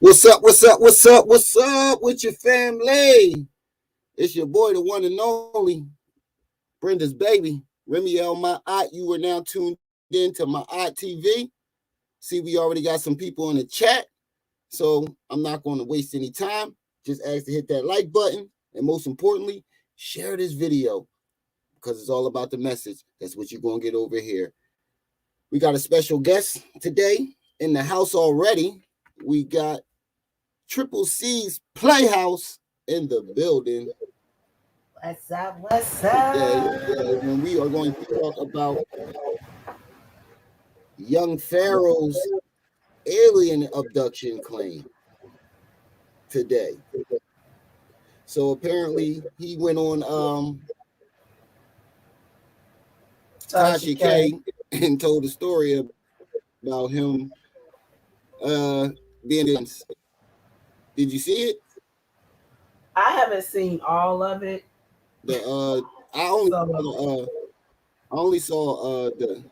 What's up? What's up? What's up? What's up with your family? It's your boy, the one and only Brenda's baby, Remy L. My Aunt. You are now tuned in to My Aunt TV. See, we already got some people in the chat, so I'm not going to waste any time. Just ask to hit that like button, and most importantly, share this video because it's all about the message. That's what you're going to get over here. We got a special guest today in the house already. We got Triple C's Playhouse in the building. What's up? What's up? Today, when we are going to talk about young Pharaoh's alien abduction claim today. So apparently he went on Tash and told a story about him being in. Did you see it? I haven't seen all of it. I only saw I didn't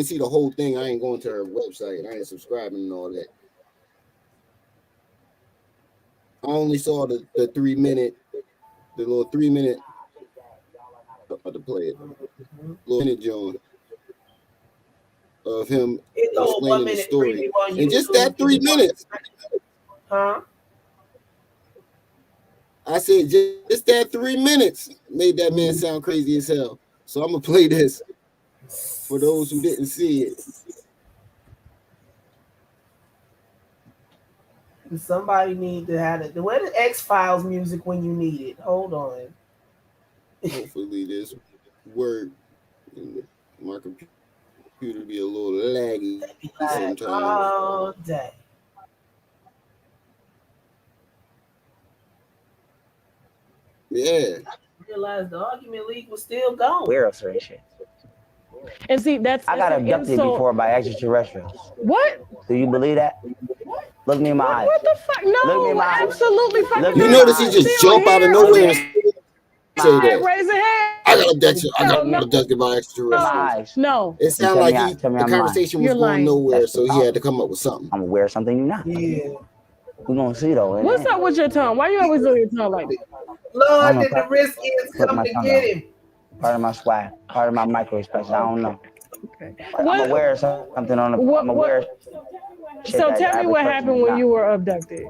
see the whole thing. I ain't going to her website. I ain't subscribing and all that. I only saw the 3 minute, the little 3 minute to play it. Little minute John of him explaining the story. And just that 3 minutes. Huh? I said just that 3 minutes made that man sound crazy as hell. So I'm gonna play this for those who didn't see it. Somebody need to have it. Where the X-Files music when you need it? Hold on. Hopefully this work. My computer be a little laggy sometimes. All day. Yeah. I realized the argument league was still going. Aware of certain shit. And see, I got abducted before by extraterrestrials. What? Do you believe that? Look me in my eyes. What the fuck? No, absolutely fucking. You notice he just jump out of nowhere and say that. Raise a hand. I got abducted by extraterrestrials. No. It sounded like the conversation was going nowhere, so he had to come up with something. I'm aware of something you're not. Yeah. We're gonna see though. What's up with your tongue? Why you always doing your tongue like that? Lord, did the risk is coming to get him. Part of my swag, part of my micro expression. I don't know. Okay. I'm aware of something on the. I'm aware. So tell me what happened when you were abducted.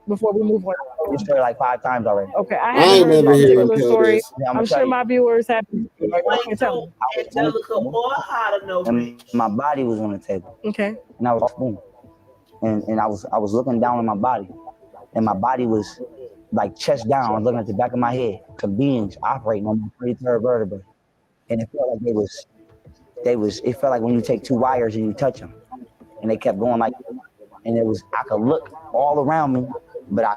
Before we move on. You said like 5 times already. Okay, I haven't heard this particular story. Yeah, I'm sure my viewers have. Angelica or how to know. And my body was on the table. Okay. And I was boom. And I was looking down on my body, and my body was like chest down. I was looking at the back of my head. The beings operating on my 33rd vertebrae, and it felt like it felt like when you take 2 wires and you touch them, and they kept going like, and I could look all around me, but I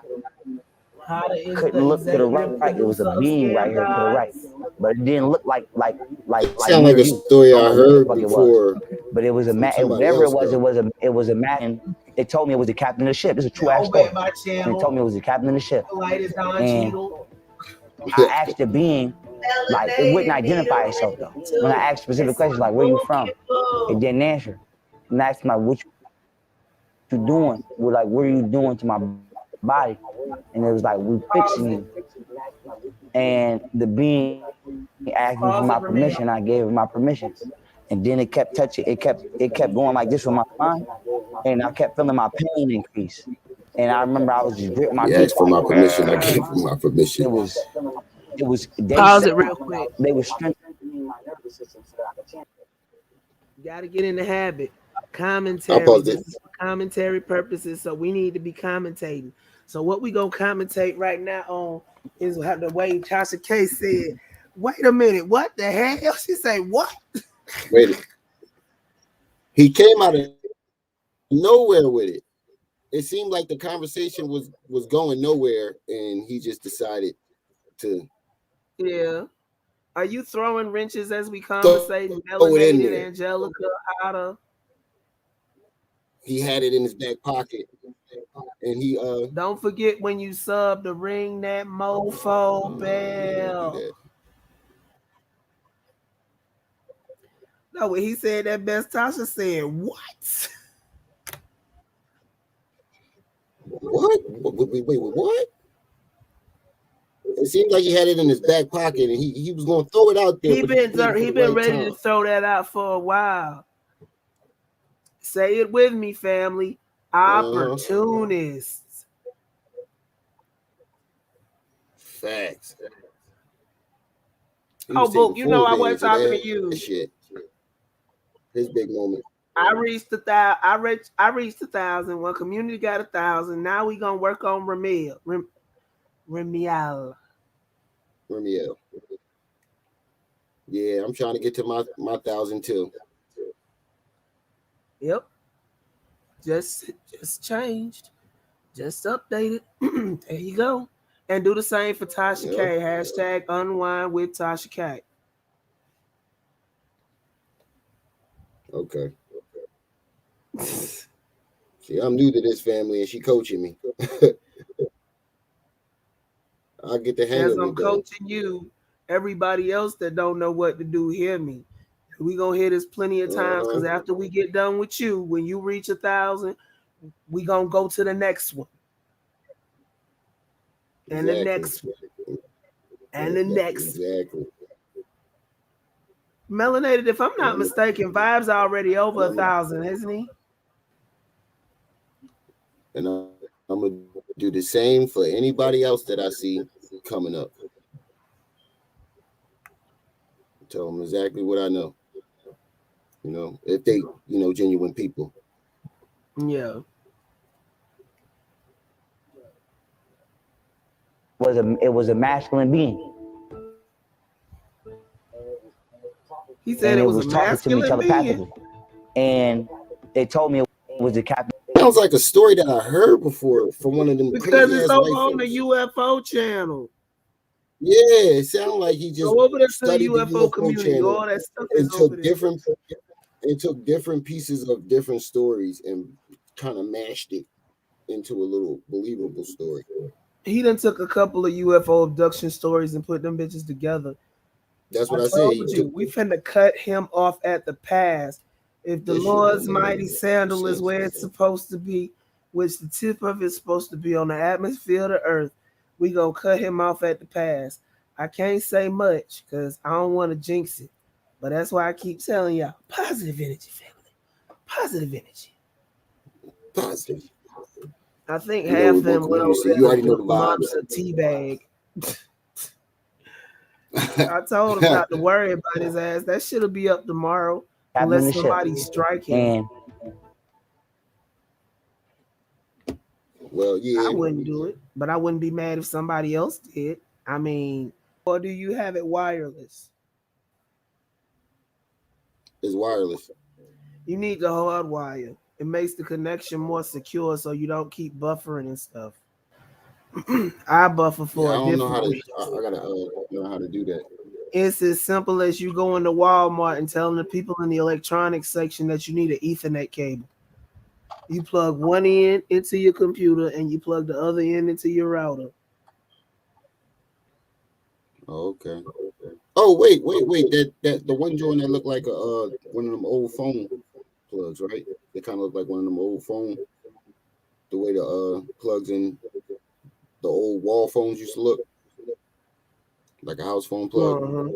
couldn't look to the right. It was a being right here to the right, but it didn't look like sound like a story I heard before. But it was whatever it was a man. They told me it was the captain of the ship. This is a true ass story. They told me it was the captain of the ship. And I asked the being, like, it wouldn't identify itself though. When I asked specific questions like, where you from? It didn't answer. And I asked my, what you doing? We're like, what are you doing to my body? And it was like, we fixing you. And the being asked me for my permission. I gave him my permission. And then it kept touching, it kept going like this with my spine. And I kept feeling my pain increase. And I remember I was just gripping my teeth. Asked for my permission. I gave him my permission. It was. Pause it real quick. They were strengthening my nervous system so I could change. You got to get in the habit. Commentary. This is for commentary purposes, so we need to be commentating. So what we gonna commentate right now on is the way Tasha K said, wait a minute, what the hell? She say, what? Wait. He came out of nowhere with it. It seemed like the conversation was going nowhere, and he just decided to. Yeah. Are you throwing wrenches as we conversate? Elevated Angelica, how to? He had it in his back pocket, and he Don't forget when you sub to ring that mofo bell. No, when he said that, best Tasha said, what? What? Wait, what? It seemed like he had it in his back pocket, and he was going to throw it out there. He been ready to throw that out for a while. Say it with me, family. Opportunists. Facts. Oh, Book, you know I wasn't talking to you. Shit. His big moment. I reached 1,000. When community got 1,000, now we gonna work on Remiel. Yeah, I'm trying to get to my 1,000 too. Yep. Just changed. Just updated. There you go. And do the same for Tasha K. Hashtag unwind with Tasha K. Okay. See, I'm new to this family, and she coaching me. I'll get the hang of it. As I'm coaching you, everybody else that don't know what to do, hear me. We gonna hear this plenty of times, because after we get done with you, when you reach 1,000, we gonna go to the next one. And the next one. And the next one. Exactly. Melanated, if I'm not mistaken, Vibe's already over 1,000, isn't he? And I'm gonna do the same for anybody else that I see coming up. Tell them exactly what I know. You know, if they, genuine people. Yeah. It was a masculine being. He said it was a masculine being. And they told me it was the captain. Sounds like a story that I heard before from one of them. Because it's over on the UFO channel. Yeah, it sounded like he just go over there to the UFO community. All that stuff is over there. It took different pieces of different stories and kind of mashed it into a little believable story. He done took a couple of UFO abduction stories and put them bitches together. That's what I said. We finna cut him off at the pass. If the Lord's mighty sandal is where it's supposed to be, which the tip of it's supposed to be on the atmosphere of the earth, we gonna cut him off at the pass. I can't say much because I don't want to jinx it. But that's why I keep telling y'all, positive energy, family. Positive energy. Positive. I think half of them went over there. You already know the vibes. A tea bag. I told him not to worry about his ass. That shit'll be up tomorrow unless somebody strike him. Well, yeah. I wouldn't do it, but I wouldn't be mad if somebody else did. I mean, or do you have it wireless? It's wireless. You need the hard wire. It makes the connection more secure so you don't keep buffering and stuff. I buffer for a different reason. I gotta know how to do that. It's as simple as you go into Walmart and telling the people in the electronics section that you need an Ethernet cable. You plug one end into your computer and you plug the other end into your router. Okay. Oh, wait. That the one joint that looked like one of them old phone plugs, right? They kind of look like one of them old phone. The way the plugs in the old wall phones used to look. Like a house phone plug.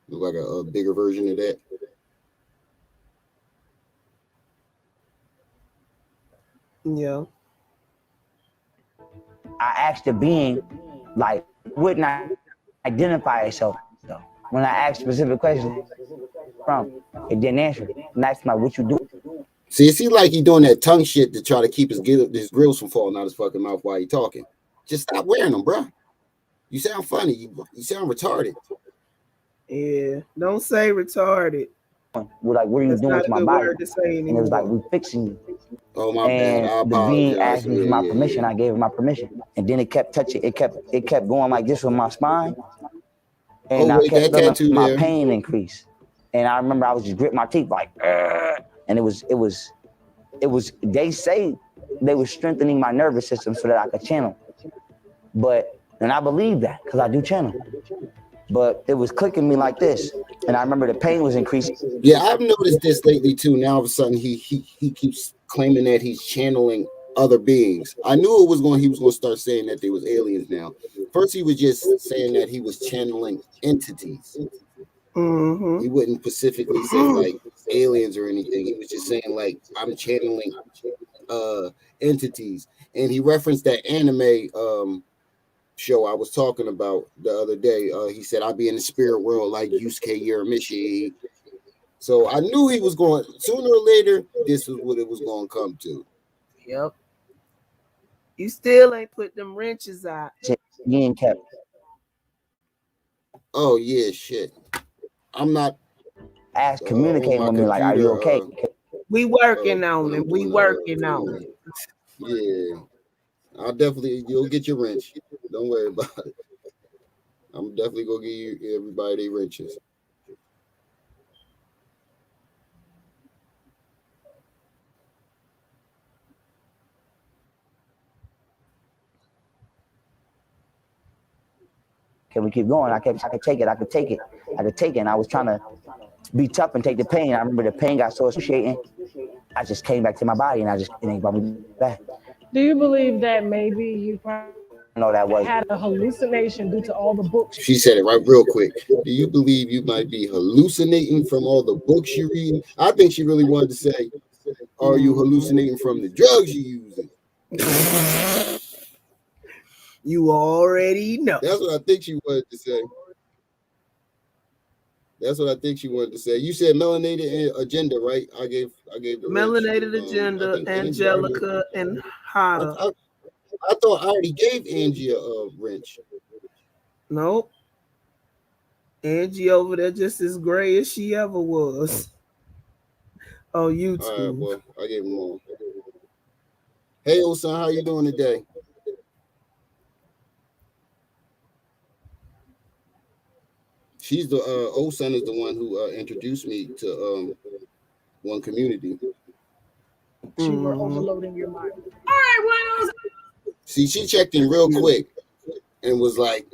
Look like a bigger version of that. Yeah. I asked the being, like, wouldn't I identify itself though? When I asked specific questions it didn't answer. And I asked my, what you do? See, it seems like he doing that tongue shit to try to keep his grills from falling out his fucking mouth while he talking. Just stop wearing them, bro. You sound funny. You sound retarded. Yeah, don't say retarded. We're like, what are you doing with my body? And it was like, we fixing you. Oh, my bad. I the being asked me for my permission. I gave him my permission. And then it kept touching. It kept going like this with my spine. And I kept feeling my pain increase. And I remember I was just gritting my teeth like, and it was, they say they were strengthening my nervous system so that I could channel. And I believe that because I do channel. But it was clicking me like this. And I remember the pain was increasing. Yeah, I've noticed this lately too. Now all of a sudden he keeps claiming that he's channeling other beings. I knew he was going to start saying that they was aliens now. First, he was just saying that he was channeling entities. Mm-hmm. He wouldn't specifically say like aliens or anything. He was just saying like, I'm channeling entities. And he referenced that anime show I was talking about the other day. He said, I'll be in the spirit world like Yusuke Urameshi. So I knew he was going, sooner or later, this is what it was going to come to. Yep. You still ain't put them wrenches out. Being kept. Oh, yeah, shit. I'm not. Communicating with me like, are you okay? We working on it. We working on it. Yeah. You'll get your wrench. Don't worry about it. I'm definitely going to give you everybody their wrenches. Can we keep going? I could take it. And I was trying to be tough and take the pain. I remember the pain got so excruciating. I just came back to my body and it ain't brought me back. Do you believe that maybe you had a hallucination due to all the books? She said it right real quick. Do you believe you might be hallucinating from all the books you're reading? I think she really wanted to say, are you hallucinating from the drugs you're using? You already know. That's what I think she wanted to say. You said melanated agenda, right? I gave the melanated agenda, Angelica, and Hada. I thought I already gave Angie a wrench. Nope. Angie over there just as gray as she ever was. Oh, YouTube. All right, well, I gave him all. Hey, old son, how you doing today? She's the old son is the one who introduced me to one community. You were overloading your mind. All right, See, she checked in real quick and was like,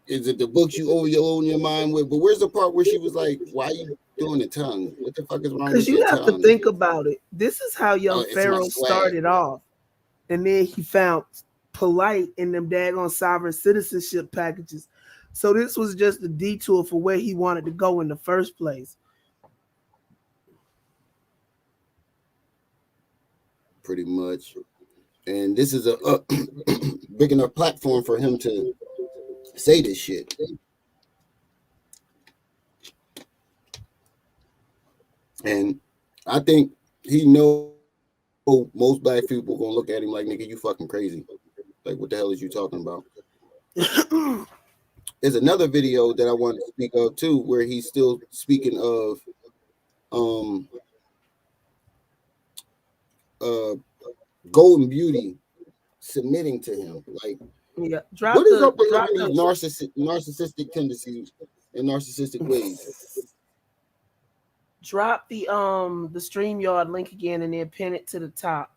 is it the books you own your mind with? But where's the part where she was like, why are you doing the tongue? What the fuck is wrong with your tongue? Because you have to think about it. This is how young Pharaoh started off. And then he found Polight in them daggone sovereign citizenship packages. So this was just a detour for where he wanted to go in the first place. Pretty much. And this is a big enough platform for him to say this shit. And I think he knows most black people gonna look at him like, nigga, you fucking crazy. Like, what the hell is you talking about? There's another video that I want to speak of too, where he's still speaking of Golden Beauty submitting to him. Like, yeah, what is up with these narcissistic tendencies and narcissistic ways? Drop the StreamYard link again and then pin it to the top.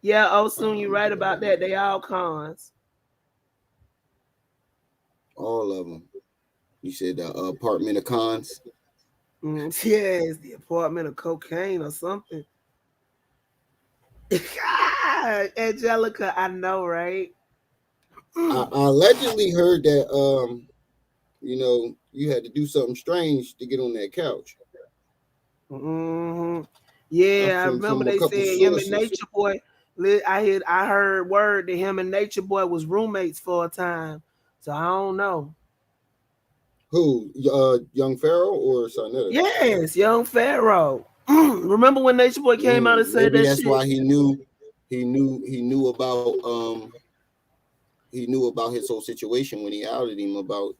Yeah, oh, soon you're right about that. They all cons. All of them. You said the apartment of cons? Yes, the apartment of cocaine or something. Angelica, I know, right? I allegedly heard that you had to do something strange to get on that couch. Yeah, I remember they said him and Nature Boy. I heard word that him and Nature Boy was roommates for a time. So I don't know. Who? Young Pharaoh or Sonetta? Yes, Young Pharaoh. Remember when Nature Boy came out and said that? That's shit? Why he knew about his whole situation when he outed him about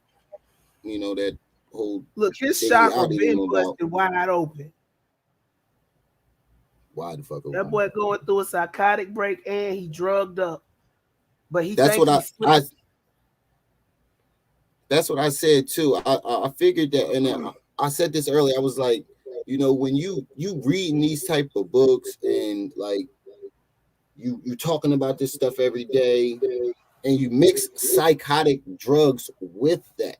that whole. Look, his chakra been busted wide open. Why the fuck? That boy going through a psychotic break and he drugged up. But he. That's what I said too. I figured that, and I said this earlier. I was like, when you reading these type of books and like you talking about this stuff every day, and you mix psychotic drugs with that,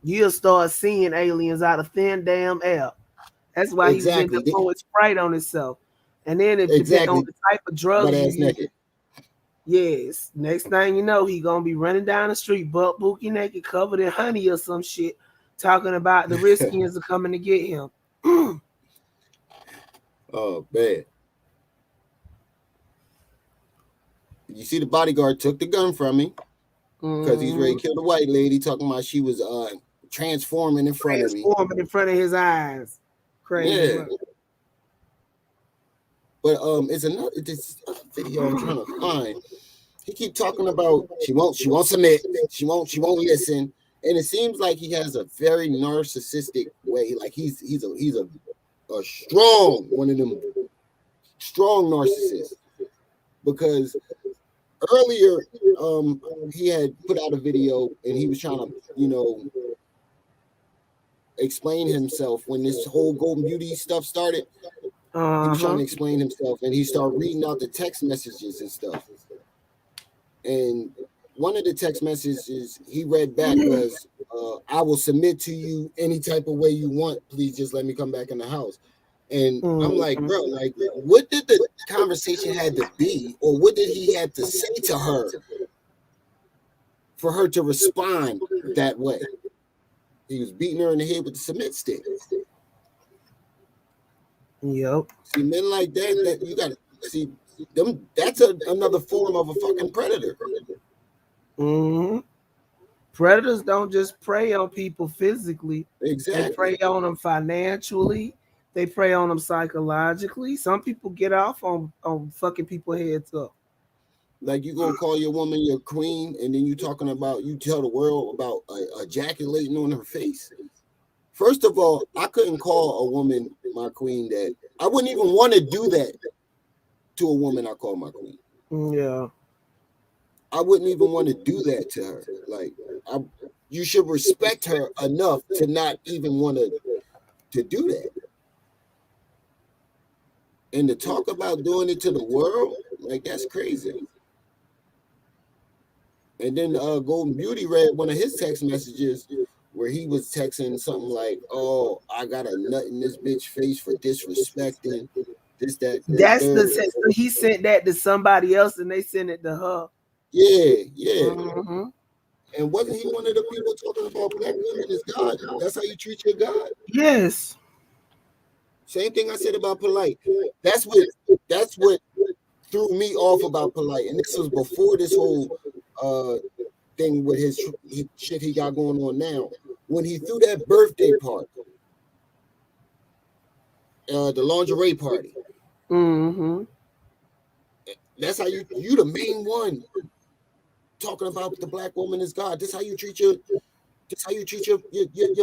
you'll start seeing aliens out of thin damn air. That's why he's been throwing Sprite on himself. And then it depends on the type of drugs you use. Yes. Next thing you know, he gonna be running down the street, butt bookie naked, covered in honey or some shit, talking about the Redskins are coming to get him. Oh man. You see, the bodyguard took the gun from me because he's ready to kill the white lady, talking about she was transforming in front of me. Transforming in front of his eyes. Crazy. Yeah. But it's another video I'm trying to find. He keep talking about she won't submit, she won't listen, and it seems like he has a very narcissistic way. Like he's a strong one of them strong narcissists, because earlier he had put out a video and he was trying to explain himself when this whole Golden Beauty stuff started. He was trying to explain himself, and he started reading out the text messages and stuff. And one of the text messages he read back was, I will submit to you any type of way you want. Please just let me come back in the house. And I'm like, bro, like, what did the conversation had to be, or what did he have to say to her for her to respond that way? He was beating her in the head with the submit stick. Yep. See, men like that you gotta see them. That's another form of a fucking predator. Predators don't just prey on people physically. Exactly. They prey on them financially. They prey on them psychologically. Some people get off on fucking people heads up. Like, you gonna call your woman your queen, and then you tell the world about ejaculating on her face. First of all, I couldn't call a woman my queen. That I wouldn't even want to do that to a woman I call my queen. Yeah. I wouldn't even want to do that to her. Like, you should respect her enough to not even want to do that. And to talk about doing it to the world, like, that's crazy. And then Golden Beauty read one of his text messages where he was texting something like, "Oh, I got a nut in this bitch face for disrespecting this, that." That's so he sent that to somebody else, and they sent it to her. Yeah. And wasn't he one of the people talking about black women as God? That's how you treat your God. Yes. Same thing I said about Polight. That's what threw me off about Polight, and this was before this whole thing with his shit he got going on now. When he threw that birthday party, the lingerie party. That's how you the main one talking about the black woman as God. This how you treat your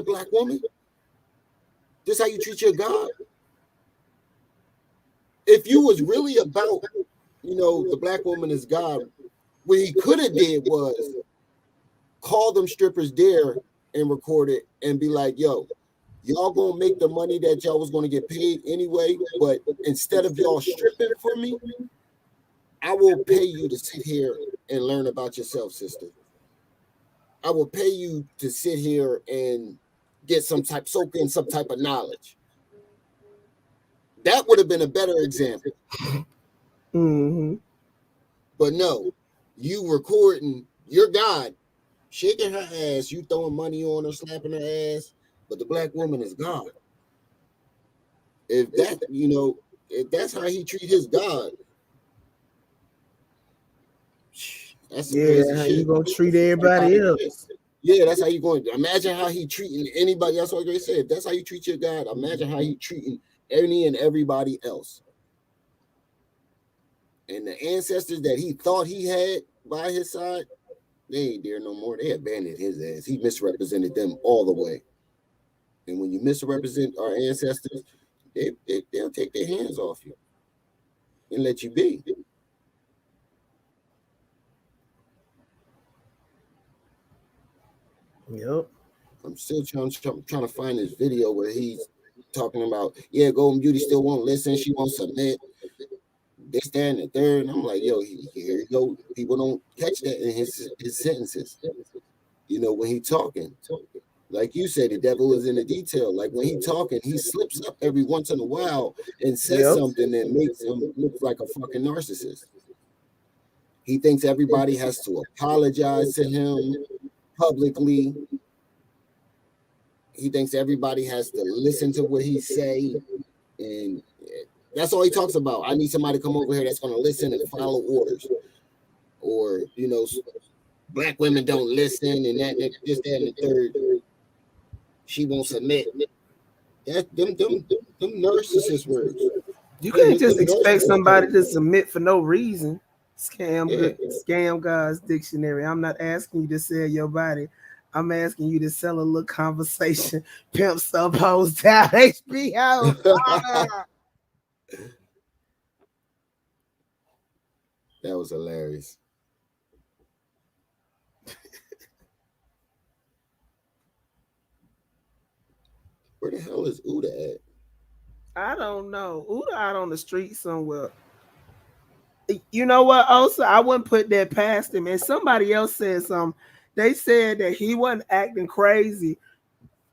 black woman. This how you treat your God. If you was really about the black woman as God, what he could have did was call them strippers there and record it and be like, yo, y'all gonna make the money that y'all was gonna get paid anyway, but instead of y'all stripping for me, I will pay you to sit here and learn about yourself, sister. I will pay you to sit here and soak in some type of knowledge. That would have been a better example. But no, you recording your God, shaking her ass, you throwing money on her, slapping her ass, but the black woman is God. If that's how he treat his God, that's some crazy how shit. you gonna treat everybody else? Yeah, that's how you going. Imagine how he treating anybody. That's what they said. That's how you treat your God. Imagine how he treating any and everybody else. And the ancestors that he thought he had by his side, they ain't there no more. They abandoned his ass. He misrepresented them all the way. And when you misrepresent our ancestors, they'll take their hands off you and let you be. Yep. I'm still trying to find this video where he's talking about, Golden Beauty still won't listen. She won't submit. This, that, and the third. And I'm like, yo, here you go. People don't catch that in his sentences. When he talking. Like you said, the devil is in the detail. Like when he talking, he slips up every once in a while and says something that makes him look like a fucking narcissist. He thinks everybody has to apologize to him publicly. He thinks everybody has to listen to what he say, and that's all he talks about. I need somebody to come over here that's going to listen and follow orders, or black women don't listen, and that and the third. She won't submit. That them narcissist words. You can't just expect somebody to submit for no reason. Scam God's dictionary. I'm not asking you to sell your body. I'm asking you to sell a little conversation. Pimp sub hoes down HBO. That was hilarious. Where the hell is Uda at? I don't know. Uda out on the street somewhere. You know what? Also, I wouldn't put that past him. And somebody else said something. They said that he wasn't acting crazy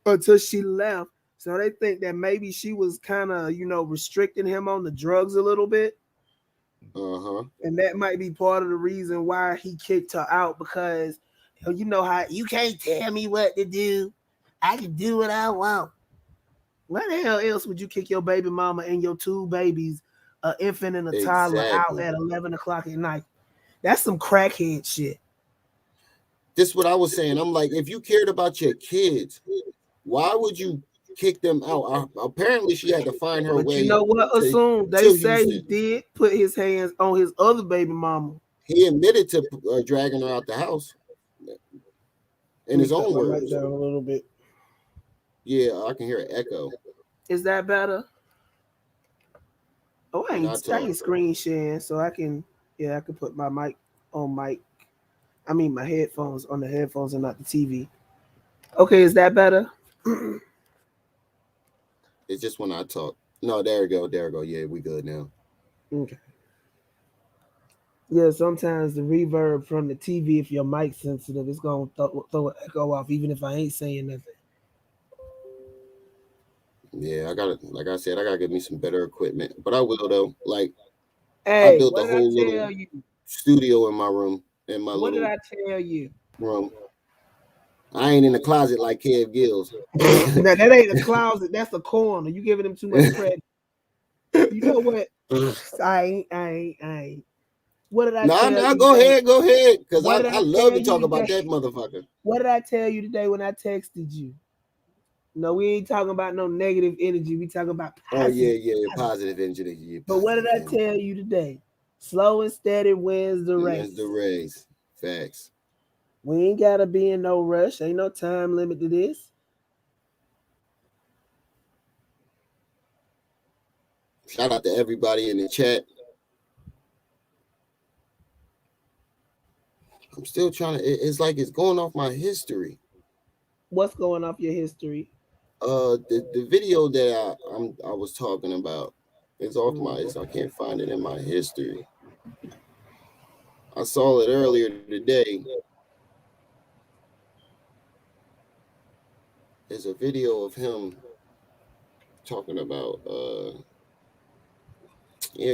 until she left. So they think that maybe she was kind of, restricting him on the drugs a little bit. And that might be part of the reason why he kicked her out, because you know how you can't tell me what to do. I can do what I want. Why the hell else would you kick your baby mama and your two babies, an infant and a toddler, out at 11 o'clock at night? That's some crackhead shit. This is what I was saying. I'm like, if you cared about your kids, why would you kick them out? Apparently, she had to find her way. You know what? Assume they say he did put his hands on his other baby mama. He admitted to dragging her out the house. In his own words. Down a little bit. Yeah, I can hear an echo. Is that better? Oh, I ain't screen sharing, so I can put my mic on mic. I mean my headphones on the headphones and not the TV. Okay, is that better? It's just when I talk. No, there we go. Yeah, we good now. Okay. Yeah, sometimes the reverb from the TV, if your mic's sensitive, it's gonna throw an echo off, even if I ain't saying nothing. Yeah, like I said, I gotta get me some better equipment. But I will though. Like, hey, I built a whole little studio in my room. What did I tell you? Room. I ain't in the closet like Kev Gills. Now that ain't a closet, that's a corner. You giving him too much credit. You know what? I ain't. What did I tell you? No, go ahead. Because I love to talk about that motherfucker. What did I tell you today when I texted you? No, we ain't talking about no negative energy. We talking about positive. Positive energy. But what did I tell you today? Slow and steady wins the race. Wins the race. Facts. We ain't gotta be in no rush. Ain't no time limit to this. Shout out to everybody in the chat. I'm still trying to. It's like it's going off my history. What's going off your history? The video that I was talking about is off I can't find it in my history. I saw it earlier today. There's a video of him talking about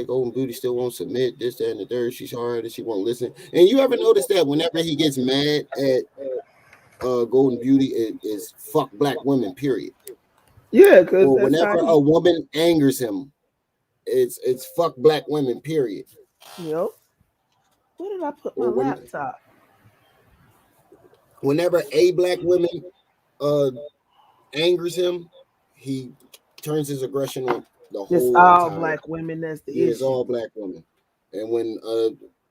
Golden Beauty still won't submit, this, that, and the third. She's hard and she won't listen. And you ever notice that whenever he gets mad at Golden Beauty, it is fuck black women, period. Yeah, because whenever a woman angers him, it's fuck black women, period. Yep. Where did I put my laptop? Whenever a black woman angers him, he turns his aggression on the whole It's all time. Black women, that's the issue. It's all black women. And when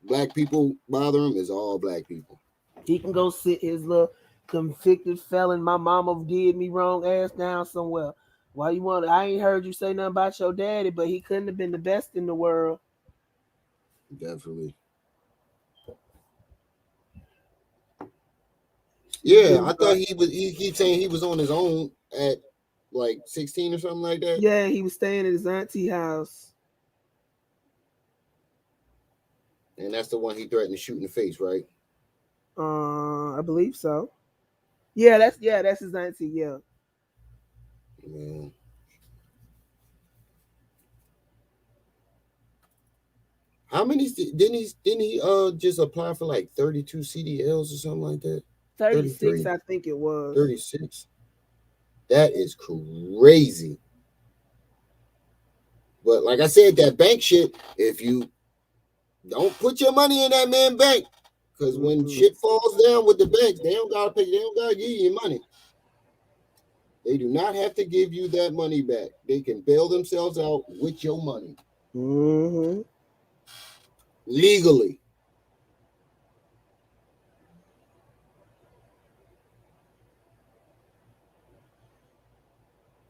black people bother him, it's all black people. He can go sit his little convicted felon, my mama did me wrong ass down somewhere. Why you want? I ain't heard you say nothing about your daddy, but he couldn't have been the best in the world. Definitely. Yeah, I thought he keeps saying he was on his own at like 16 or something like that. Yeah, he was staying at his auntie house. And that's the one he threatened to shoot in the face, right? I believe so. Yeah, that's his auntie. Yeah. Man. How many didn't he just apply for like 32 CDLs or something like that? 36, I think it was. 36. That is crazy. But like I said, that bank shit, if you don't put your money in that man bank, because when shit falls down with the banks, they don't gotta pay, they don't gotta give you your money. They do not have to give you that money back. They can bail themselves out with your money. Legally.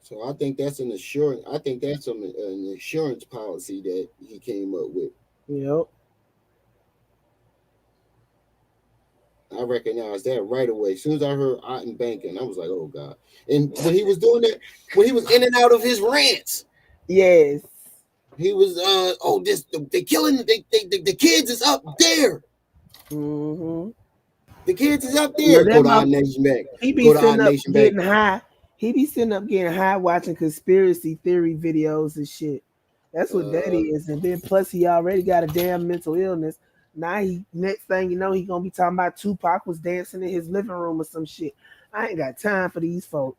So I think that's an assurance. I think that's an insurance policy that he came up with. Yep. I recognized that right away. As soon as I heard Otten banking, I was like, "Oh God!" And when he was doing that, when he was in and out of his rants, yes, he was they killing the kids is up there. The kids is up there. Go to our nation bank. He be sitting up getting high. He be sitting up getting high watching conspiracy theory videos and shit. That's what that is. And then plus he already got a damn mental illness. Now next thing you know, he gonna be talking about Tupac was dancing in his living room or some shit. I ain't got time for these folks.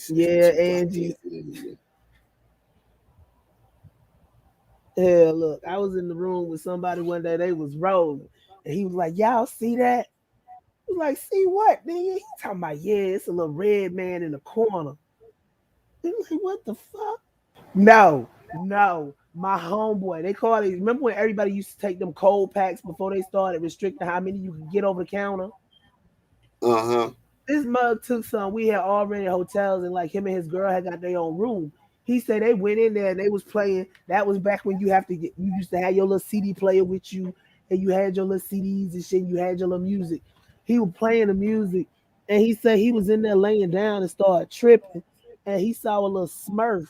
Yeah, Angie. Yeah, look, I was in the room with somebody one day, they was rolling, and he was like, "Y'all see that?" He was like, "See what, nigga?" He talking about, "Yeah, it's a little red man in the corner." He was like, "What the fuck?" No, my homeboy. They call it. Remember when everybody used to take them cold packs before they started restricting how many you could get over the counter? This mug took some. We had already hotels, and like him and his girl had got their own room. He said they went in there and they was playing. That was back when you used to have your little CD player with you, and you had your little CDs and shit. You had your little music. He was playing the music, and he said he was in there laying down and started tripping, and he saw a little Smurf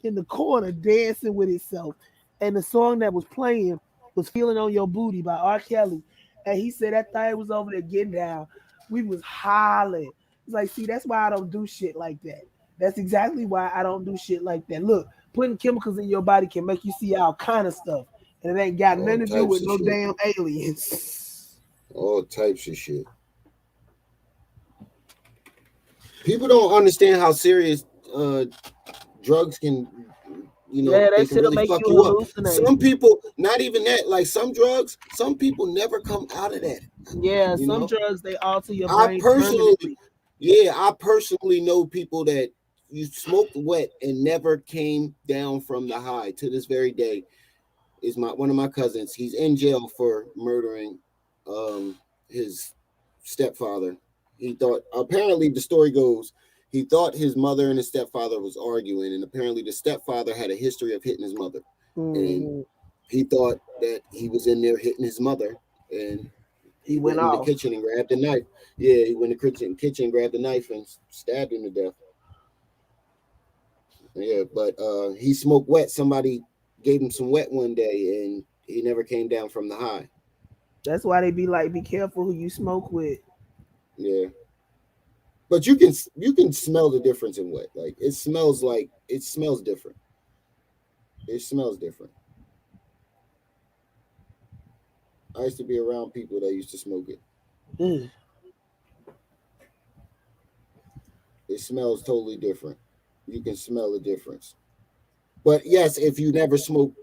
in the corner dancing with itself, and the song that was playing was "Feeling on Your Booty" by R. Kelly, and he said that thing was over there getting down. We was hollering. It's like, see, that's why I don't do shit like that. That's exactly why I don't do shit like that. Look, putting chemicals in your body can make you see all kind of stuff, and it ain't got nothing to do with no damn aliens. All types of shit. People don't understand how serious drugs can, they can really fuck you up. Some people, not even that, like some drugs, some people never come out of that. Yeah, some drugs, they alter your brain permanently. I personally know people that you smoked wet and never came down from the high. To this very day, is one of my cousins. He's in jail for murdering his stepfather. He thought, apparently the story goes, he thought his mother and his stepfather was arguing, and apparently the stepfather had a history of hitting his mother. And he thought that he was in there hitting his mother, and he went in the kitchen and grabbed the knife. Yeah, he went in the kitchen, grabbed the knife, and stabbed him to death. Yeah, but he smoked wet. Somebody gave him some wet one day, and he never came down from the high. That's why they be like, be careful who you smoke with. Yeah. But you can smell the difference in wet. Like it smells different. It smells different. I used to be around people that used to smoke it. It smells totally different. You can smell the difference. But yes, if you never smoked,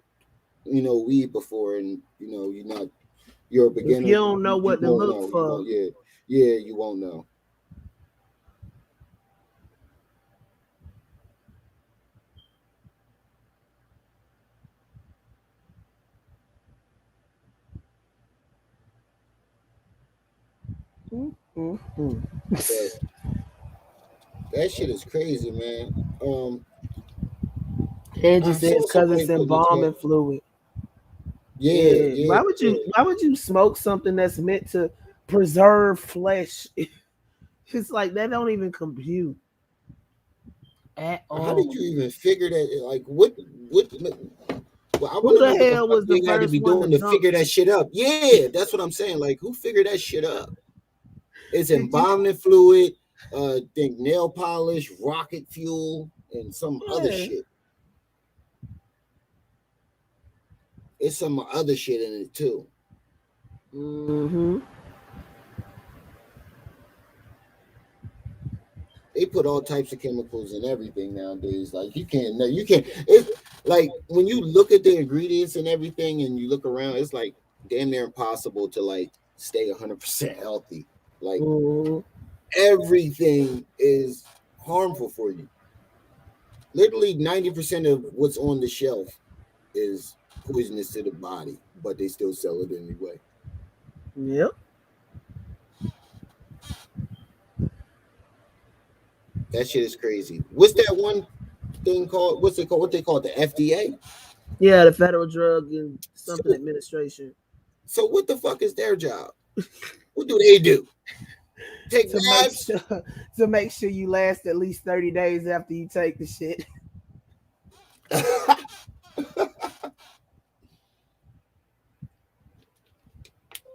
weed before, and you're a beginner. If you don't know what to look for. You won't know. That shit is crazy, man. Angie says cousins embalming fluid. Yeah. Why would you smoke something that's meant to preserve flesh? It's like that don't even compute at all. How did you even figure that? Like what Well, I want to know what the fuck was they the had to first be one doing to to figure that shit up. Yeah, that's what I'm saying. Like, who figured that shit up? It's embalming fluid, think nail polish, rocket fuel, and some other shit. It's some other shit in it too. Mm-hmm. They put all types of chemicals in everything nowadays. Like you can't. It's like when you look at the ingredients and everything, and you look around, it's like damn near impossible to like stay 100% healthy. Like everything is harmful for you. Literally 90% of what's on the shelf is poisonous to the body, but they still sell it anyway. Yep. That shit is crazy. What's that one thing called? What's it called? What they call it? The FDA? Yeah, the Federal Drug and something Administration. So what the fuck is their job? What do they do? Take labs? To make sure you last at least 30 days after you take the shit.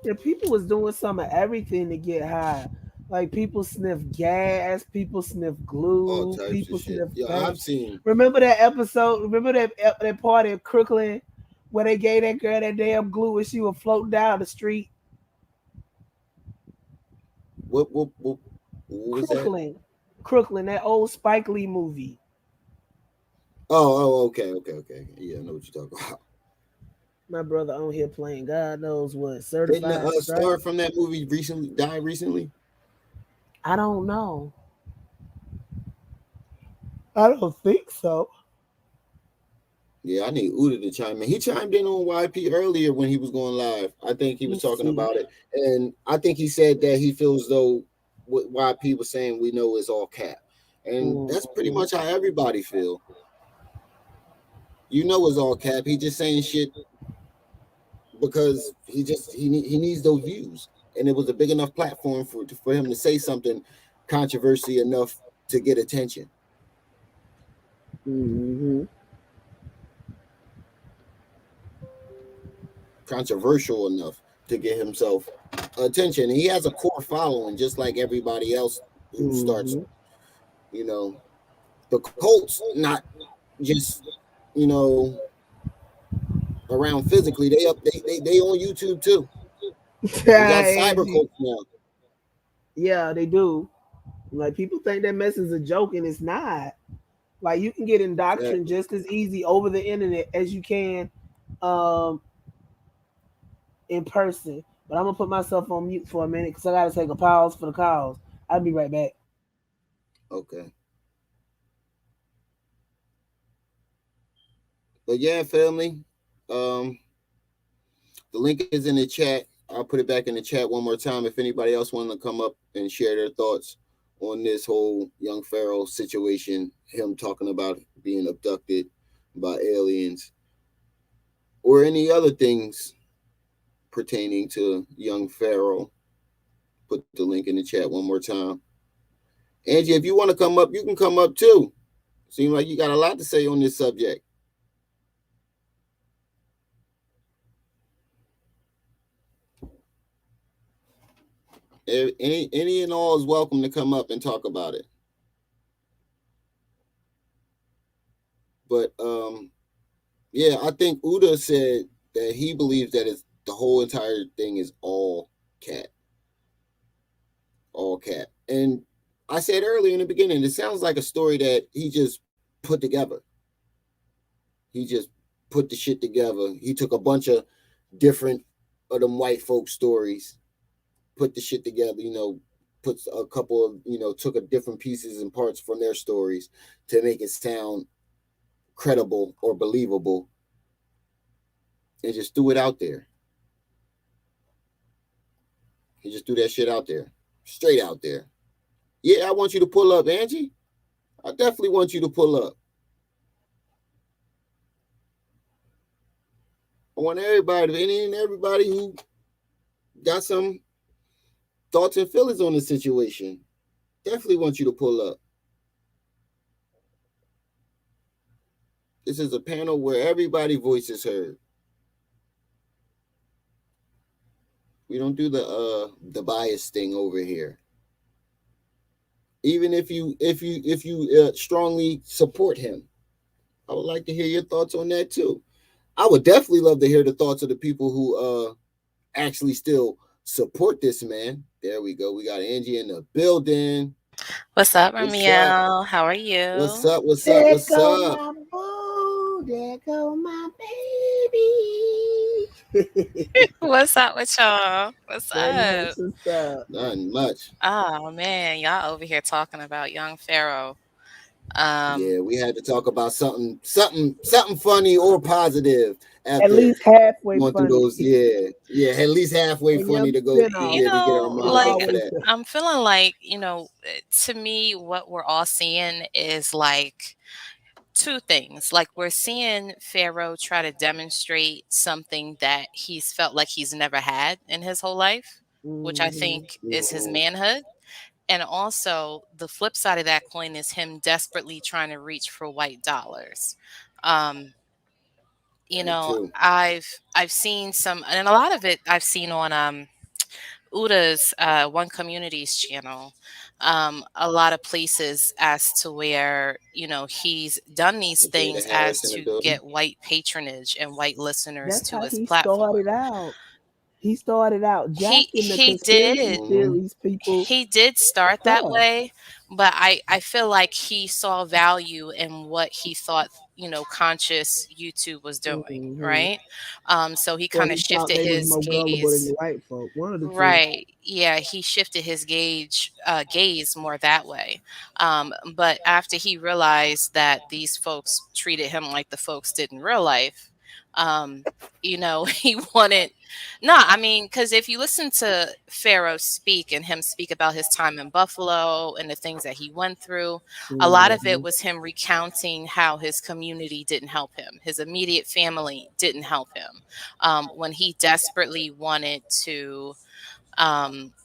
Yeah, people was doing some of everything to get high. Like people sniff gas, people sniff glue, people sniff. Yeah, I've seen. Remember that episode? Remember that party in Crooklyn where they gave that girl that damn glue and she was floating down the street? What was Crooklyn. That? Crooklyn, that old Spike Lee movie. Okay. Yeah, I know what you're talking about. My brother on here playing God knows what. Certified. Didn't the star from that movie died recently? I don't know. I don't think so. Yeah, I need Uda to chime in. He chimed in on YP earlier when he was going live. I think he was talking about it. And I think he said that he feels though what YP was saying we know is all cap. And that's pretty much how everybody feel. You know it's all cap. He just saying shit because he needs those views. And it was a big enough platform for him to say something controversy enough to get attention. Mm-hmm. Controversial enough to get himself attention. He has a core following just like everybody else who starts, the cults, not just, around physically. They on YouTube too. We got cyber cults now. Yeah, they do. Like people think that mess is a joke and it's not. Like you can get indoctrined just as easy over the internet as you can in person. But I'm gonna put myself on mute for a minute because I gotta take a pause for the cause. I'll be right back. Okay. But yeah, family. The link is in the chat. I'll put it back in the chat one more time if anybody else wants to come up and share their thoughts on this whole young Pharaoh situation, him talking about being abducted by aliens, or any other things pertaining to young Pharaoh. Put the link in the chat one more time. Angie, if you want to come up, you can come up too. Seems like you got a lot to say on this subject. Any and all is welcome to come up and talk about it. But yeah, I think Uda said that he believes that the whole entire thing is all cat. All cat. And I said earlier in the beginning, it sounds like a story that he just put together. He just put the shit together. He took a bunch of different of them white folk stories, put the shit together, put a couple of, took a different pieces and parts from their stories to make it sound credible or believable, and just threw it out there. He just threw that shit out there, straight out there. Yeah, I want you to pull up, Angie. I definitely want you to pull up. I want everybody who got some thoughts and feelings on the situation. Definitely want you to pull up. This is a panel where everybody's voice is heard. We don't do the bias thing over here. Even if you strongly support him, I would like to hear your thoughts on that too. I would definitely love to hear the thoughts of the people who actually still support this man. There we go. We got Angie in the building. What's up, Ramiel? How are you? What's up? What's up? What's up? My boo, there go my baby. What's up with y'all? What's up? Nothing much. Oh man, y'all over here talking about young Pharaoh. Yeah, we had to talk about something funny or positive. At least halfway funny. Those, yeah, at least halfway funny to go. You know, like I'm feeling like, you know, to me, what we're all seeing is like two things. Like we're seeing Pharaoh try to demonstrate something that he's felt like he's never had in his whole life, which I think is his manhood. And also the flip side of that coin is him desperately trying to reach for white dollars. You know, I've seen some, and a lot of it I've seen on Uda's One Community's channel. A lot of places as to where, you know, he's done these things as to get white patronage and white listeners to his platform. He started out he did start that way, but I feel like he saw value in what he thought, you know, conscious YouTube was doing, right? So he kind of shifted his gaze. Right. Yeah, he shifted his gaze more that way. But after he realized that these folks treated him like the folks did in real life, you know, he wanted because if you listen to Pharaoh speak and him speak about his time in Buffalo and the things that he went through, a lot of it was him recounting how his community didn't help him. His immediate family didn't help him when he desperately wanted to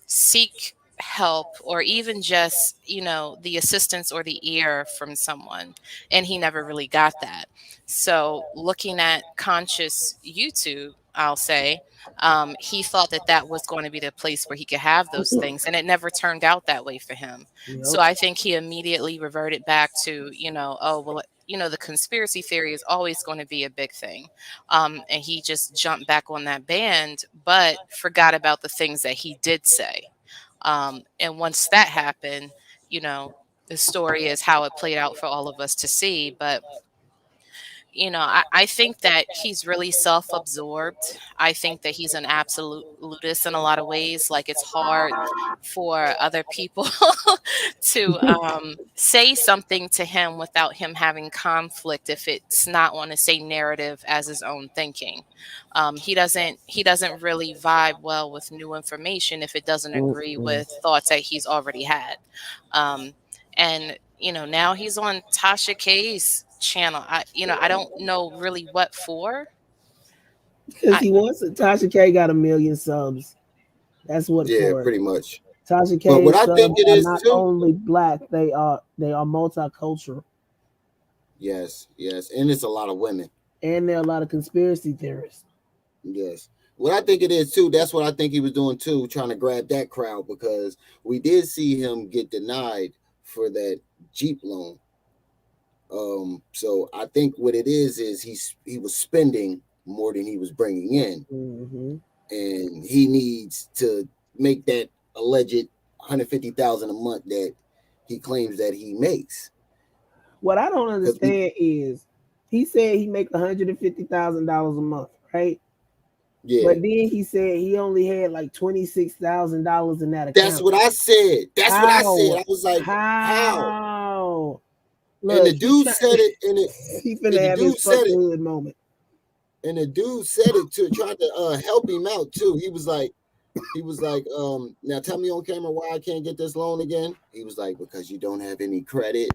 seek help or even just, you know, the assistance or the ear from someone, and he never really got that. So looking at conscious YouTube, I'll say, he thought that was going to be the place where he could have those things, and it never turned out that way for him. So I think he immediately reverted back to, you know, oh, well, you know, the conspiracy theory is always going to be a big thing. And he just jumped back on that band, but forgot about the things that he did say. And once that happened, you know, the story is how it played out for all of us to see. But you know, I think that he's really self-absorbed. I think that he's an absolutist in a lot of ways. Like it's hard for other people to say something to him without him having conflict if it's not on the same narrative as his own thinking. He doesn't really vibe well with new information if it doesn't agree with thoughts that he's already had. And you know, now he's on Tasha K's channel. I don't know really what for. Because he wants it. Tasha K got 1 million subs. That's what. Yeah, for. Pretty much. Tasha K. But what I think it is not too, only black, they are multicultural. Yes, and it's a lot of women. And there are a lot of conspiracy theorists. Yes. What I think it is too, that's what I think he was doing too, trying to grab that crowd, because we did see him get denied for that Jeep loan. So I think what it is he was spending more than he was bringing in, and he needs to make that alleged $150,000 a month that he claims that he makes. What I don't understand is he said he makes $150,000 a month, right? Yeah. But then he said he only had like $26,000 in that account. That's what I said. What I said. I was like, how? Look, and the dude said it in it. He finna have his fucking hood moment. And the dude said it to try to help him out too. He was like, now tell me on camera why I can't get this loan again. He was like, because you don't have any credit.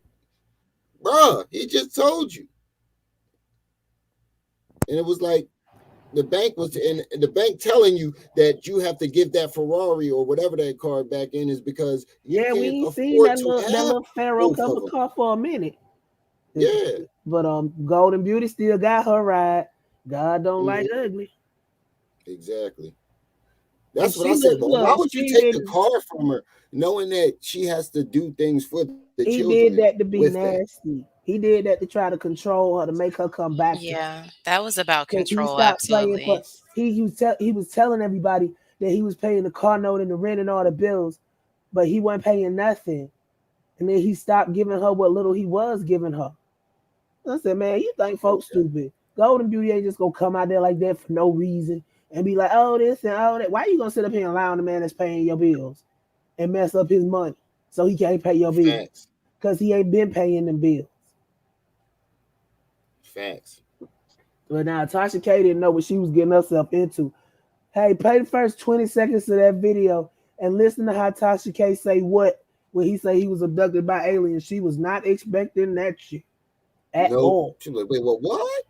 Bruh, he just told you. And it was like the bank was in the bank telling you that you have to give that Ferrari or whatever that car back in is because we ain't seen that little Pharaoh cover car for a minute. Yeah. But Golden Beauty still got her ride. God don't like ugly. Exactly. That's what I said. But why would you take the car from her, knowing that she has to do things for the children? He did that to be nasty. He did that to try to control her, to make her come back. Yeah, that was about control. He stopped Absolutely. playing. He was telling everybody that he was paying the car note and the rent and all the bills, but he wasn't paying nothing. And then he stopped giving her what little he was giving her. I said, man, you think folks stupid? Golden Beauty ain't just gonna come out there like that for no reason and be like, oh, this and all that. Why you gonna sit up here and allow the man that's paying your bills and mess up his money so he can't pay your bills? Because he ain't been paying them bills. Facts. But now Tasha K didn't know what she was getting herself into. Hey, play the first 20 seconds of that video and listen to how Tasha K say what when he say he was abducted by aliens. She was not expecting that shit at all. She was like, wait, what?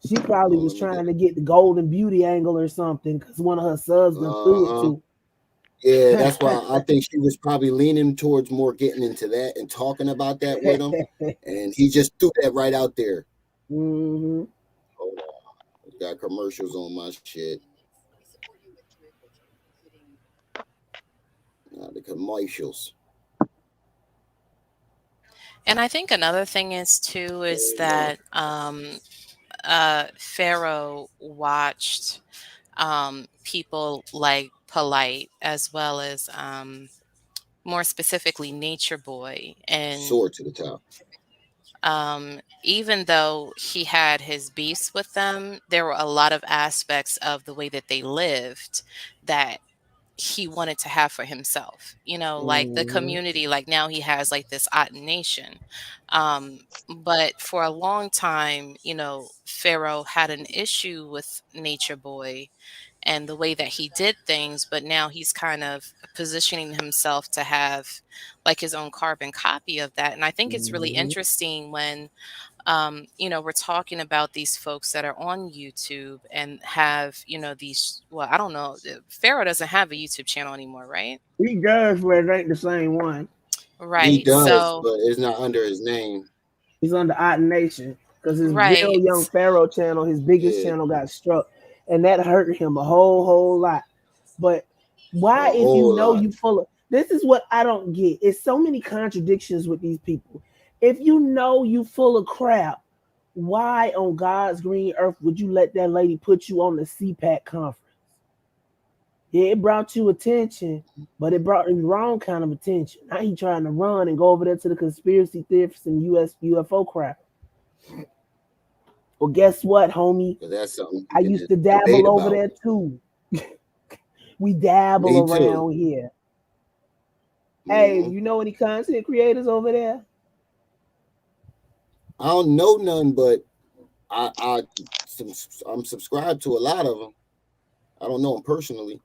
She probably was trying to get the Golden Beauty angle or something because one of her subs threw it to. Yeah, that's why I think she was probably leaning towards more getting into that and talking about that with him. And he just threw that right out there. Mm-hmm. Hold on. Got commercials on my shit. The commercials. And I think another thing is that Pharaoh watched people like Polight, as well as more specifically Nature Boy, and Sword to the top. Even though he had his beefs with them, there were a lot of aspects of the way that they lived that he wanted to have for himself, like the community. Like now he has like this Otten Nation. But for a long time, Pharaoh had an issue with Nature Boy and the way that he did things, but now he's kind of positioning himself to have like his own carbon copy of that. And I think it's really interesting when we're talking about these folks that are on YouTube and have, these, well, I don't know, Pharaoh doesn't have a YouTube channel anymore, right? He does, but it ain't the same one. Right. He does, but it's not under his name. He's under Otten Nation because his real Young Pharaoh channel, his biggest channel, got struck, and that hurt him a whole lot. But why, if you know you full of, this is what I don't get. It's so many contradictions with these people. If you know you full of crap, why on God's green earth would you let that lady put you on the CPAC conference? Yeah, it brought you attention, but it brought the wrong kind of attention. Now he trying to run and go over there to the conspiracy theorists and UFO crap. Well, guess what, homie? That's something I used to dabble over there too. We dabble around here. Hey, you know any content creators over there? I don't know none, but I'm subscribed to a lot of them. I don't know them personally.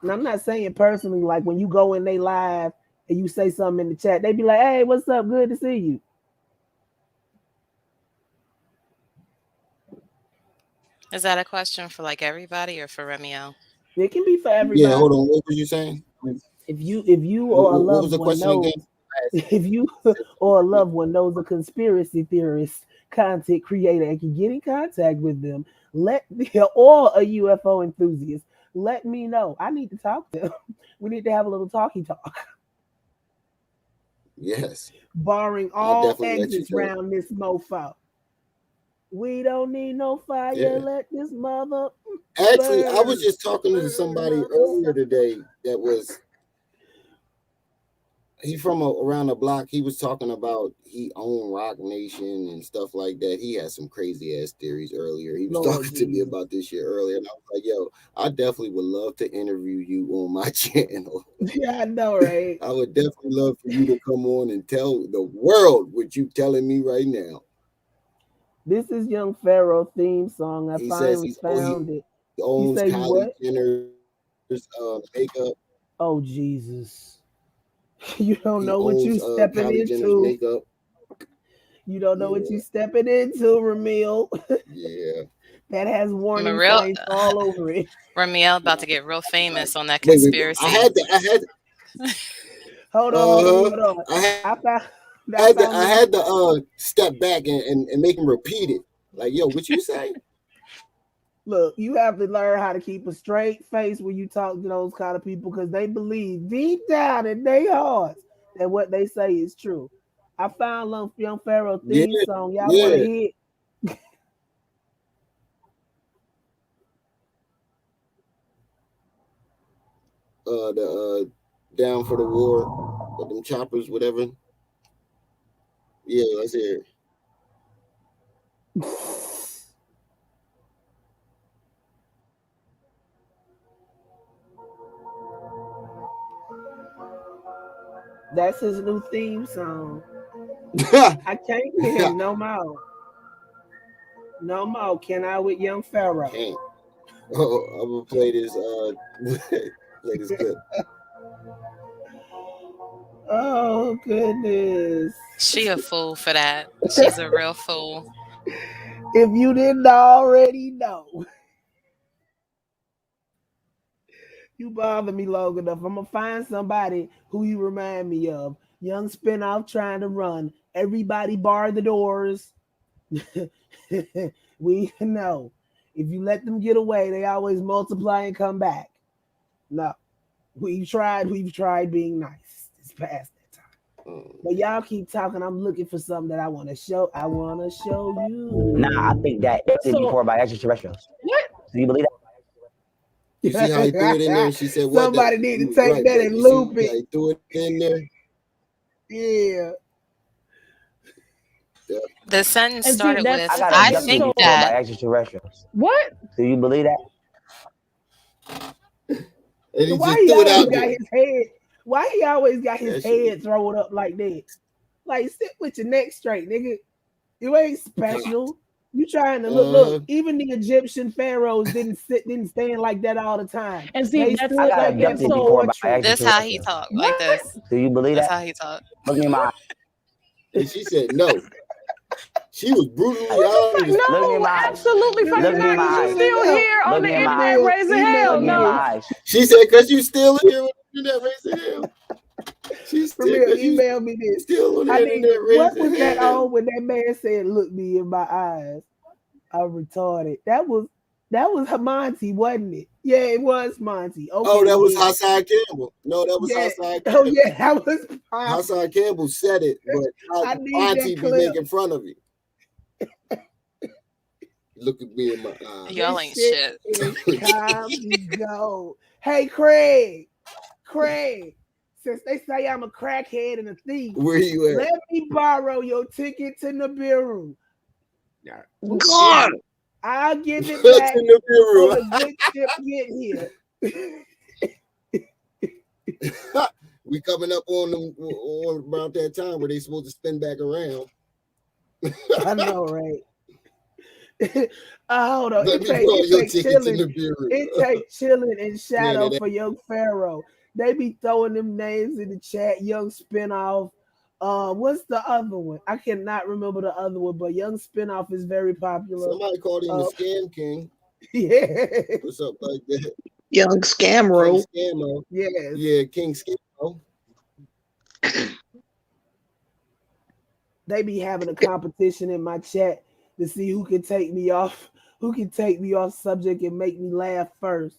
And I'm not saying personally, like when you go in they live and you say something in the chat, they be like, hey, what's up? Good to see you. Is that a question for like everybody or for Remiel? It can be for everybody. Yeah, hold on. What were you saying? If you or a loved one knows, if you or a loved one knows a conspiracy theorist, content creator, and can get in contact with them, or a UFO enthusiast, let me know. I need to talk to them. We need to have a little talky talk. Yes. Barring all exits around this mofo. We don't need no fire. Yeah. Let this mother. Actually, I was just talking to somebody earlier today that was. He from around the block. He was talking about he owned Rock Nation and stuff like that. He had some crazy ass theories earlier. He was talking to me about this shit earlier, and I was like, "Yo, I definitely would love to interview you on my channel." Yeah, I know, right? I would definitely love for you to come on and tell the world what you telling me right now. This is Young Pharaoh theme song. I finally found it. He owns Kylie Jenner's makeup. Oh Jesus. You don't know what you stepping into. You don't know what you stepping into, Remiel. Yeah. That has warning signs all over it. Remiel about to get real famous on that conspiracy. I had to. Hold on. I I had to step back and make him repeat it. Like, yo, what you say? Look, you have to learn how to keep a straight face when you talk to those kind of people, because they believe deep down in their hearts that what they say is true. I found Young Pharaoh theme song. Y'all want to hear it? The down for the war, with them choppers, whatever. Yeah, let's hear it. That's his new theme song. I can't hear him no more. No more. Can I with Young Pharaoh? Can't. Oh, I'm gonna play this. Play this clip. Oh goodness. She a fool for that. She's a real fool. If you didn't already know. You bother me long enough. I'm gonna find somebody who you remind me of. Young spinoff trying to run. Everybody bar the doors. We know. If you let them get away, they always multiply and come back. No. We've tried being nice. It's past that time. But y'all keep talking. I'm looking for something that I want to show. I want to show you. Nah, I think that it's before by extraterrestrials. What? Do you believe that? You see how he threw it in there? And she said, "What?" Somebody need to take that and loop it. He threw it in there. Yeah. The sentence started with, I think by that. extraterrestrials. What? Do you believe that? And he Why just threw it out got there. his head? Why he always got his head thrown up like that? Like, sit with your neck straight, nigga. You ain't special. You trying to look. Even the Egyptian pharaohs didn't stand like that all the time. And see, that's like that. So this how he talk like this. Do you believe that's that? How he talk. Look me in my eyes. And she said no. She was brutally honest. No, absolutely fucking not. Because you still here on the internet raising hell. No. She said, because you still here on the internet raising hell. She still email me this. Still on the internet raising what was that hell. on when that man said, "Look me in my eyes"? I'm retarded. That was Monty, wasn't it? Yeah, it was Monty. Okay, oh, that was Hassan Campbell. No, that was Hassan Campbell. Oh yeah, that was Hassan Campbell said it, but Monty be making fun of you. Look at me in my eyes. Y'all ain't shit. Time to go. Hey, Craig. Since they say I'm a crackhead and a thief, where you at? Let me borrow your ticket to Nibiru. God, I'll give it back before the good ship get here. We coming up on about that time where they supposed to spin back around. I know, right? Hold on. It takes chilling and shadow for Young Pharaoh. They be throwing them names in the chat. Young Spinoff. What's the other one? I cannot remember the other one, but Young Spinoff is very popular. Somebody called him the Scam King. Yeah. Or something like that. Young Scamro. Yes. Yeah, King Scamro. They be having a competition in my chat to see who can take me off subject and make me laugh first.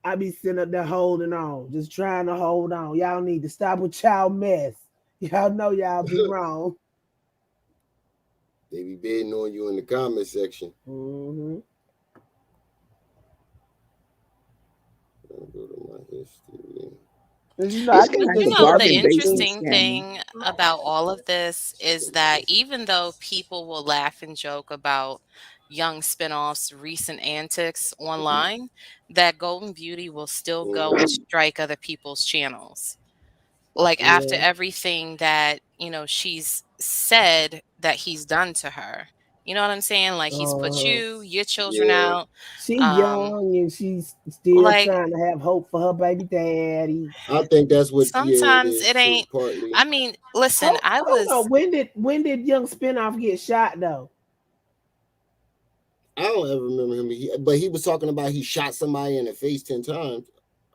I be sitting up there holding on, just trying to hold on. Y'all need to stop with y'all mess. Y'all know y'all be wrong. They be bidding on you in the comment section. Mm-hmm. I'll go to my history. The interesting thing about all of this is that even though people will laugh and joke about Young Spinoff's recent antics online, that Golden Beauty will still go and strike other people's channels. Like after everything that, she's said that he's done to her. You know what I'm saying? Like he's put your children out. She's young and she's still trying to have hope for her baby daddy. I think that's what. Sometimes it ain't. Partly. I mean, listen. When did Young Spinoff get shot though? I don't ever remember him, but he was talking about he shot somebody in the face 10 times.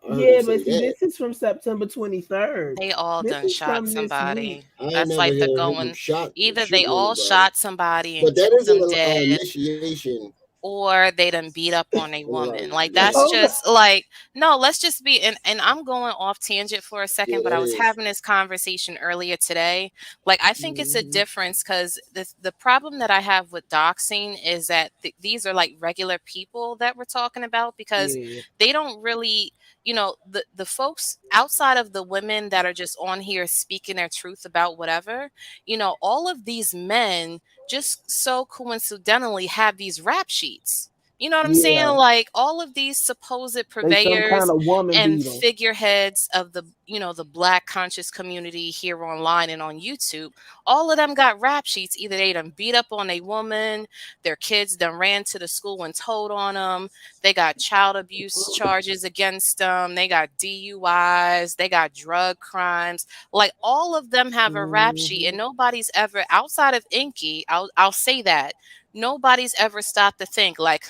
Yeah, but see, this is from September 23rd. They all done shot somebody. That's like the going. Either they all shot somebody and but that killed is them an dead, initiation. or they done beat up on a woman. Like that's just like, no, let's just be, and I'm going off tangent for a second, but I was having this conversation earlier today. Like, I think it's a difference, because the problem that I have with doxing is that these are like regular people that we're talking about, because they don't really, you know, the folks outside of the women that are just on here speaking their truth about whatever, you know, all of these men just so coincidentally have these rap sheets. You know what I'm saying? Like, all of these supposed purveyors and figureheads of the, you know, the Black conscious community here online and on YouTube, all of them got rap sheets. Either they done beat up on a woman, their kids done ran to the school and told on them, they got child abuse charges against them, they got DUIs, they got drug crimes. Like, all of them have a rap sheet, and nobody's ever, outside of Inky, I'll say that, nobody's ever stopped to think like,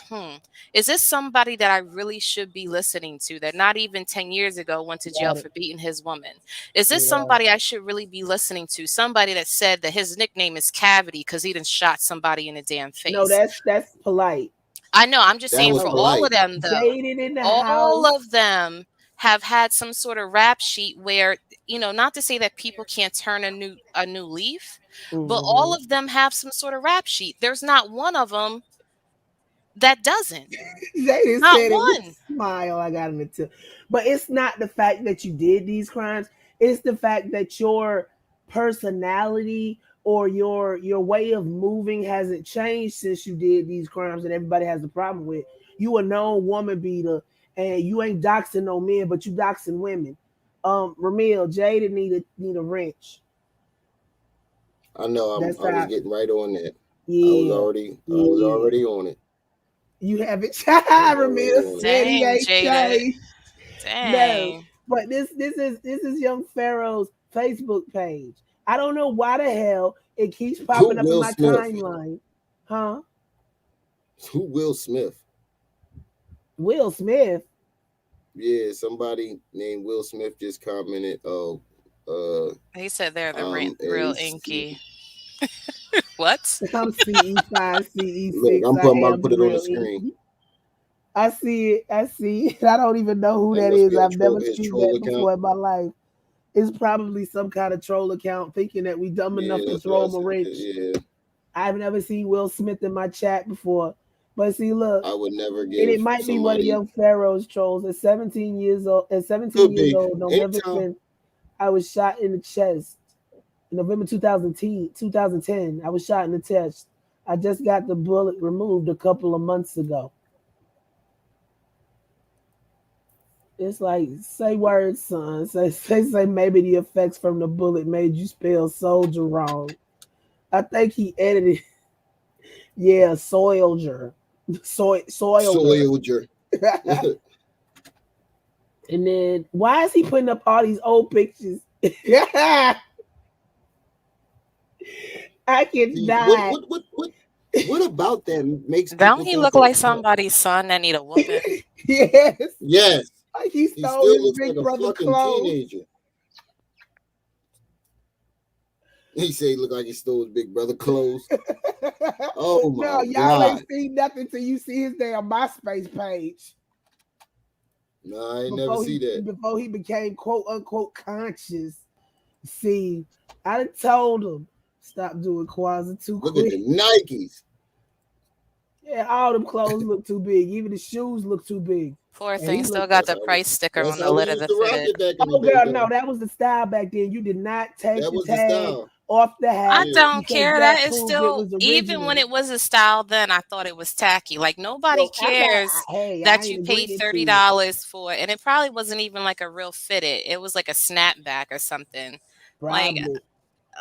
is this somebody that I really should be listening to, that not even 10 years ago went to jail for beating his woman? Is this somebody I should really be listening to? Somebody that said that his nickname is Cavity because he done shot somebody in the damn face. No, that's Polight. I know. I'm just saying, for all of them, though, all of them have had some sort of rap sheet where, you know, not to say that people can't turn a new leaf, but all of them have some sort of rap sheet. There's not one of them that doesn't. Not one. Smile, I got him too. But it's not the fact that you did these crimes. It's the fact that your personality or your way of moving hasn't changed since you did these crimes that everybody has a problem with. You a known woman beater, and you ain't doxing no men, but you doxing women. Ramil, Jada need a wrench. I know. I was getting right on that. Yeah, I was already on it. You haven't Ramil said he ain't changed. Dang. No, but this is young Pharaoh's Facebook page. I don't know why the hell it keeps popping up in my timeline. Huh? Who Will Smith? Will Smith? Yeah, somebody named Will Smith just commented. He said they're the real Inky. What? I'm CE5, CE6. Look, I'm about to put it on the screen. I see it. I don't even know who that is. I've never seen that before in my life. It's probably some kind of troll account thinking that we dumb enough to throw him a wrench. Yeah. I've never seen Will Smith in my chat before. But see, look. I would never give. And it might be one of young Pharaoh's trolls. At 17 years old, November 10th, I was shot in the chest. In November 2010, I was shot in the chest. I just got the bullet removed a couple of months ago. It's like, say words, son. Say maybe the effects from the bullet made you spell soldier wrong. I think he edited. Yeah, soilger. Soilger. And then why is he putting up all these old pictures? I can die. What about that makes? Don't he look like somebody's son that need a whooping? Yes. Like he stole his big brother clothes. Teenager. He said he looked like he stole his big brother clothes. Oh my God. No, y'all ain't seen nothing till you see his damn MySpace page. No, I ain't never see that. Before he became quote unquote conscious. See, I told him stop doing Kwanzaa too quick. Look at the Nikes. Yeah, all them clothes look too big. Even the shoes look too big. Poor thing still got the price sticker on the lid of the fitted. Oh, girl, no, that was the style back then. You did not take the tag off the hat. I don't care. That is still, even when it was a style then, I thought it was tacky. Like, nobody cares that you paid $30 for it. And it probably wasn't even like a real fitted. It was like a snapback or something. Probably. Like,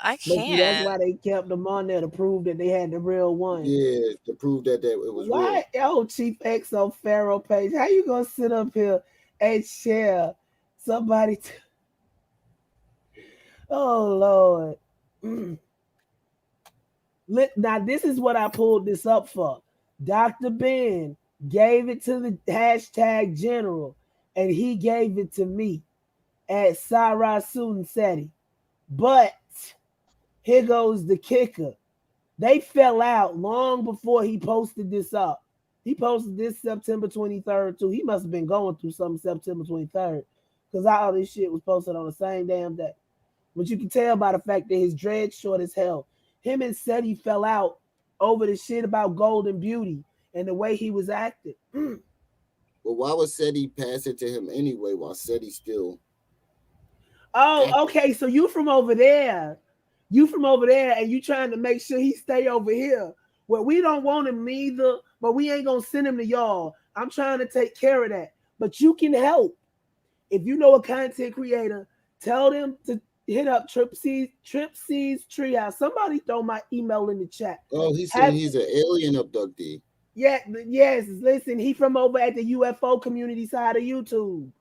I can't. That's why they kept them on there, to prove that they had the real one. Yeah, to prove that it was real. Oh, Chief X on Pharaoh page. How you gonna sit up here and share somebody? Oh Lord. Now this is what I pulled this up for. Dr. Ben gave it to the hashtag general. and he gave it to me at Sarah Student City. But here goes the kicker. They fell out long before he posted this up. He posted this September 23rd too. He must have been going through something September 23rd because all this shit was posted on the same damn day. But you can tell by the fact that his dread short as hell. Him and Seti fell out over the shit about Golden Beauty and the way he was acting. Well, why would Seti pass it to him anyway while Seti still? Oh, okay. So you from over there. You from over there and you trying to make sure he stay over here. Well, we don't want him either, but we ain't going to send him to y'all. I'm trying to take care of that. But you can help. If you know a content creator, tell them to hit up Trip C's Treehouse. Somebody throw my email in the chat. Oh, he said he's an alien abductee. Yeah, yes. Listen, he from over at the UFO community side of YouTube.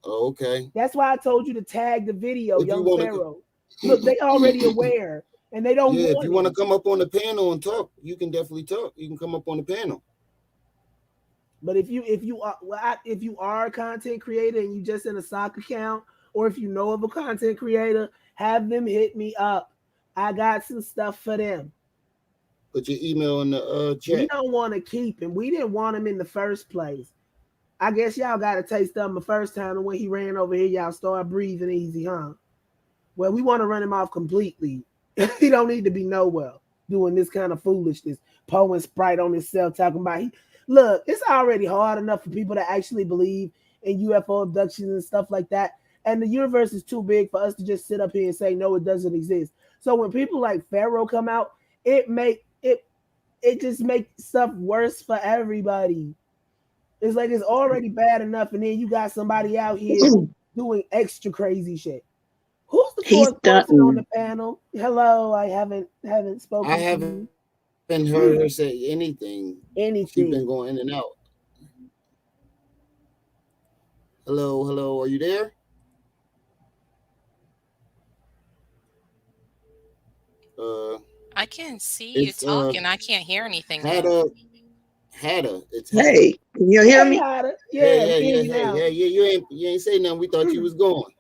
Oh, okay. That's why I told you to tag the video, Young Pharaoh. Look, they already aware, and they don't. Yeah, if you want to come up on the panel and talk, you can definitely talk. You can come up on the panel. But if you are a content creator and you just in a sock account, or if you know of a content creator, have them hit me up. I got some stuff for them. Put your email in the chat. We don't want to keep him. We didn't want him in the first place. I guess y'all got a taste of him the first time, and when he ran over here, y'all started breathing easy, huh? Well, we want to run him off completely. He don't need to be nowhere doing this kind of foolishness, pouring Sprite on himself, talking about look, it's already hard enough for people to actually believe in UFO abductions and stuff like that. And the universe is too big for us to just sit up here and say, no, it doesn't exist. So when people like Pharaoh come out, it just makes stuff worse for everybody. It's like it's already bad enough, and then you got somebody out here doing extra crazy shit. Who's the fourth person on the panel? Hello, I haven't spoken. I haven't heard her say anything. She's been going in and out. Hello, are you there? I can see you talking. I can't hear anything. Hatter. It's Hey, can you hear me? Yeah. You ain't say nothing. We thought you was gone.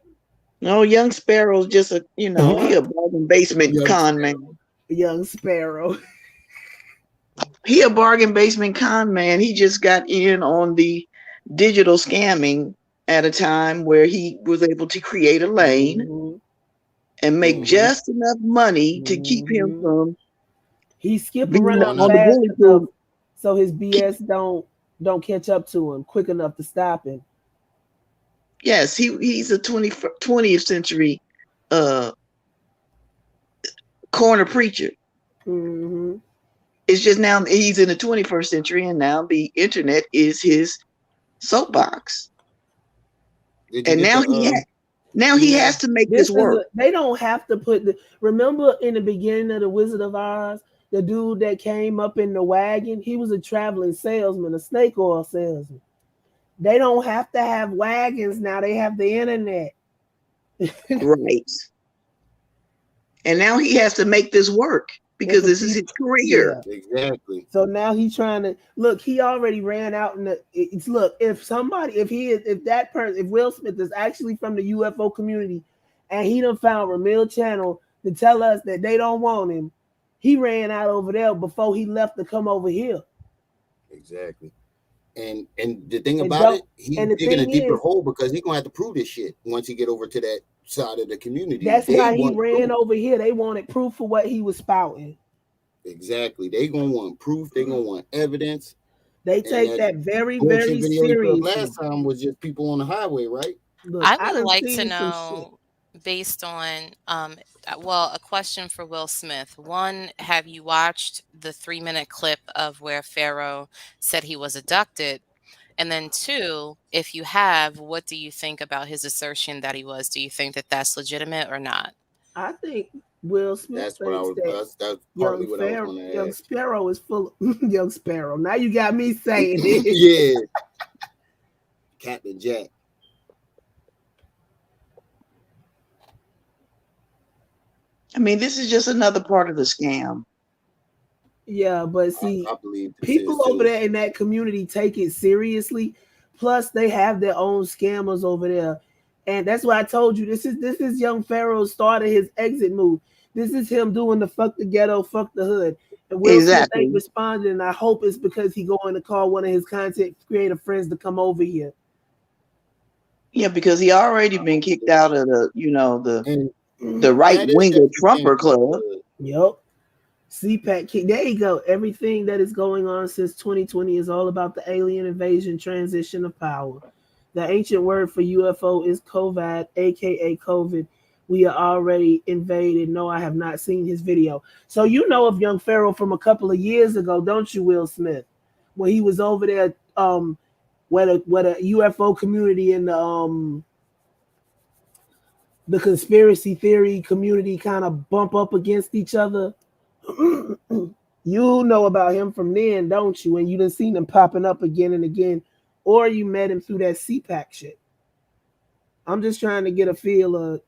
No, Young Sparrow's just he a bargain basement con man. Young Sparrow. He a bargain basement con man. He just got in on the digital scamming at a time where he was able to create a lane and make just enough money to keep him from. He skipped around fast enough so his BS don't catch up to him quick enough to stop him. Yes, he's a 20th century corner preacher. Mm-hmm. It's just now he's in the 21st century, and now the internet is his soapbox. And now he has to make this work. They don't have to put remember in the beginning of the Wizard of Oz, the dude that came up in the wagon, he was a traveling salesman, a snake oil salesman. They don't have to have wagons now. They have the internet. Right. And now he has to make this work because this is his career. Yeah, exactly. So now he's trying to look. He already ran out in the. If Will Smith is actually from the UFO community, and he done found Ramil Channel to tell us that they don't want him, he ran out over there before he left to come over here. Exactly. And the thing about it, he's digging a deeper hole because he's gonna have to prove this shit once he get over to that side of the community. That's why he ran over here. They wanted proof for what he was spouting. Exactly. They gonna want proof. They gonna want evidence. They take that very, very seriously. Last time was just people on the highway, right? Look, I would like to know, based on a question for Will Smith. One, have you watched the 3-minute clip of where Pharaoh said he was abducted? And then two, if you have, what do you think about his assertion that he was? Do you think that that's legitimate or not? I think Will Smith. That's partly what I was going to ask. Young Sparrow is full of Young Sparrow. Now you got me saying it. Yeah. Captain Jack. I mean, this is just another part of the scam. Yeah, but see, people over there in that community take it seriously. Plus, they have their own scammers over there. And that's why I told you this is young Pharaoh started his exit move. This is him doing the fuck the ghetto, fuck the hood. And Will Smith ain't responding, and I hope it's because he going to call one of his content creator friends to come over here. Yeah, because he already been kicked out of the right winger Trumper club. Yep. CPAC kick. There you go. Everything that is going on since 2020 is all about the alien invasion transition of power. The ancient word for UFO is COVID, aka COVID. We are already invaded. No, I have not seen his video. So you know of young Pharaoh from a couple of years ago, don't you, Will Smith? When he was over there, where the UFO community and the conspiracy theory community kind of bump up against each other. You know about him from then, don't you? And you done seen him popping up again and again, or you met him through that CPAC shit. I'm just trying to get a feel of.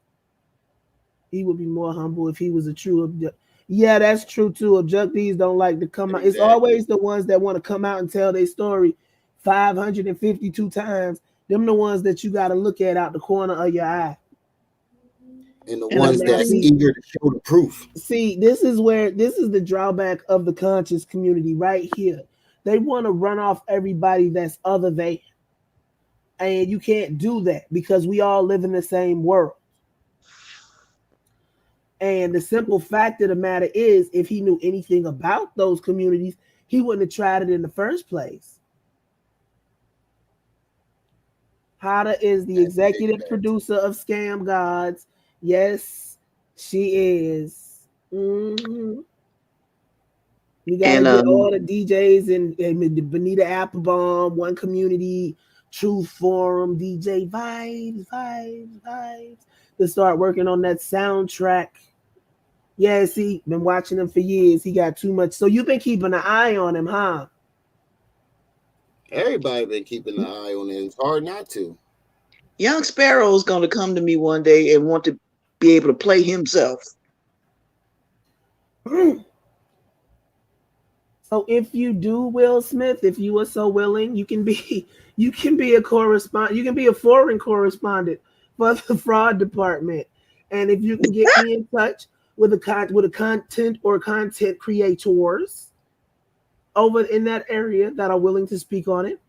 He would be more humble if he was a true. Yeah, that's true too. Abductees don't like to come out. It's always the ones that want to come out and tell their story 552 times. Them the ones that you got to look at out the corner of your eye. And the ones that's eager to show the proof. See, this is the drawback of the conscious community right here. They want to run off everybody that's other than. And you can't do that because we all live in the same world. And the simple fact of the matter is, if he knew anything about those communities, he wouldn't have tried it in the first place. Hada is the executive producer of Scam Gods. Yes, she is. Mm-hmm. You gotta get all the DJs and Benita Applebaum, One Community, Truth Forum, DJ Vibes, to start working on that soundtrack. Yeah, see, been watching him for years. He got too much. So you've been keeping an eye on him, huh? Everybody been keeping an eye on him. It's hard not to. Young Sparrow's going to come to me one day and want to be able to play himself. So if you do, Will Smith, if you are so willing, you can be a correspondent. You can be a foreign correspondent for the fraud department. And if you can get me in touch with a content or content creators over in that area that are willing to speak on it,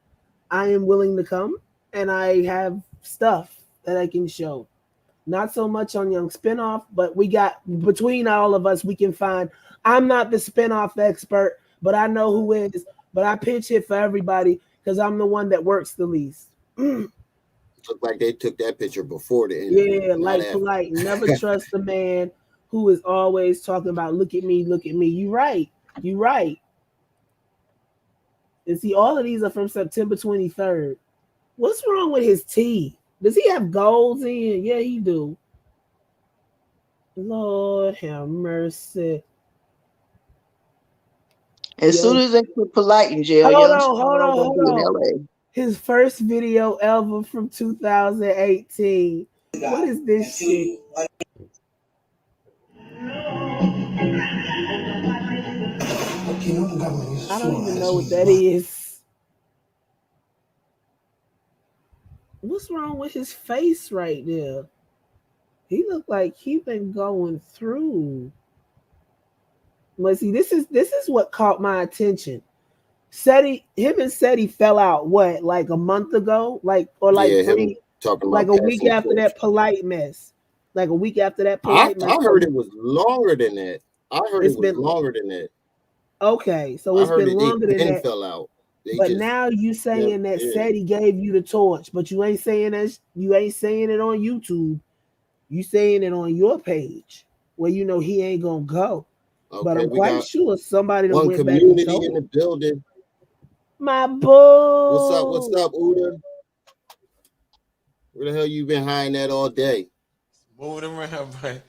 I am willing to come, and I have stuff that I can show. Not so much on Young Spinoff, but we got, between all of us, we can find. I'm not the spinoff expert, but I know who is. But I pitch it for everybody because I'm the one that works the least. Look like they took that picture before the interview. Yeah, like Polight. Never trust a man who is always talking about, look at me, look at me. You right. You right. And see, all of these are from September 23rd. What's wrong with his teeth? Does he have golds in? Yeah, he do. Lord have mercy. As soon as they put Polight in jail, hold on. His first video ever from 2018. What is this shit? I don't even know what that is. What's wrong with his face right there? He looked like he been going through. But see, this is what caught my attention. Him and Seti fell out like a month ago, like a week after that Polight mess. Like a week after that Polight mess. I heard it was longer than that. I heard it was longer than that. Okay, so it's been longer than that. Fell out. But now you saying that Seti gave you the torch, but you ain't saying that. You ain't saying it on YouTube. You saying it on your page where you know he ain't gonna go. Okay, but I'm quite sure somebody One went community back in the building. My boy. What's up, Uda? Where the hell you been hiding at all day? Moving around, boy.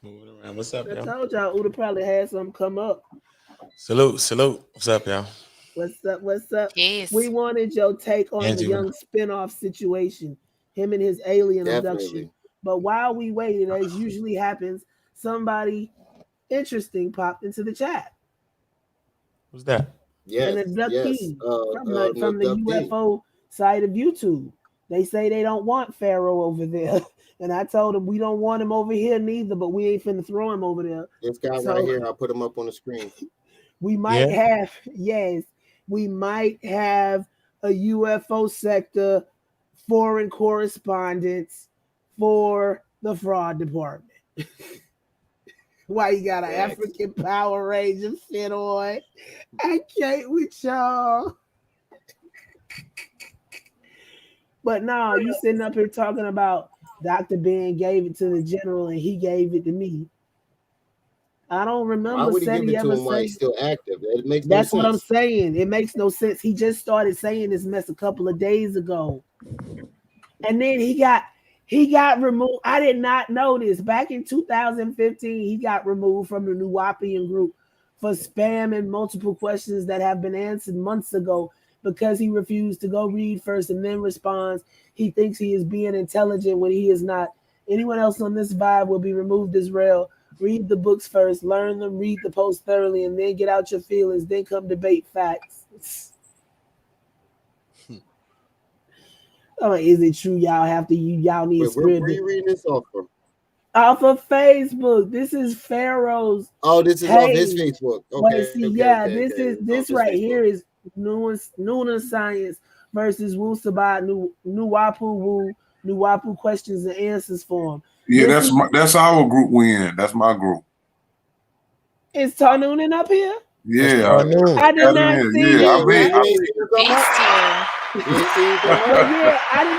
Moving around. What's up, y'all? I told y'all Uda probably had something come up. Salute. What's up, y'all? What's up? Yes. We wanted your take on the Young Spinoff situation, him and his alien abduction. But while we waited, as usually happens, somebody interesting popped into the chat. Who's that? An abductee from the UFO side of YouTube. They say they don't want Pharaoh over there. And I told them we don't want him over here neither, but we ain't finna throw him over there. This guy right here, I'll put him up on the screen. We might have, we might have a UFO sector foreign correspondence for the fraud department. Why you got an African Power Ranger fit on? I can't with y'all. But no, you sitting up here talking about Dr. Ben gave it to the general and he gave it to me. I don't remember. Why would he give it to him while he's still active? It makes no sense. That's what I'm saying. It makes no sense. He just started saying this mess a couple of days ago. And then he got removed. I did not know this. Back in 2015, he got removed from the Nuwapian group for spamming multiple questions that have been answered months ago because he refused to go read first and then responds. He thinks he is being intelligent when he is not. Anyone else on this vibe will be removed as well. Read the books first, learn them, read the post thoroughly, and then get out your feelings. Then come debate facts. Oh, is it true? Y'all have to. Y'all need to spread. Where are you reading this off from? Off of Facebook. This is Pharaoh's. Oh, this is page. Off his Facebook. Okay. This right here is Nuna Science versus Wu Sabat Nuwapu questions and answers form. Yeah, that's our group we in. That's my group. Is Tarnunin up here? Yeah, I did not see I did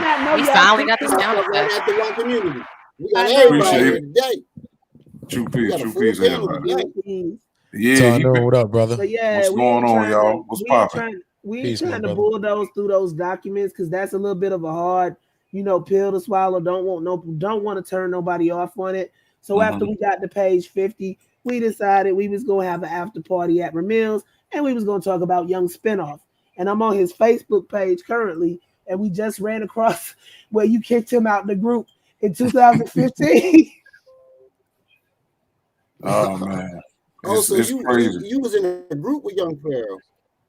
not know. We finally got the sound effect. At the one community. We got everybody here today. True peace, everybody. Yeah, what up, brother? But yeah, what's going on, y'all? What's popping? We ain't trying to bulldoze through those documents because that's a little bit of a hard, pill to swallow. Don't want to turn nobody off on it. So after we got to page 50, we decided we was gonna have an after party at Ramil's and we was gonna talk about Young Spinoff. And I'm on his Facebook page currently, and we just ran across where you kicked him out the group in 2015. Oh man. It's crazy. You was in a group with Young Pharaoh.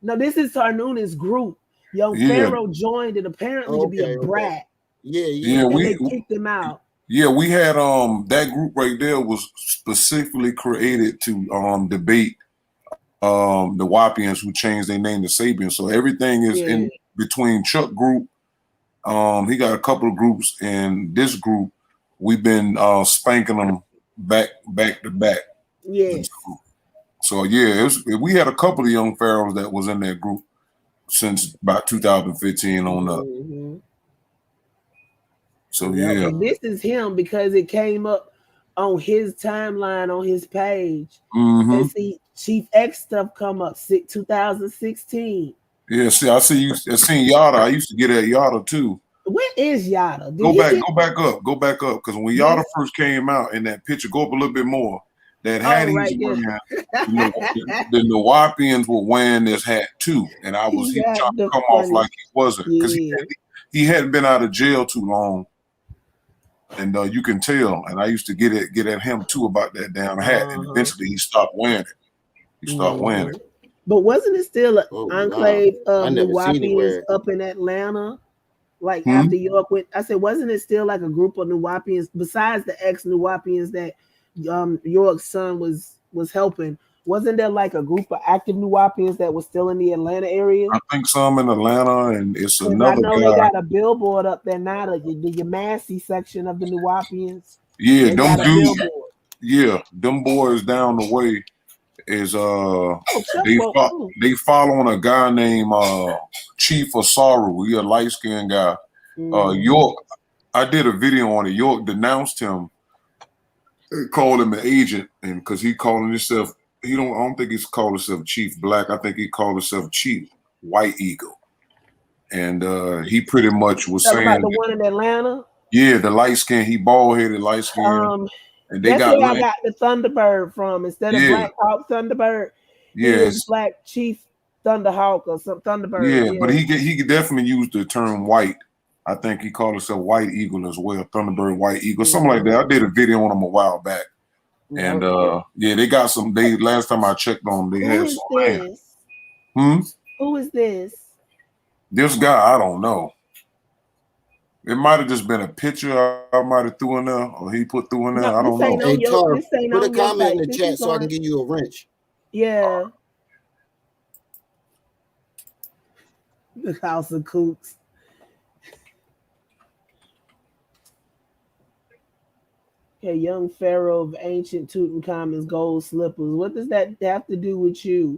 No, this is Tarnun's group. Young Pharaoh joined it apparently to be a brat. Yeah. They kicked him out. Yeah, we had that group right there was specifically created to debate the Wapians who changed their name to Sabians. So everything is in between Chuck group. He got a couple of groups, and this group we've been spanking them back to back. Yes. So yeah, we had a couple of Young Pharaohs that was in that group since about 2015 on up. So yeah, and this is him because it came up on his timeline on his page. And see Chief X stuff come up 2016. Yeah, see, I seen Yada. I used to get at Yada too. Where is Yada? Go back up, because when Yada first came out in that picture, go up a little bit more. That hat he's wearing, the Nuwapians were wearing this hat too, and he tried to come off like he wasn't because he hadn't been out of jail too long. And you can tell, and I used to get at him too about that damn hat, and eventually he stopped wearing it. But wasn't it still an enclave of Nuwapians up in Atlanta? Like after York went, I said, wasn't it still like a group of Nuwapians besides the ex-Nuwapians that York's son was helping? Wasn't there like a group of active Nuwapians that was still in the Atlanta area? I think some in Atlanta, and it's another guy. I know they got a billboard up there now, the Yamasee section of the Nuwapians. Yeah, them dudes. Yeah, them boys down the way is they following a guy named Chief Osaru. He a light-skinned guy. York, I did a video on it. York denounced him, called him an agent, and because he calling himself. I don't think he's called himself Chief Black. I think he called himself Chief White Eagle. And he pretty much was saying about the one in Atlanta. Yeah, the light skin, he bald-headed, light skin. And they got where I got the Thunderbird from. Instead of Black Hawk Thunderbird, he was Black Chief Thunderhawk or some Thunderbird. Yeah, but he could definitely use the term white. I think he called himself White Eagle as well, Thunderbird White Eagle, something like that. I did a video on him a while back. And they got some. Last time I checked on them, they had some land. Who is this? This guy, I don't know. It might have just been a picture I might have threw in there, or he put through in there. I don't know. Hey, Tar, put a comment in the chat so I can give you a wrench. Yeah. The House of Coots. Okay, young Pharaoh of ancient Tutankhamun's gold slippers. What does that have to do with you?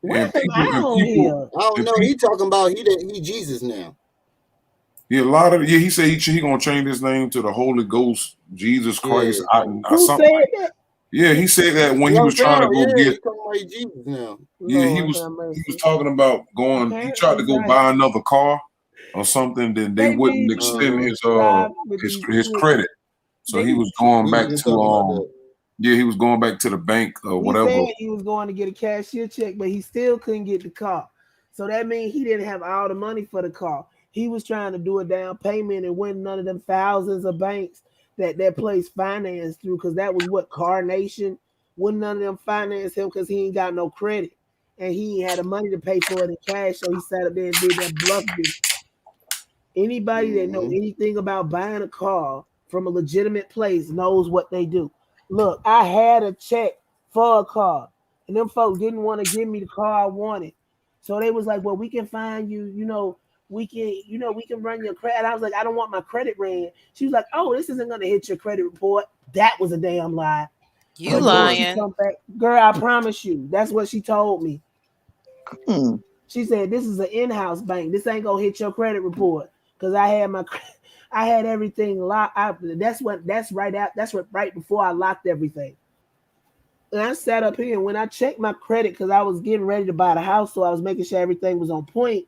Where am I on here? I don't know. He talking about he Jesus now. Yeah, he said he gonna change his name to the Holy Ghost, Jesus Christ. Who said that? Yeah, he said that when he was trying to go get. He's talking about Jesus now. Yeah, he was talking about going. He tried to go buy another car or something. Then they wouldn't extend his credit, so he was going back to he was going back to the bank or whatever. He said he was going to get a cashier check, but he still couldn't get the car. So that means he didn't have all the money for the car. He was trying to do a down payment and win none of them thousands of banks that place finance through, because that was what Carnation. Wouldn't none of them finance him because he ain't got no credit and he ain't had the money to pay for it in cash. So he sat up there and did that bluff. Anybody that know anything about buying a car from a legitimate place knows what they do. Look, I had a check for a car, and them folks didn't want to give me the car I wanted. So they was like, well, we can find you, we can run your credit. I was like, I don't want my credit ran. She was like, oh, this isn't going to hit your credit report. That was a damn lie. You lying. Girl, I promise you. That's what she told me. She said, this is an in-house bank. This ain't going to hit your credit report. Because I had everything locked. That's right before I locked everything. And I sat up here, and when I checked my credit, because I was getting ready to buy the house, so I was making sure everything was on point.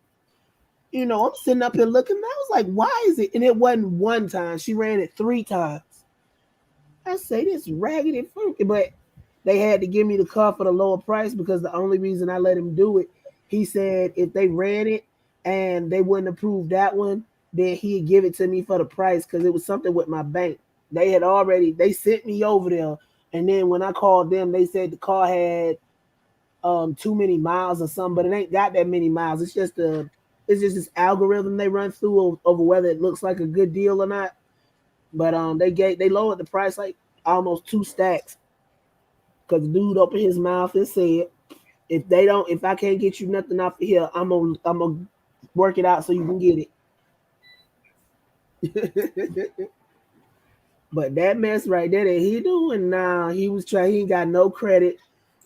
I'm sitting up here looking, and I was like, why is it? And it wasn't one time. She ran it 3 times. I say, this raggedy funky, but they had to give me the car for the lower price, because the only reason I let him do it, he said if they ran it and they wouldn't approve that one, then he'd give it to me for the price, because it was something with my bank. They sent me over there. And then when I called them, they said the car had too many miles or something, but it ain't got that many miles. It's just this algorithm they run through over whether it looks like a good deal or not. But they lowered the price like almost 2 stacks, because the dude opened his mouth and said, if I can't get you nothing off of here, I'm gonna work it out so you can get it. But that mess right there that he doing now, he ain't got no credit,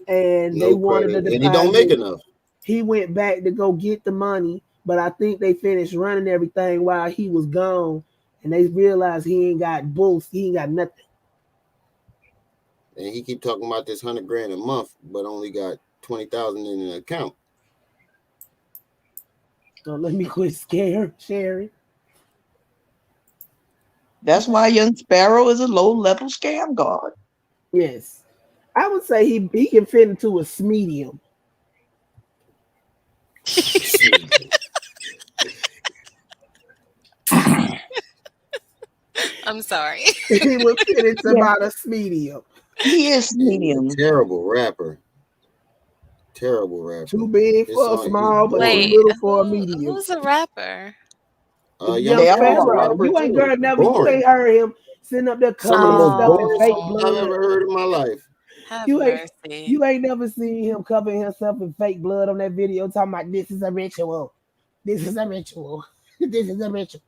and they wanted to deposit. And he don't make enough. He went back to go get the money, but I think they finished running everything while he was gone, and they realized he ain't got both. He ain't got nothing. And he keep talking about this $100,000 a month, but only got 20,000 in an account. So let me quit sharing. That's why young Pharaoh is a low-level scam god. Yes. I would say he can fit into a medium. I'm sorry. He would fit into about a medium. He is medium. Terrible rapper. Too big for a small, but too little for a medium. Who's a rapper? Young Pharaoh. You ain't heard him sitting up there covering himself in fake blood. I've ever heard in my life. You ain't never seen him covering himself in fake blood on that video talking about this is a ritual. This is a ritual. This is a ritual.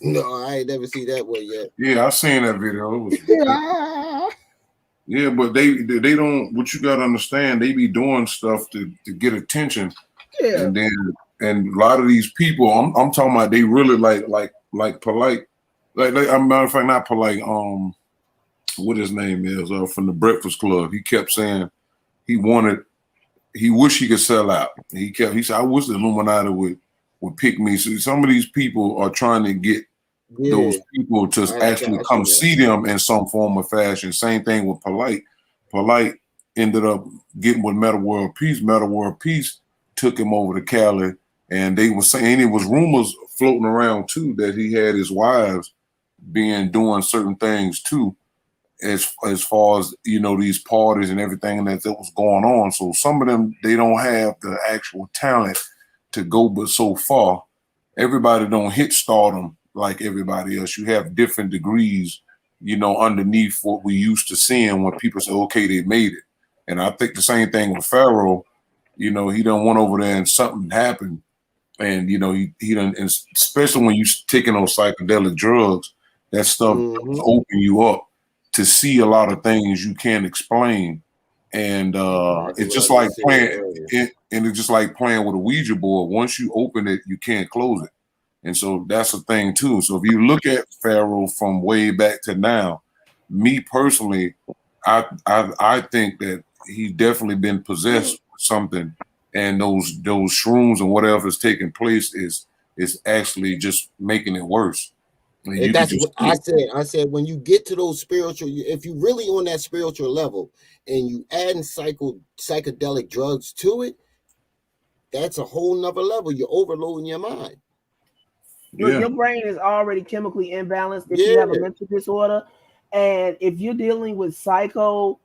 No, I ain't never seen that one yet. Yeah, I seen that video. Yeah, but they don't. What you gotta understand, they be doing stuff to get attention. Yeah. And a lot of these people, I'm talking about, they really like Polight. Like I'm matter of fact, not Polight. What his name is from the Breakfast Club. He kept saying he wished he could sell out. He said, I wish the Illuminati would pick me. So some of these people are trying to get those people to actually come see them in some form or fashion. Same thing with Polight. Polight ended up getting with Meta World Peace. Meta World Peace took him over to Cali, and they were saying it was rumors floating around too that he had his wives doing certain things too, as far as these parties and everything that was going on. So some of them, they don't have the actual talent to go but so far, everybody don't hit stardom like everybody else. You have different degrees, you know, underneath what we used to seeing when people say, okay, they made it. And I think the same thing with Pharaoh. You know, he done went over there and something happened. And, you know, he done, and especially when you're taking those psychedelic drugs, that stuff open you up to see a lot of things you can't explain. And it's just like playing, and it's just like playing with a Ouija board. Once you open it, you can't close it. And so that's a thing too. So if you look at Pharaoh from way back to now, me personally, I think that he's definitely been possessed with something, and those shrooms and whatever is taking place is actually just making it worse. And that's what I said. I said when you get to those spiritual, if you really on that spiritual level and you adding psychedelic drugs to it, that's a whole nother level. You're overloading your mind. Your brain is already chemically imbalanced if you have a mental disorder. And if you're dealing with psychotropic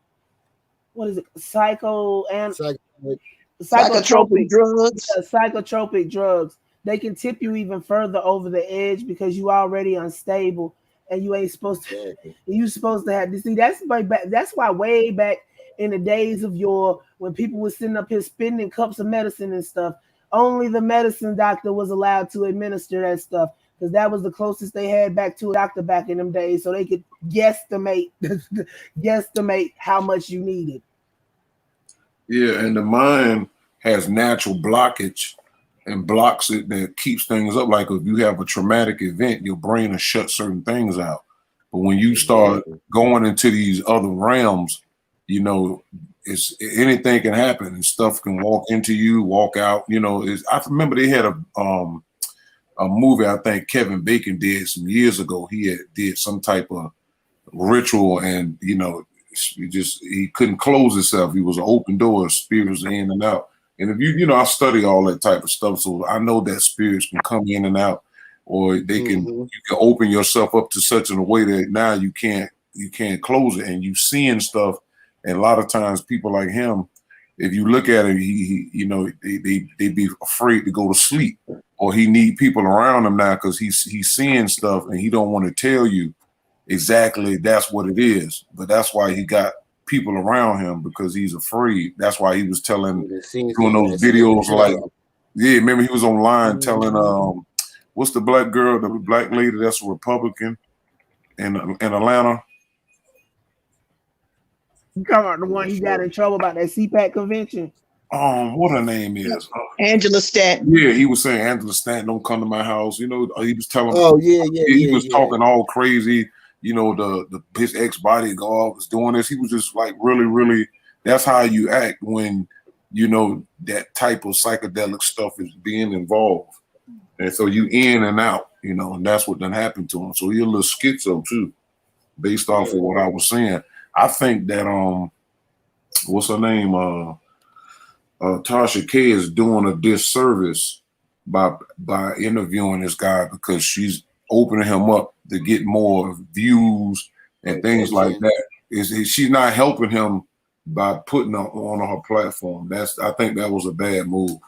drugs, they can tip you even further over the edge because you already unstable and you ain't supposed to. You're supposed to have. See, that's why way back in the days of when people were sitting up here spitting cups of medicine and stuff, only the medicine doctor was allowed to administer that stuff because that was the closest they had back to a doctor back in them days, so they could guesstimate how much you needed. Yeah, and the mind has natural blockage and blocks it that keeps things up. Like if you have a traumatic event, your brain will shut certain things out. But when you start going into these other realms, you know, anything can happen and stuff can walk into you, walk out. You know, I remember they had a movie I think Kevin Bacon did some years ago. He did some type of ritual, and you know, he couldn't close himself. He was an open door, spirits in and out. And if you know, I study all that type of stuff, so I know that spirits can come in and out, or they can you can open yourself up to such in a way that now you can't close it, and you seeing stuff. And a lot of times people like him, if you look at him, he you know, they be afraid to go to sleep, or he need people around him now because he's seeing stuff and he don't want to tell you exactly that's what it is. But that's why he got people around him, because he's afraid. That's why he was doing those videos like, remember he was online telling what's the black girl, the black lady that's a Republican in Atlanta? You talking about the one he got in trouble about that CPAC convention? What her name is? Angela Stanton. Yeah, he was saying Angela Stanton don't come to my house. You know, he was telling. He was talking all crazy. You know, his ex-bodyguard was doing this. He was just like really, really. That's how you act when you know that type of psychedelic stuff is being involved, and so you in and out. You know, and that's what done happened to him. So he's a little schizo too, based off of what I was saying. I think that what's her name? Tasha K is doing a disservice by interviewing this guy, because she's opening him up to get more views and things like that. She's not helping him by putting her on her platform. I think that was a bad move.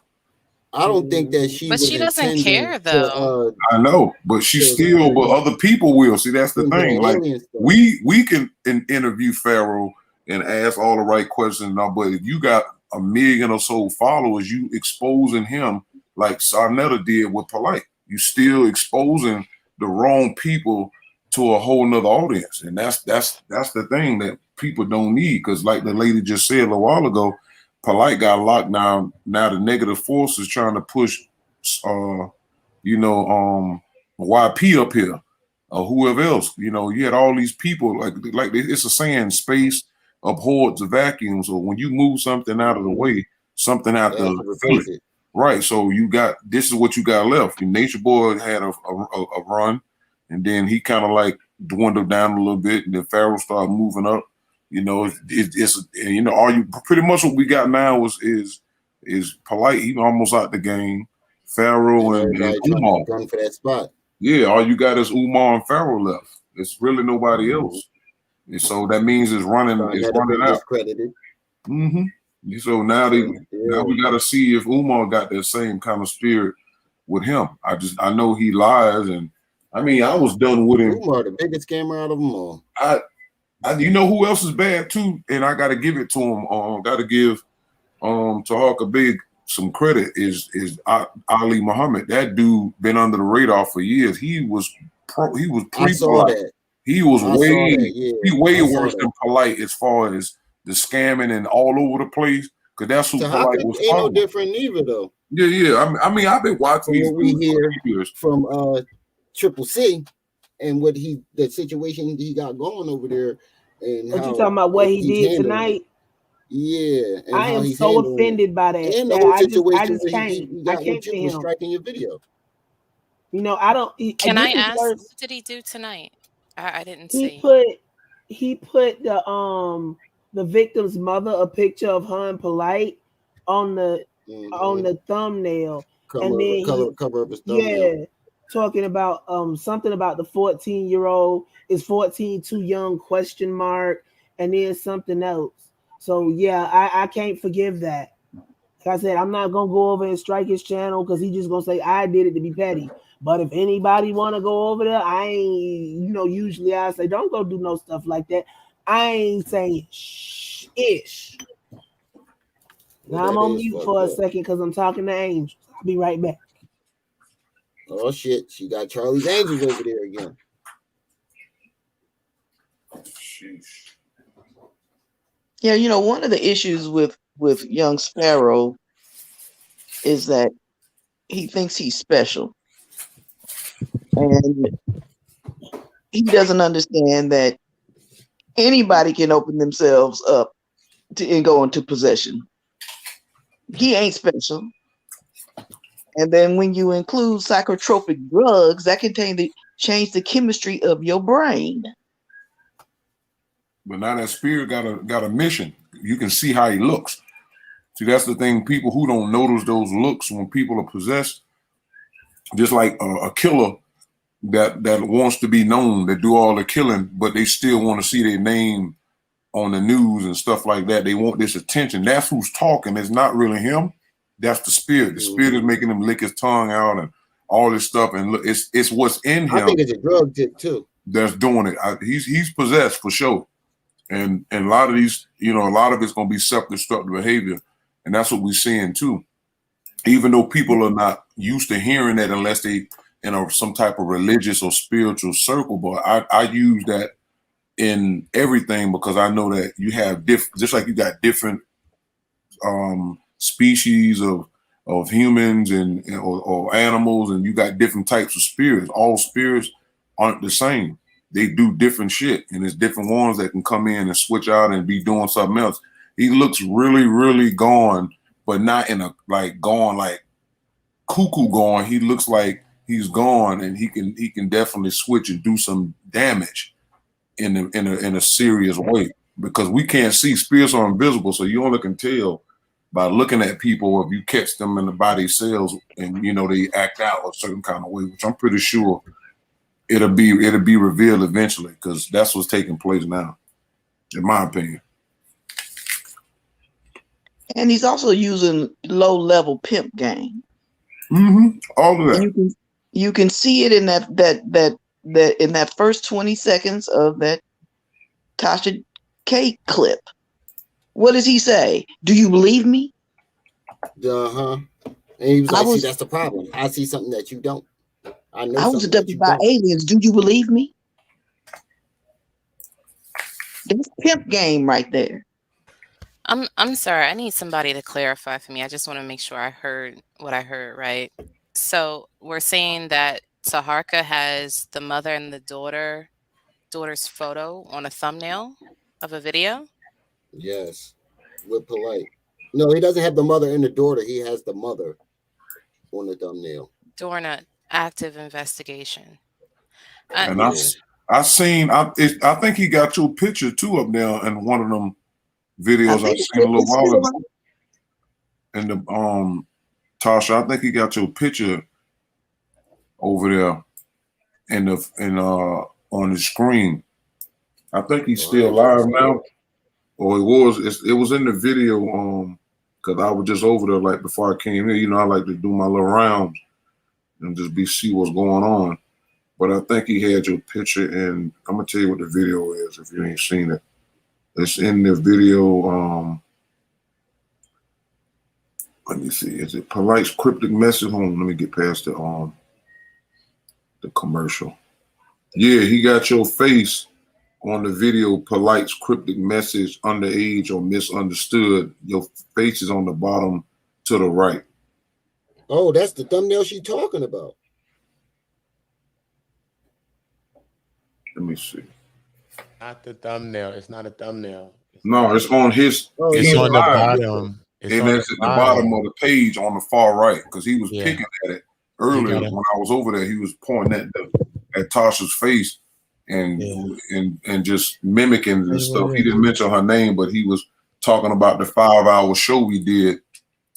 I don't think that she. But she doesn't care though. I know, but she still. But other people will. See, that's the thing. Like we can interview Pharaoh and ask all the right questions, but if you got 1 million or so followers, you exposing him like Sarnetta did with Polight. You still exposing the wrong people to a whole nother audience, and that's the thing that people don't need. Because like the lady just said a little while ago, Polight got locked down. Now the negative force is trying to push, YP up here, or whoever else. You know, you had all these people like it's a saying, space abhors the vacuum. So when you move something out of the way, something out the fill it. Right. So this is what you got left. Nature Boy had a run, and then he kind of like dwindled down a little bit, and then Pharaoh started moving up. You know, it's you know, pretty much what we got now is Polight. He almost out the game. Pharaoh and Umar gun for that spot. Yeah, all you got is Umar and Pharaoh left. It's really nobody else. And so that means it's running out. Discredited. So now we got to see if Umar got that same kind of spirit with him. I know he lies, and I mean, I was done with him. Umar, the biggest scammer out of them all. You know who else is bad too, and I got to give it to him. Got to give Taharka Big some credit. Is Ali Muhammad? That dude been under the radar for years. He was pre-Polight. He was way worse than Polight as far as the scamming and all over the place. Because that's who Polight was. Ain't no different neither though. Yeah. I mean, I've been watching these we hear from Triple C and the situation he got going over there. And what you talking about? What he did tonight? Yeah, and I am so offended by that. And the whole situation I just can't. I can't see him striking your video. You know, I don't. Can I ask? What did he do tonight? I didn't see. He put the victim's mother, a picture of her and Polight on the thumbnail, cover of his thumbnail. Yeah, talking about something about the 14-year-old is 14 too young ? And then something else. So yeah, I can't forgive that. Like I said, I'm not gonna go over and strike his channel because he's just gonna say I did it to be petty. But if anybody want to go over there, I ain't, usually I say, don't go do no stuff like that. I ain't saying ish. Now I'm on mute for a second because I'm talking to Angels. I'll be right back. Oh, shit. She got Charlie's Angels over there again. Sheesh. Yeah, one of the issues with young Pharaoh is that he thinks he's special. And he doesn't understand that anybody can open themselves up and go into possession. He ain't special. And then when you include psychotropic drugs, that can change the chemistry of your brain. But now that spirit got a mission. You can see how he looks. See, that's the thing. People who don't notice those looks when people are possessed, just like a killer that wants to be known, that do all the killing, but they still want to see their name on the news and stuff like that. They want this attention. That's who's talking. It's not really him. That's the spirit. The spirit is making him lick his tongue out and all this stuff. And look, it's what's in him. I think it's a drug tip too. That's doing it. He's possessed for sure. And a lot of these, a lot of it's going to be self-destructive behavior. And that's what we're seeing too. Even though people are not used to hearing that unless they in some type of religious or spiritual circle, but I use that in everything because I know that you have just like you got different species of humans or animals, and you got different types of spirits. All spirits aren't the same. They do different shit, and there's different ones that can come in and switch out and be doing something else. He looks really, really gone, but not in a gone like cuckoo gone. He looks like he's gone, and he can definitely switch and do some damage in a serious way because we can't see. Spirits are invisible, so you only can tell by looking at people if you catch them in the body cells and they act out a certain kind of way, which I'm pretty sure it'll be revealed eventually because that's what's taking place now, in my opinion. And he's also using low-level pimp game. All of that. And you can see it in that in that first 20 seconds of that Tasha K clip. What does he say? Do you believe me? And he was like, see, that's the problem. I see something that you don't. I was abducted by aliens. Do you believe me? That's pimp game right there. I'm sorry. I need somebody to clarify for me. I just want to make sure I heard what I heard right. So we're saying that Taharka has the mother and the daughter's photo on a thumbnail of a video. Yes, with Polight. No, he doesn't have the mother and the daughter. He has the mother on the thumbnail. During an active investigation. And I think he got your picture too up there in one of them videos I've seen a little while ago. And the Tasha, I think he got your picture over there on the screen. I think he's still live now. Or it was in the video because I was just over there before I came here. I like to do my little rounds. and just see what's going on. But I think he had your picture, and I'm gonna tell you what the video is if you ain't seen it. It's in the video. Let me see. Is it Polight's cryptic message? Hold on, let me get past the commercial. Yeah, he got your face on the video. Polight's cryptic message, underage or misunderstood. Your face is on the bottom to the right. Oh, that's the thumbnail she's talking about. Let me see. Not the thumbnail. It's not a thumbnail. No, it's on his. Oh, it's on the bottom. And it's at the bottom of the page on the far right, because he was picking at it earlier when I was over there. He was pointing at Tasha's face and just mimicking and stuff. He didn't mention her name, but he was talking about the 5-hour show we did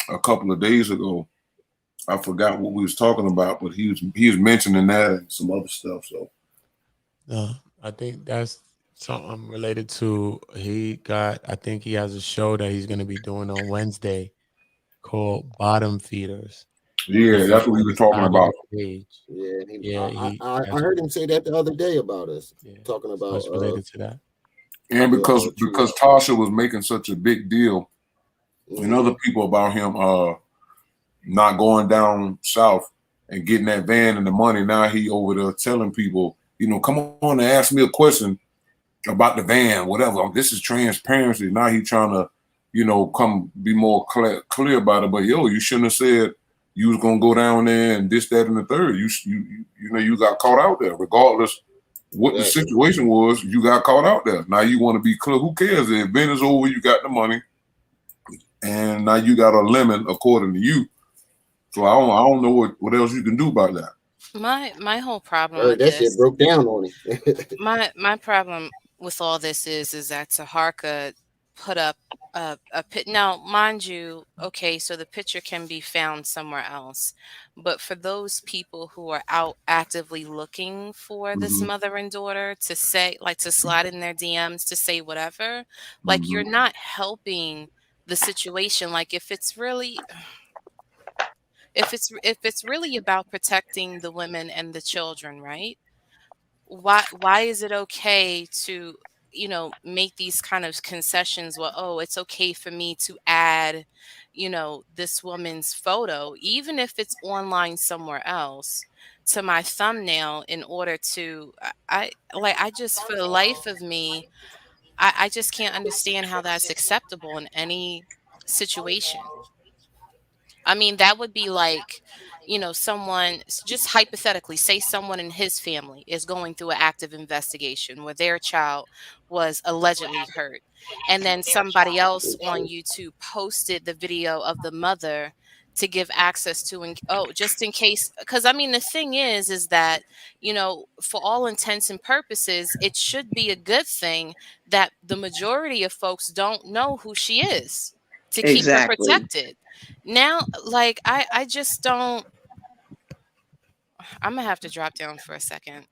a couple of days ago. I forgot what we was talking about, but he was mentioning that and some other stuff. So I think that's something related to I think he has a show that he's going to be doing on Wednesday called Bottom Feeders. Yeah, that's what we were talking about. I heard him say that the other day about us, talking about what's related to that. And because Tasha was making such a big deal and other people about him not going down south and getting that van and the money, now he over there telling people, come on and ask me a question about the van, whatever. This is transparency. Now he trying to, come be more clear about it. But you shouldn't have said you was gonna go down there and this, that, and the third. You got caught out there. Regardless what the situation was, you got caught out there. Now you want to be clear. Who cares? The event is over. You got the money, and now you got a lemon according to you. So I don't know what else you can do about that. My whole problem with that this, shit broke down on him. my problem with all this is that Taharka put up a pit. Now, mind you, okay, so the picture can be found somewhere else, but for those people who are out actively looking for this mother and daughter to say, like, to slide in their DMs to say whatever, like, you're not helping the situation. Like, if it's really about protecting the women and the children, right? Why is it okay to make these kind of concessions? Well, oh, it's okay for me to add this woman's photo, even if it's online somewhere else, to my thumbnail in order to I just, for the life of me, I just can't understand how that's acceptable in any situation. I mean, that would be like, someone, just hypothetically, say someone in his family is going through an active investigation where their child was allegedly hurt. And then somebody else on YouTube posted the video of the mother to give access to, just in case. Because, I mean, the thing is that, for all intents and purposes, it should be a good thing that the majority of folks don't know who she is to keep her protected. Now, like, I just don't. I'm gonna have to drop down for a second.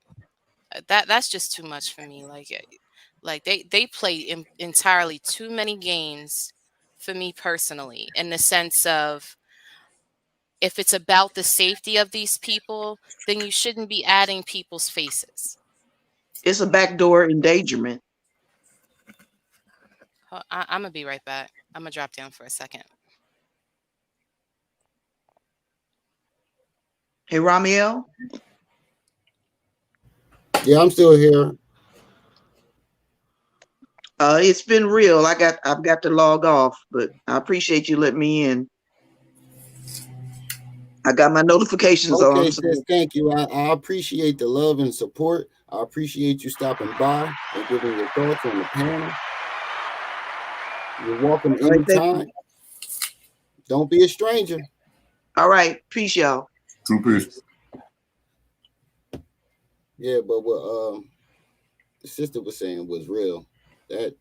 That's just too much for me. Like they play entirely too many games for me personally, in the sense of, if it's about the safety of these people, then you shouldn't be adding people's faces. It's a backdoor endangerment. I'm gonna be right back. I'm gonna drop down for a second. Hey, Ramiel? Yeah, I'm still here. It's been real. I've got to log off, but I appreciate you letting me in. I got my notifications on. Okay, sis, thank you. I appreciate the love and support. I appreciate you stopping by and giving your thoughts on the panel. You're welcome anytime. Don't be a stranger. All right. Peace, y'all. True peace. Yeah, but what the sister was saying was real. That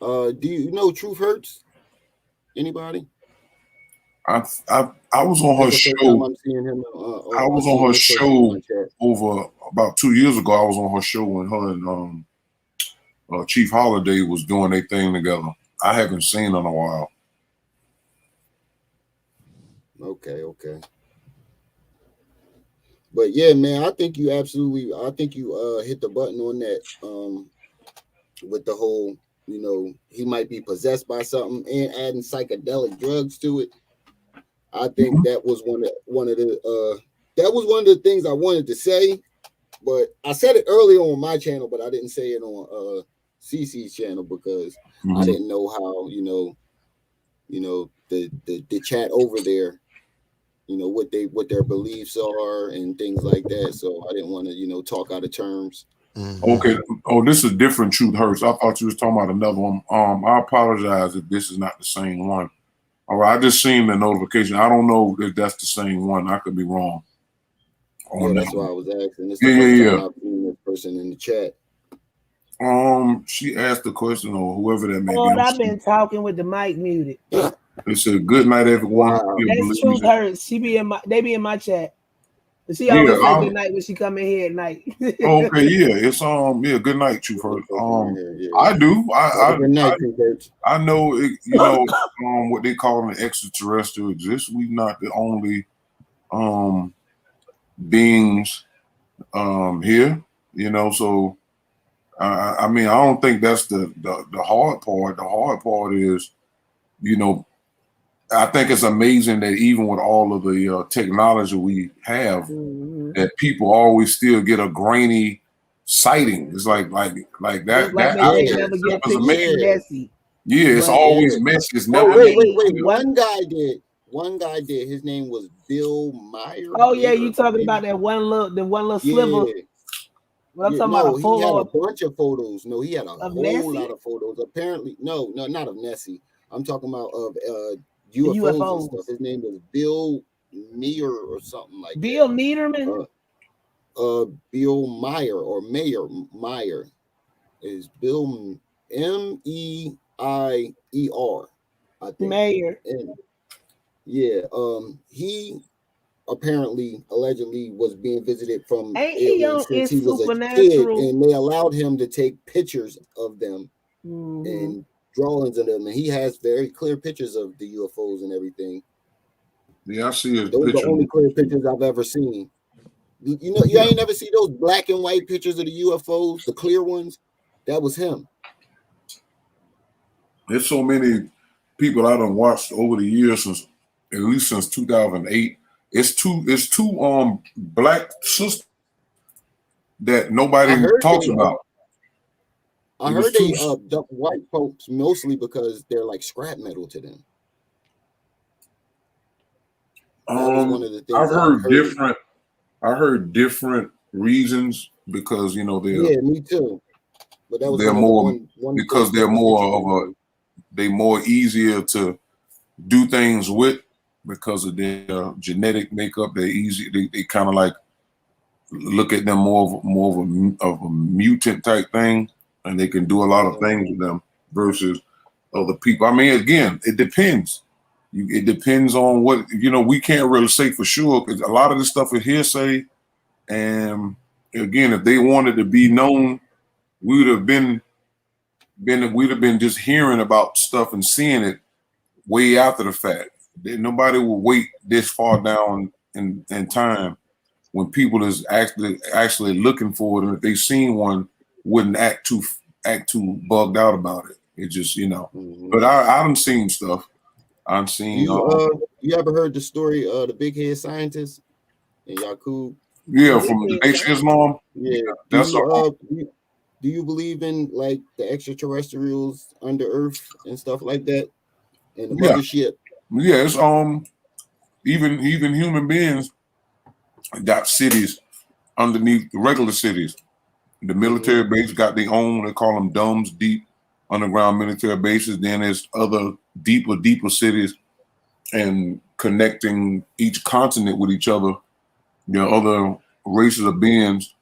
do you know Truth Hurts? Anybody? I was on her show. I'm seeing him, I was on her show over about 2 years ago. I was on her show when her and Chief Holiday was doing their thing together. I haven't seen her in a while. Okay. But yeah, man, I think you hit the button on that. With the whole, he might be possessed by something and adding psychedelic drugs to it. I think that was one of the things I wanted to say, but I said it earlier on my channel, but I didn't say it on CC's channel because I didn't know how the chat over there, what their beliefs are and things like that. So I didn't want to talk out of terms. Okay. Oh, this is different Truth Hurts. I thought you was talking about another one. I apologize if this is not the same one. All right, I just seen the notification. I don't know if that's the same one. I could be wrong. Yeah, that's why I was asking. This is the first time I've seen this person in the chat. She asked the question, or whoever that may be. I've been talking with the mic muted. It said, "Good night, everyone." Wow. That's Truth Hurts. They be in my chat. She always say good night when she come in here at night. Okay, yeah, it's good night, Truth Hurts. I do. Good night, Truth Hurts. I know it, what they call an extraterrestrial exists. We're not the only beings here, so I mean, I don't think that's the hard part. The hard part is, I think it's amazing that even with all of the technology we have, that people always still get a grainy sighting. It's like that. Messy. Yeah, it's always messy. It's never. Wait. One guy did. His name was Bill Meyer. Oh yeah, you talking about that one little sliver? But I'm talking about a photo. He had a bunch of photos. No, he had a whole lot of photos. Apparently, no, not of Nessie. I'm talking about of UFOs and stuff. His name was Bill Meyer or something like Bill that. Niederman? Bill Meyer or Mayer Meyer is Bill MEIER. I think Mayer. And he allegedly was being visited from aliens since he was a kid, and they allowed him to take pictures of them and drawings of them, and he has very clear pictures of the UFOs and everything. Yeah, I see his Those picture. are the only clear pictures I've ever seen. You ain't never see those black and white pictures of the UFOs, the clear ones. That was him. There's so many people I done watched over the years at least since 2008. It's two black sisters that nobody talks about. I heard they abduct white folks mostly because they're like scrap metal to them. One of the things I heard different reasons because they're me too. But that was they're more because they're more easier to do things with because of their genetic makeup. They're easy. They kind of like look at them more of a mutant type thing. And they can do a lot of things with them versus other people. I mean, again, it depends. It depends on what, we can't really say for sure because a lot of this stuff is hearsay. And again, if they wanted to be known, we'd have been just hearing about stuff and seeing it way after the fact. Nobody will wait this far down in time when people is actually looking for it. And if they seen one, wouldn't act too bugged out about it. It just, But I done seen stuff. I've seen. You ever heard the story of the big head scientist and Yaqub? Yeah, from the Nation of Islam. Yeah, that's do you believe in like the extraterrestrials under Earth and stuff like that, and the mothership? Yeah, it's even human beings got cities underneath the regular cities. The military base got their own, they call them domes, deep underground military bases. Then there's other deeper cities and connecting each continent with each other. Other races of beings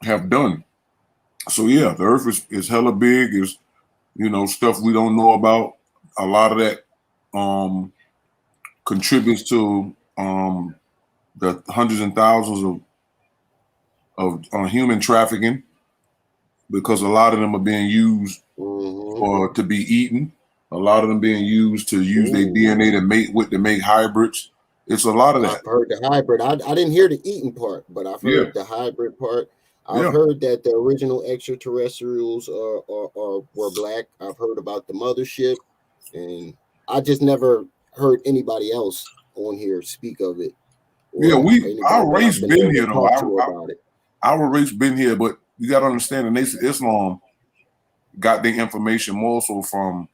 have done. So yeah, the earth is hella big, is stuff we don't know about. A lot of that contributes to the hundreds and thousands of human trafficking, because a lot of them are being used or to be eaten. A lot of them being used to use their DNA to mate with, to make hybrids. It's a lot of that. I've heard the hybrid. I didn't hear the eating part, but I've heard the hybrid part. I've heard that the original extraterrestrials were black. I've heard about the mothership, and I just never heard anybody else on here speak of it. Our race been here though. Our race been here, but you got to understand the Nation of Islam got their information more so from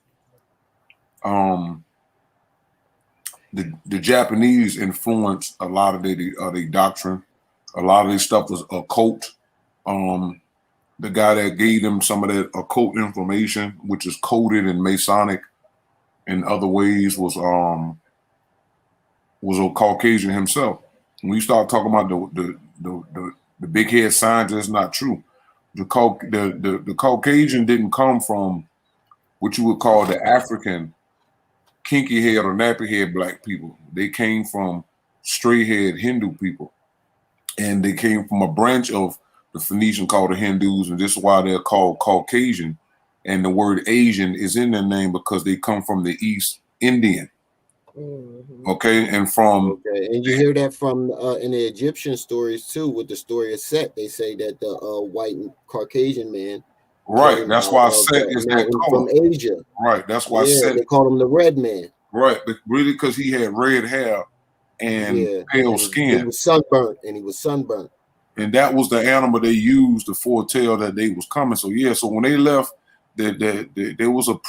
the Japanese influenced a lot of their doctrine. A lot of their stuff was occult. The guy that gave them some of that occult information, which is coded in Masonic in other ways, was a Caucasian himself. When you start talking about the big head science, that's not true. The Caucasian didn't come from what you would call the African kinky head or nappy head black people. They came from straight head Hindu people, and they came from a branch of the Phoenician called the Hindus, and this is why they're called Caucasian. And the word Asian is in their name because they come from the East Indian. Okay, and and you hear that from in the Egyptian stories too, with the story of Set. They say that the white Caucasian man, right? That's why Set is that color from Asia, right? That's why Set, they call him the red man, right? But really, because he had red hair and pale skin, he was sunburnt, and that was the animal they used to foretell that they was coming. So so when they left, there was a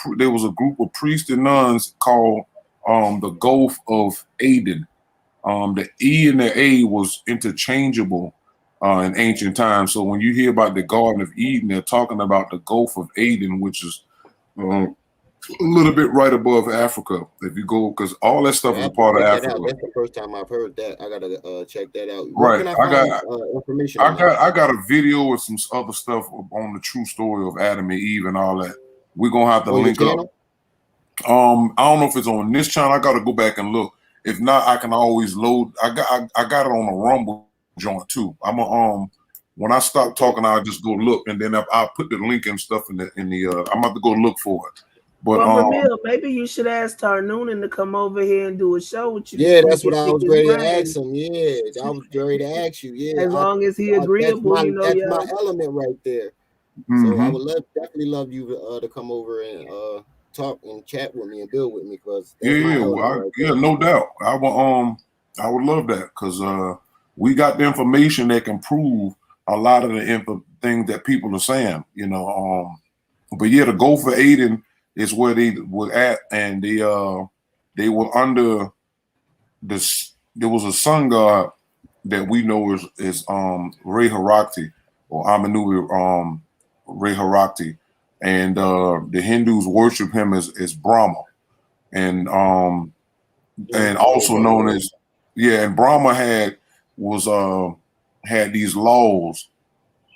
group of priests and nuns called the Gulf of Aden. The E and the A was interchangeable in ancient times. So when you hear about the Garden of Eden, they're talking about the Gulf of Aden, which is a little bit right above Africa. If you go, because all that stuff is a part of Africa. That's the first time I've heard that. I gotta check that out. Right. Information. I got a video with some other stuff on the true story of Adam and Eve and all that. We're gonna have to link up. I don't know if it's on this channel. I got to go back and look. If not, I can always load. I got it on a Rumble joint too. When I stop talking, I'll just go look, and then I'll put the link and stuff in the. I'm about to go look for it. But Ramil, maybe you should ask Tar Noonan to come over here and do a show with you. Yeah, that's what I was ready to ask him. Yeah, I was ready to ask you. Yeah, as long as he agreeable, that's my element right there. So I would definitely love you to come over and talk and chat with me and build with me, because no doubt. I would love that, because we got the information that can prove a lot of the things that people are saying, but the Gulf of Aden is where they were at, and they were under this. There was a sun god that we know is Re Harakti, or Amanu Re Harakti. And the Hindus worship him as Brahma, and also known as and Brahma had these laws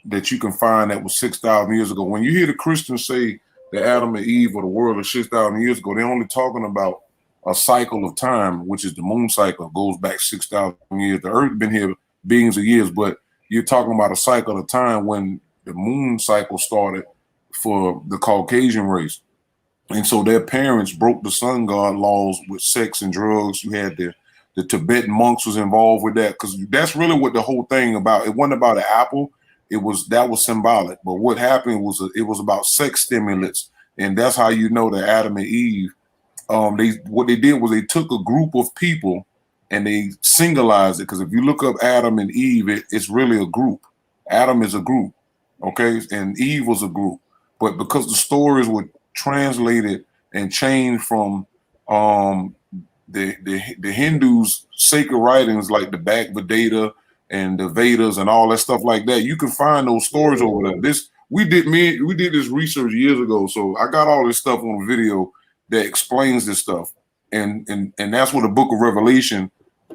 that you can find that was 6,000 years ago. When you hear the Christians say that Adam and Eve or the world is 6,000 years ago, they're only talking about a cycle of time, which is the moon cycle, goes back 6,000 years. The earth been here billions of years, but you're talking about a cycle of time when the moon cycle started for the Caucasian race. And so their parents broke the sun god laws with sex and drugs. You had the Tibetan monks was involved with that, because that's really what the whole thing about. It wasn't about an apple. That was symbolic. But what happened was it was about sex stimulants. And that's how you know that Adam and Eve, what they did was they took a group of people and they singularized it. Because if you look up Adam and Eve, it's really a group. Adam is a group, okay? And Eve was a group. But because the stories were translated and changed from the Hindus' sacred writings like the Bhagavad Gita and the Vedas and all that stuff like that, you can find those stories over there. We did this research years ago, so I got all this stuff on video that explains this stuff, and that's where the Book of Revelation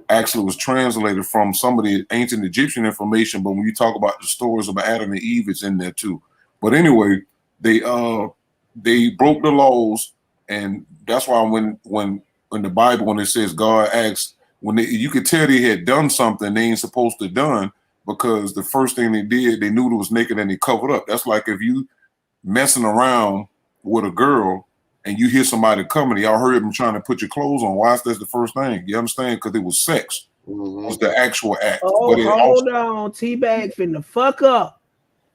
actually was translated from, some of the ancient Egyptian information. But when you talk about the stories of Adam and Eve, it's in there too. But anyway, they broke the laws, and that's why when in the Bible, when it says God asks, you could tell they had done something they ain't supposed to have done, because the first thing they did, they knew it was naked and they covered up. That's like if you messing around with a girl and you hear somebody coming, y'all heard them trying to put your clothes on. Why is that the first thing? You understand? Because it was sex. Was the actual act. Oh, but hold on. T-Bag finna fuck up.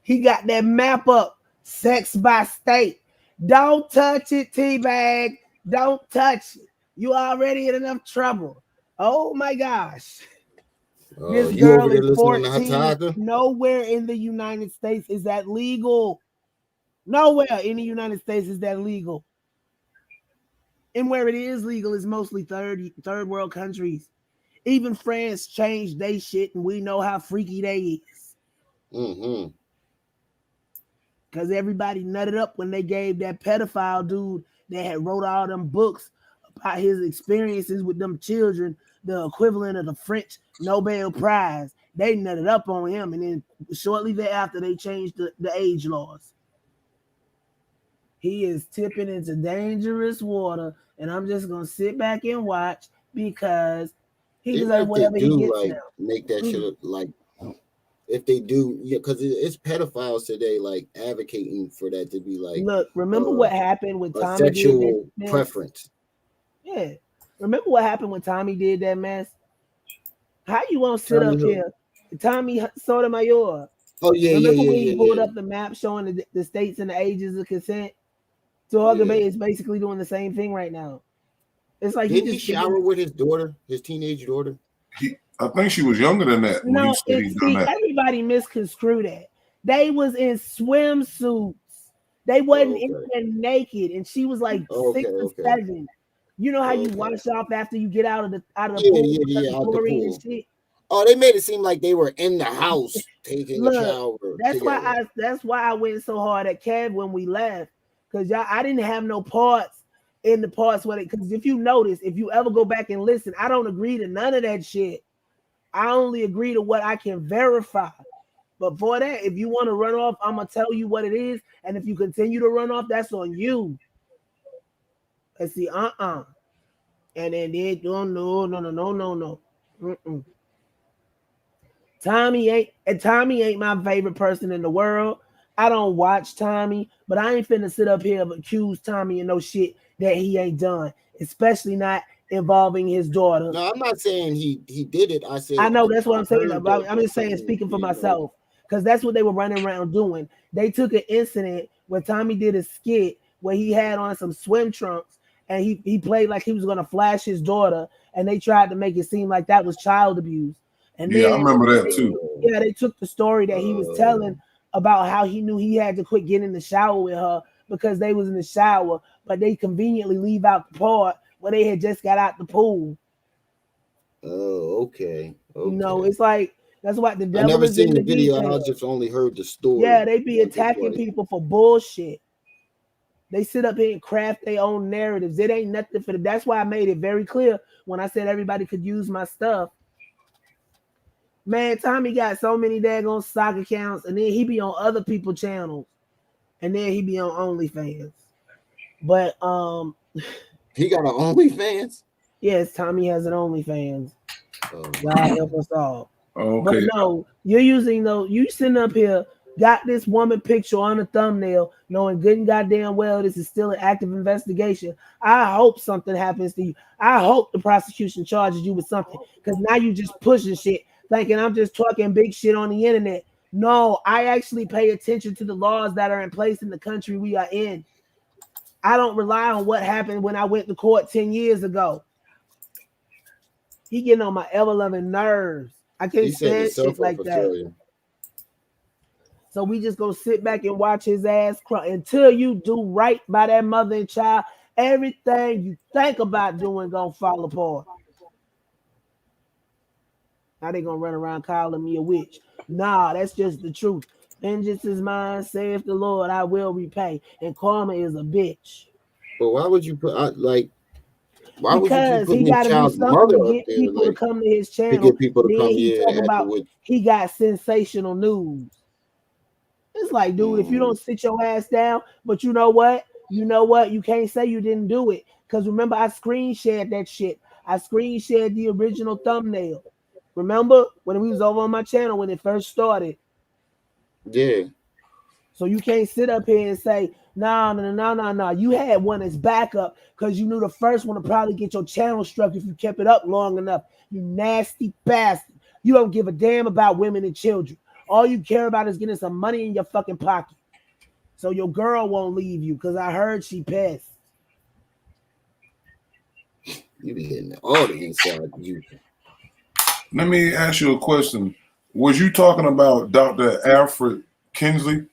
He got that map up. Sex by state. Don't touch it, T-Bag. Don't touch it. You already in enough trouble. Oh my gosh. This girl is 14. Nowhere in the United States is that legal. Nowhere in the United States is that legal. And where it is legal is mostly third world countries. Even France changed they shit, and we know how freaky they is. Because everybody nutted up when they gave that pedophile dude that had wrote all them books about his experiences with them children, the equivalent of the French Nobel Prize. They nutted up on him, and then shortly thereafter, they changed the age laws. He is tipping into dangerous water, and I'm just going to sit back and watch because he deserves whatever he gets now. Make that shit like, if they do, because it's pedophiles today, like advocating for that to be like. Look, remember what happened with Tommy? Sexual preference. Yeah, remember what happened when Tommy did that mess? How you won't sit up here, Tommy Sotomayor? Oh yeah, remember when he pulled up the map showing the states and the ages of consent? Taharka is basically doing the same thing right now. It's like did he shower with his daughter, his teenage daughter? I think she was younger than that. No, everybody misconstrued that. They was in swimsuits. They wasn't in there naked, and she was like 6 or 7. You know how you wash off after you get out of the pool, and shit. Oh, they made it seem like they were in the house taking a shower. That's why I went so hard at Kev when we left, because I didn't have no parts in the parts where because if you notice, if you ever go back and listen, I don't agree to none of that shit. I only agree to what I can verify. But for that, if you want to run off, I'm gonna tell you what it is, and if you continue to run off, that's on you. Let's see, and then they no. Tommy ain't my favorite person in the world. I don't watch Tommy, but I ain't finna sit up here and accuse Tommy of no shit that he ain't done, especially not involving his daughter. No, I'm not saying he did it. I know that's what I'm saying. I'm just saying, speaking for myself, because that's what they were running around doing. They took an incident where Tommy did a skit where he had on some swim trunks and he played like he was gonna flash his daughter, and they tried to make it seem like that was child abuse. And I remember that too. Yeah, they took the story that he was telling about how he knew he had to quit getting in the shower with her because they was in the shower, but they conveniently leave out the part where they had just got out the pool. Oh, okay. You know, it's like that's why the devil. I never is seen in the video. details. I just only heard the story. Yeah, they be attacking people for bullshit. They sit up here and craft their own narratives. It ain't nothing for them. That's why I made it very clear when I said everybody could use my stuff. Man, Tommy got so many daggone stock accounts, and then he be on other people's channels, and then he be on OnlyFans. But he got an OnlyFans? Yes, Tommy has an OnlyFans. God help us all. Okay. But no, you're using you sitting up here, got this woman picture on the thumbnail, knowing good and goddamn well this is still an active investigation. I hope something happens to you. I hope the prosecution charges you with something, because now you just pushing shit, thinking I'm just talking big shit on the internet. No, I actually pay attention to the laws that are in place in the country we are in. I don't rely on what happened when I went to court 10 years ago. He getting on my ever-loving nerves. I can't stand shit like that. So we just gonna sit back and watch his ass cry until you do right by that mother and child. Everything you think about doing gonna fall apart. Now they gonna run around calling me a witch. Nah, that's just the truth. Vengeance is mine, saith the Lord, I will repay. And karma is a bitch. But why would you put why because would you he got to do something to get people to come to his channel. To get people to come here. He got sensational news. It's like, dude, if you don't sit your ass down, but you know what? You can't say you didn't do it. Because remember, I screen shared that shit. I screen shared the original thumbnail. Remember when we was over on my channel when it first started? Yeah. So you can't sit up here and say, No. You had one as backup because you knew the first one would probably get your channel struck if you kept it up long enough. You nasty bastard. You don't give a damn about women and children. All you care about is getting some money in your fucking pocket. So your girl won't leave you because I heard she pissed. You be hitting all the inside you. Let me ask you a question. Was you talking about Dr. Alfred Kinsley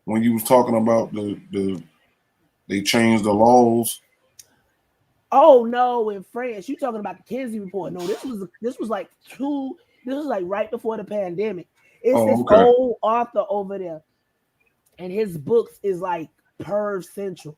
when you was talking about they changed the laws? Oh no, in France, you talking about the Kinsey report? No, this was like right before the pandemic. It's this old author over there, and his books is like perv central.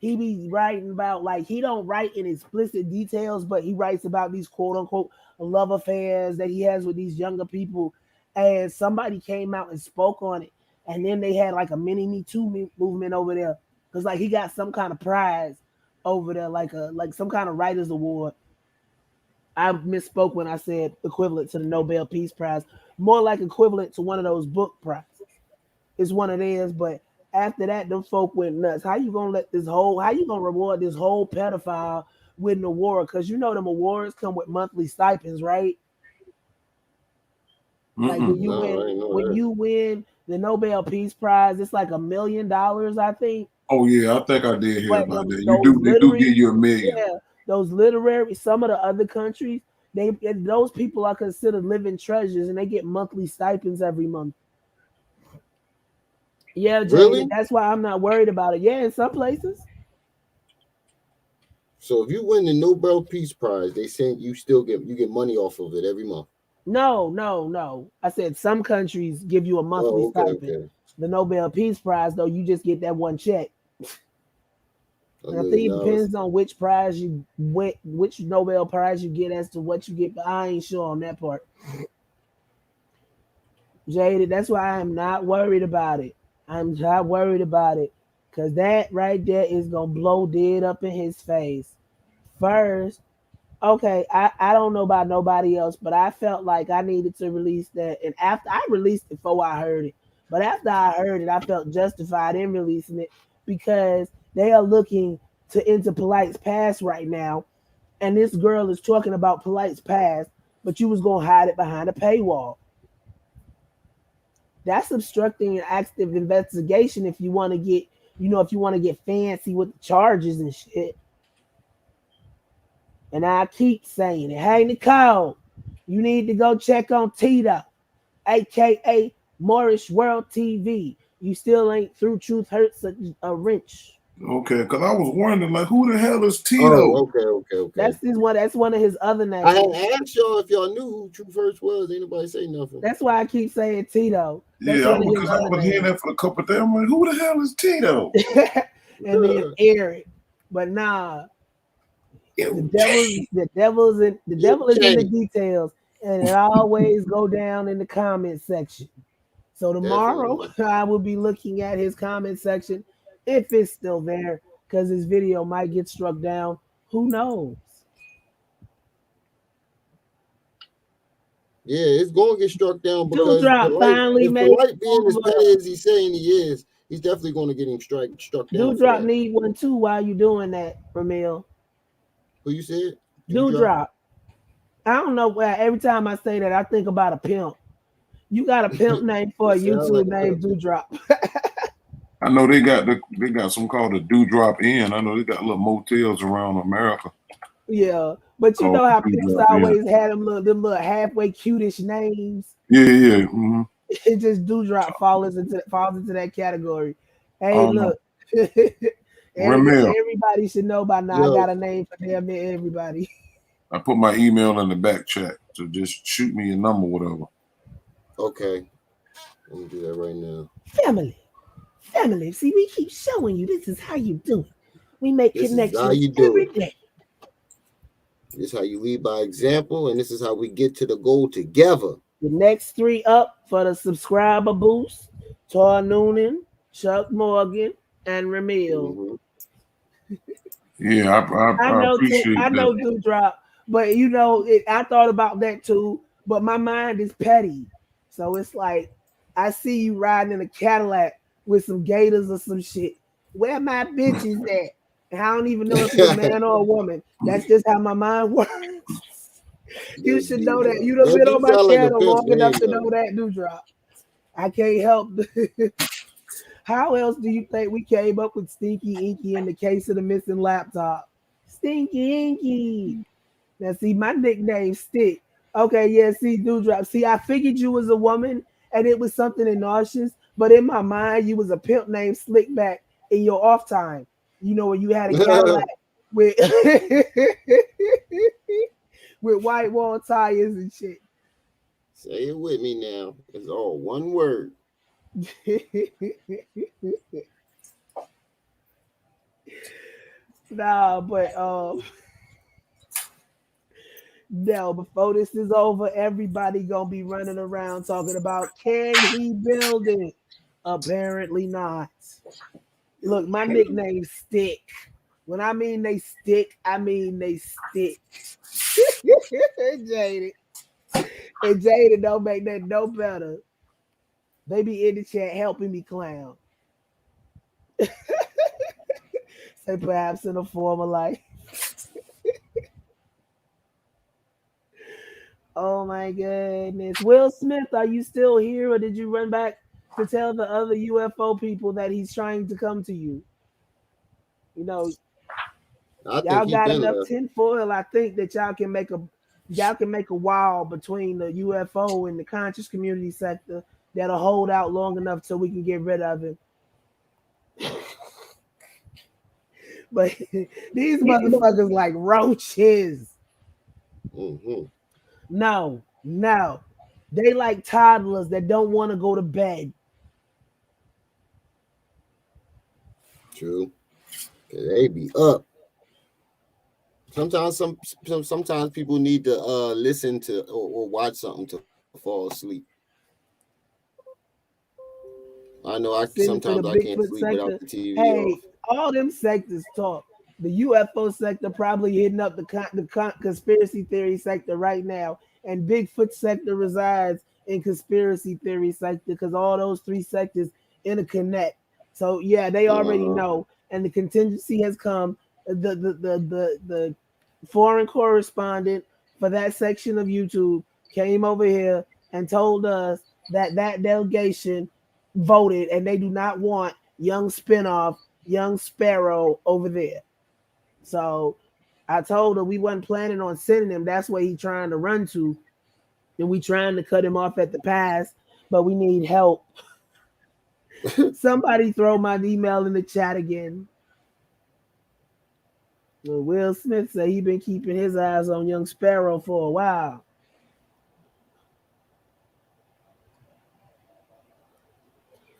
He be writing about, like, he don't write in explicit details, but he writes about these quote unquote love affairs that he has with these younger people. And somebody came out and spoke on it, and then they had like a mini Me Too movement over there because like he got some kind of prize over there, like some kind of writers award. I misspoke when I said equivalent to the Nobel Peace Prize, more like equivalent to one of those book prizes. It's one of theirs, but after that, them folk went nuts. How you gonna reward this whole pedophile with an award? Because you know them awards come with monthly stipends, right? Like when you win the Nobel Peace Prize, it's like $1 million, I think. Oh yeah, I think I did hear about that. They do give you $1 million. Yeah, those literary, some of the other countries, those people are considered living treasures, and they get monthly stipends every month. Yeah, Jay, really? That's why I'm not worried about it. Yeah, in some places. So if you win the Nobel Peace Prize, they say you get money off of it every month. No. I said some countries give you a monthly stipend. Okay. The Nobel Peace Prize, though, you just get that one check. I think it depends on which Nobel Prize you get as to what you get, but I ain't sure on that part. Jaded, that's why I am not worried about it. I'm not worried about it because that right there is going to blow dead up in his face. First, okay, I don't know about nobody else, but I felt like I needed to release that. And after I released it before I heard it, but after I heard it, I felt justified in releasing it because they are looking into Polight's past right now. And this girl is talking about Polight's past, but you was going to hide it behind a paywall. That's obstructing an active investigation if you want to get fancy with the charges and shit. And I keep saying it. Hey, Nicole, you need to go check on Tito, a.k.a. Moorish World TV. You still ain't through Truth Hurts a wrench. Okay, because I was wondering, like, who the hell is Tito? Oh, okay. That's one of his other names. I had asked y'all if y'all knew who Truth Hurts was. Ain't nobody say nothing. That's why I keep saying Tito. Because I was hearing that for a couple of days. I'm like, who the hell is Tito? And then Eric. But nah. The devil is in the details, and it always go down in the comment section. So tomorrow I will be looking at his comment section if it's still there, because his video might get struck down. Who knows? Yeah, it's going to get struck down because finally made Polight being as petty as he's saying he is, he's definitely going to get him struck down. Dewdrop need one too while you doing that, Ramil. Who you said? Dewdrop. I don't know why every time I say that I think about a pimp. You got a pimp name for a YouTube name, Dewdrop. I know they got something called a Dewdrop Inn. I know they got little motels around America. Yeah, but you know how pimps always had them little halfway cutish names. Yeah. Mm-hmm. It just Dewdrop falls into that category. Hey, look. Everybody should know by now. I got a name for damn near everybody. I put my email in the back chat, so just shoot me your number, whatever. Okay. Let me do that right now. Family. See, we keep showing you this is how you do it. We make connections every day. This is how you lead by example, and this is how we get to the goal together. The next 3 up for the subscriber boost: Tar Noonan, Chuck Morgan, and Ramil. Mm-hmm. Yeah, I appreciate that. I know Dewdrop, but I thought about that too. But my mind is petty, so it's like I see you riding in a Cadillac with some gators or some shit. Where my bitches at? And I don't even know if you're a man or a woman. That's just how my mind works. You should know that. You done been on my channel long enough to know that, Dewdrop. I can't help. How else do you think we came up with Stinky Inky in the case of the missing laptop? Stinky Inky. Now, see, my nickname Stick. Okay, yeah, see, Dewdrop. See, I figured you was a woman and it was something nauseous, but in my mind, you was a pimp named Slickback in your off time. You know, when you had a Cadillac with with white wall tires and shit. Say it with me now. It's all one word. Nah, but no, before this is over, everybody gonna be running around talking about, can he build it? Apparently not. Look, my nickname's Stick. When I mean they stick, I mean they stick. Jaded. And Jaded don't make that no better. They be in the chat helping me clown. Say perhaps in a former life. Oh my goodness. Will Smith, are you still here or did you run back to tell the other UFO people that he's trying to come to you? You know, y'all got enough tinfoil. I think that y'all can make a wall between the UFO and the conscious community sector that'll hold out long enough so we can get rid of it. But these motherfuckers like roaches. Mm-hmm. No. They like toddlers that don't want to go to bed. True. They be up. Sometimes sometimes people need to listen to or watch something to fall asleep. I know sometimes I can't sleep without the TV off. All them sectors talk. The UFO sector probably hitting up the conspiracy theory sector right now, and Bigfoot sector resides in conspiracy theory sector because all those three sectors interconnect. So yeah, they already know, and the contingency has come. The foreign correspondent for that section of YouTube came over here and told us that delegation voted and they do not want young spinoff, young Pharaoh over there. So I told her we wasn't planning on sending him. That's where he's trying to run to. And we trying to cut him off at the pass, but we need help. Somebody throw my email in the chat again. Well, Will Smith said he been keeping his eyes on young Pharaoh for a while.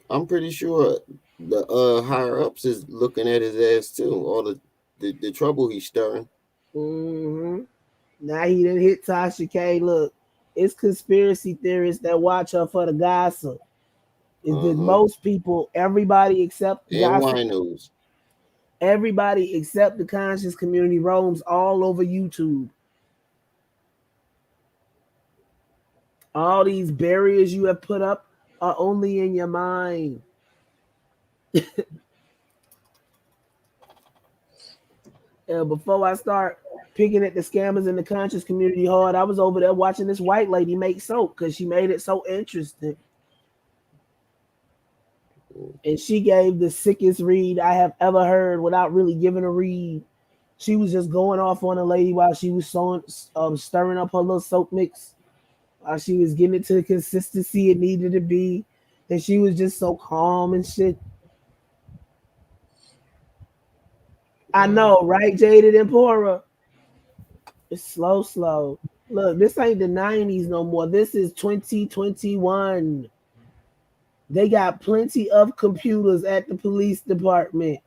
I'm pretty sure the higher ups is looking at his ass too. All the trouble he's stirring. Mm-hmm. Now he didn't hit Tasha K. Look, it's conspiracy theorists that watch her for the gossip. Is that most people, everybody except winos, everybody except the conscious community roams all over YouTube. All these barriers you have put up are only in your mind. Before I start picking at the scammers in the conscious community hard, I was over there watching this white lady make soap because she made it so interesting. And she gave the sickest read I have ever heard without really giving a read. She was just going off on a lady while she was stirring up her little soap mix. While she was getting it to the consistency it needed to be. And she was just so calm and shit. I know, right, Jaded and Pora? It's slow. Look, this ain't the 90s no more. This is 2021. They got plenty of computers at the police department,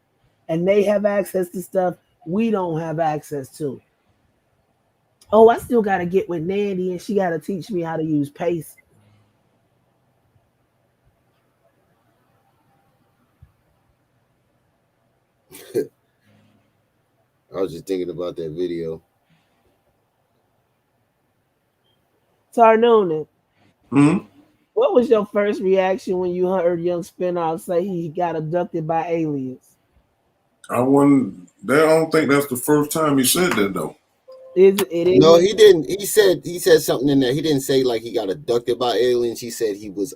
and they have access to stuff we don't have access to. Oh, I still got to get with Nandy, and she got to teach me how to use Pace. I was just thinking about that video. Tarnoonin. Hmm? What was your first reaction when you heard Young Spinoff say he got abducted by aliens? I don't think that's the first time he said that though. No, he didn't. He said something in there. He didn't say like he got abducted by aliens. He said he was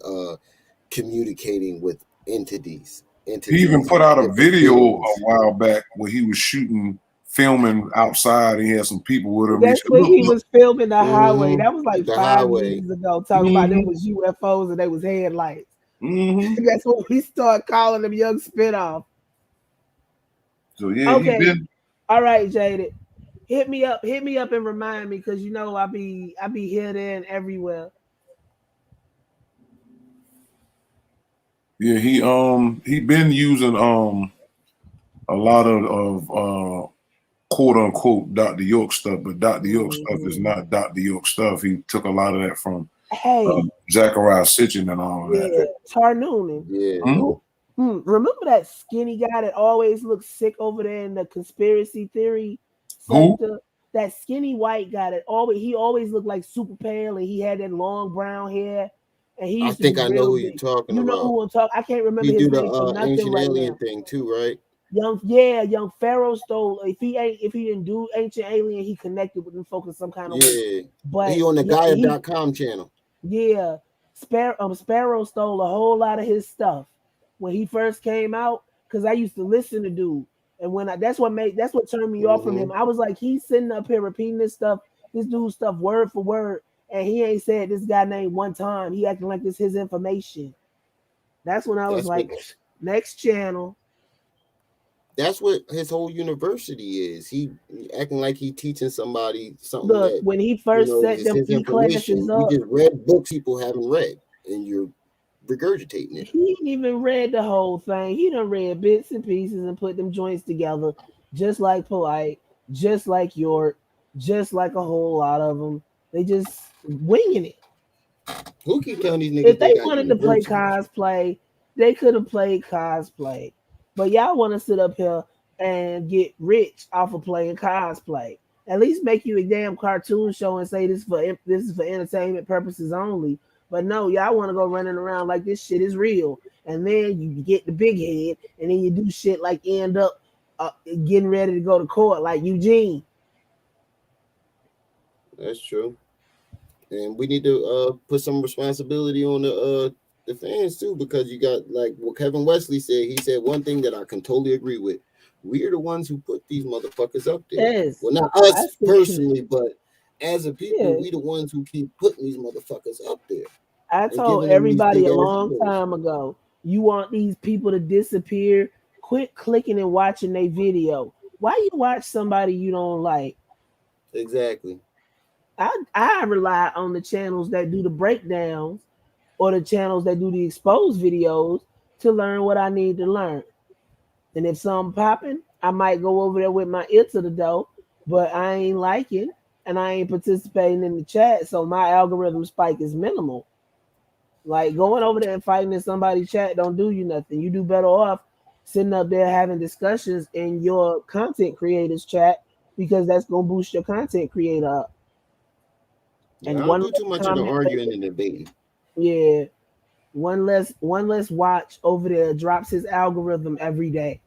communicating with entities. He even put out a video a while back where he was filming outside. He had some people with him. That's when he was filming the highway. That was like the 5 years ago. Talking about them was UFOs and they was headlights. That's what we start calling them Young Spinoff. So yeah, okay. All right, Jaded. Hit me up and remind me, because you know I be here, there, and everywhere. Yeah, he been using a lot of quote unquote Dr. York stuff, but Dr. York stuff is not Dr. York stuff. He took a lot of that from Zachariah Sitchin and all that. Tar Noonan. Yeah. Remember that skinny guy that always looked sick over there in the conspiracy theory sector? That skinny white guy that always looked like super pale, and he had that long brown hair. And he used I think I know who you're talking about. You know who I'm talking. I can't remember his name. He do the ancient alien thing too, right? Young Pharaoh stole. If he didn't do ancient alien, he connected with them folks in some kind of way. But he on the Gaia.com channel. Yeah, Sparrow stole a whole lot of his stuff when he first came out, because I used to listen to dude, and when that's what turned me off from him. I was like, he's sitting up here repeating this dude's stuff word for word, and he ain't said this guy name one time. He acting like this his information. That's when I was like, next channel. That's what his whole university is. He acting like he teaching somebody something. Look, when he first set them classes up, he just read books people haven't read, and you're regurgitating it. He ain't even read the whole thing. He done read bits and pieces and put them joints together, just like Polight, just like York, just like a whole lot of them. They just winging it. Who keep telling these niggas if they wanted to play cosplay, they could have played cosplay. But y'all want to sit up here and get rich off of playing cosplay. At least make you a damn cartoon show and say this is for entertainment purposes only. But no, y'all want to go running around like this shit is real. And then you get the big head, and then you do shit like end up getting ready to go to court like Eugene. That's true. And we need to put some responsibility on the fans too, because you got like what Kevin Wesley said. He said one thing that I can totally agree with. We're the ones who put these motherfuckers up there. Yes. Well, not us personally, but as a people, we the ones who keep putting these motherfuckers up there. I told everybody a long time ago, you want these people to disappear, quit clicking and watching their video. Why you watch somebody you don't like? Exactly. I rely on the channels that do the breakdowns or the channels that do the exposed videos to learn what I need to learn. And if something popping, I might go over there with my ear to the door, but I ain't liking and I ain't participating in the chat, so my algorithm spike is minimal. Like going over there and fighting in somebody's chat don't do you nothing. You do better off sitting up there having discussions in your content creators chat, because that's gonna boost your content creator up. Yeah, and I don't do too much of the arguing and debating. Yeah, one less watch over there drops his algorithm every day.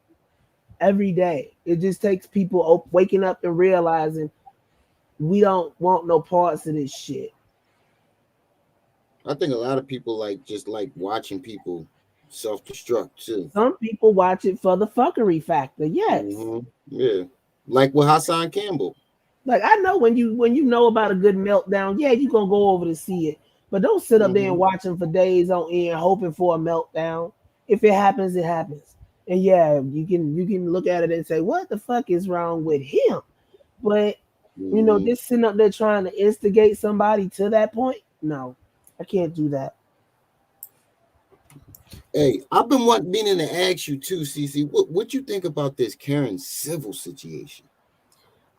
Every day, it just takes people waking up and realizing we don't want no parts of this shit. I think a lot of people like watching people self-destruct too. Some people watch it for the fuckery factor. Yes. Mm-hmm. Yeah. Like with Hassan Campbell. Like I know when you know about a good meltdown, yeah, you're gonna go over to see it. But don't sit up there and watch them for days on end hoping for a meltdown. If it happens, it happens. And yeah, you can look at it and say, what the fuck is wrong with him? But you know, just sitting up there trying to instigate somebody to that point, no. I can't do that. Hey, I've been meaning to ask you too, CC. What you think about this Karen Civil situation?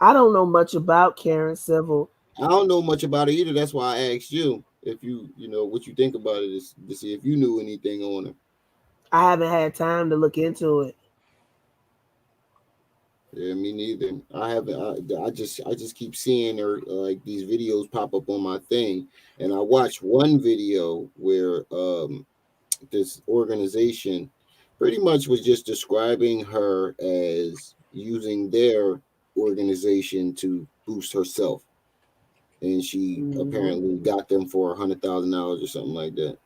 I don't know much about Karen Civil. I don't know much about it either. That's why I asked you if you know what you think about it, is to see if you knew anything on it. I haven't had time to look into it. Yeah, me neither. I haven't. I just keep seeing her like these videos pop up on my thing, and I watched one video where this organization pretty much was just describing her as using their organization to boost herself, and she apparently got them for $100,000 or something like that.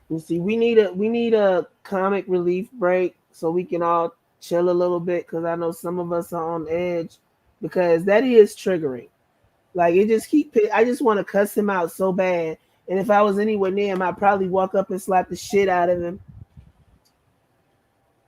You see, we need a comic relief break so we can all chill a little bit, because I know some of us are on edge, because that is triggering. Like, it just I just want to cuss him out so bad, and if I was anywhere near him, I'd probably walk up and slap the shit out of him.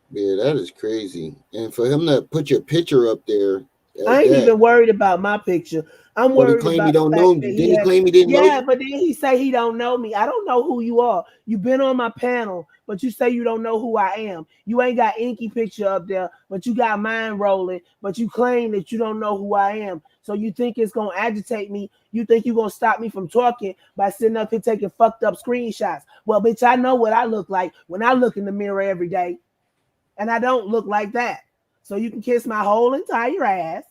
Yeah, that is crazy. And for him to put your picture up there, I ain't even worried about my picture. I'm but he worried claimed about he don't the know fact you. that Didn't he claim he didn't know you? but then he say he don't know me. I don't know who you are. You've been on my panel, but you say you don't know who I am. You ain't got Inky picture up there, but you got mine rolling, but you claim that you don't know who I am. So you think it's gonna agitate me. You think you're gonna stop me from talking by sitting up here taking fucked up screenshots. Well, bitch, I know what I look like when I look in the mirror every day. And I don't look like that. So you can kiss my whole entire ass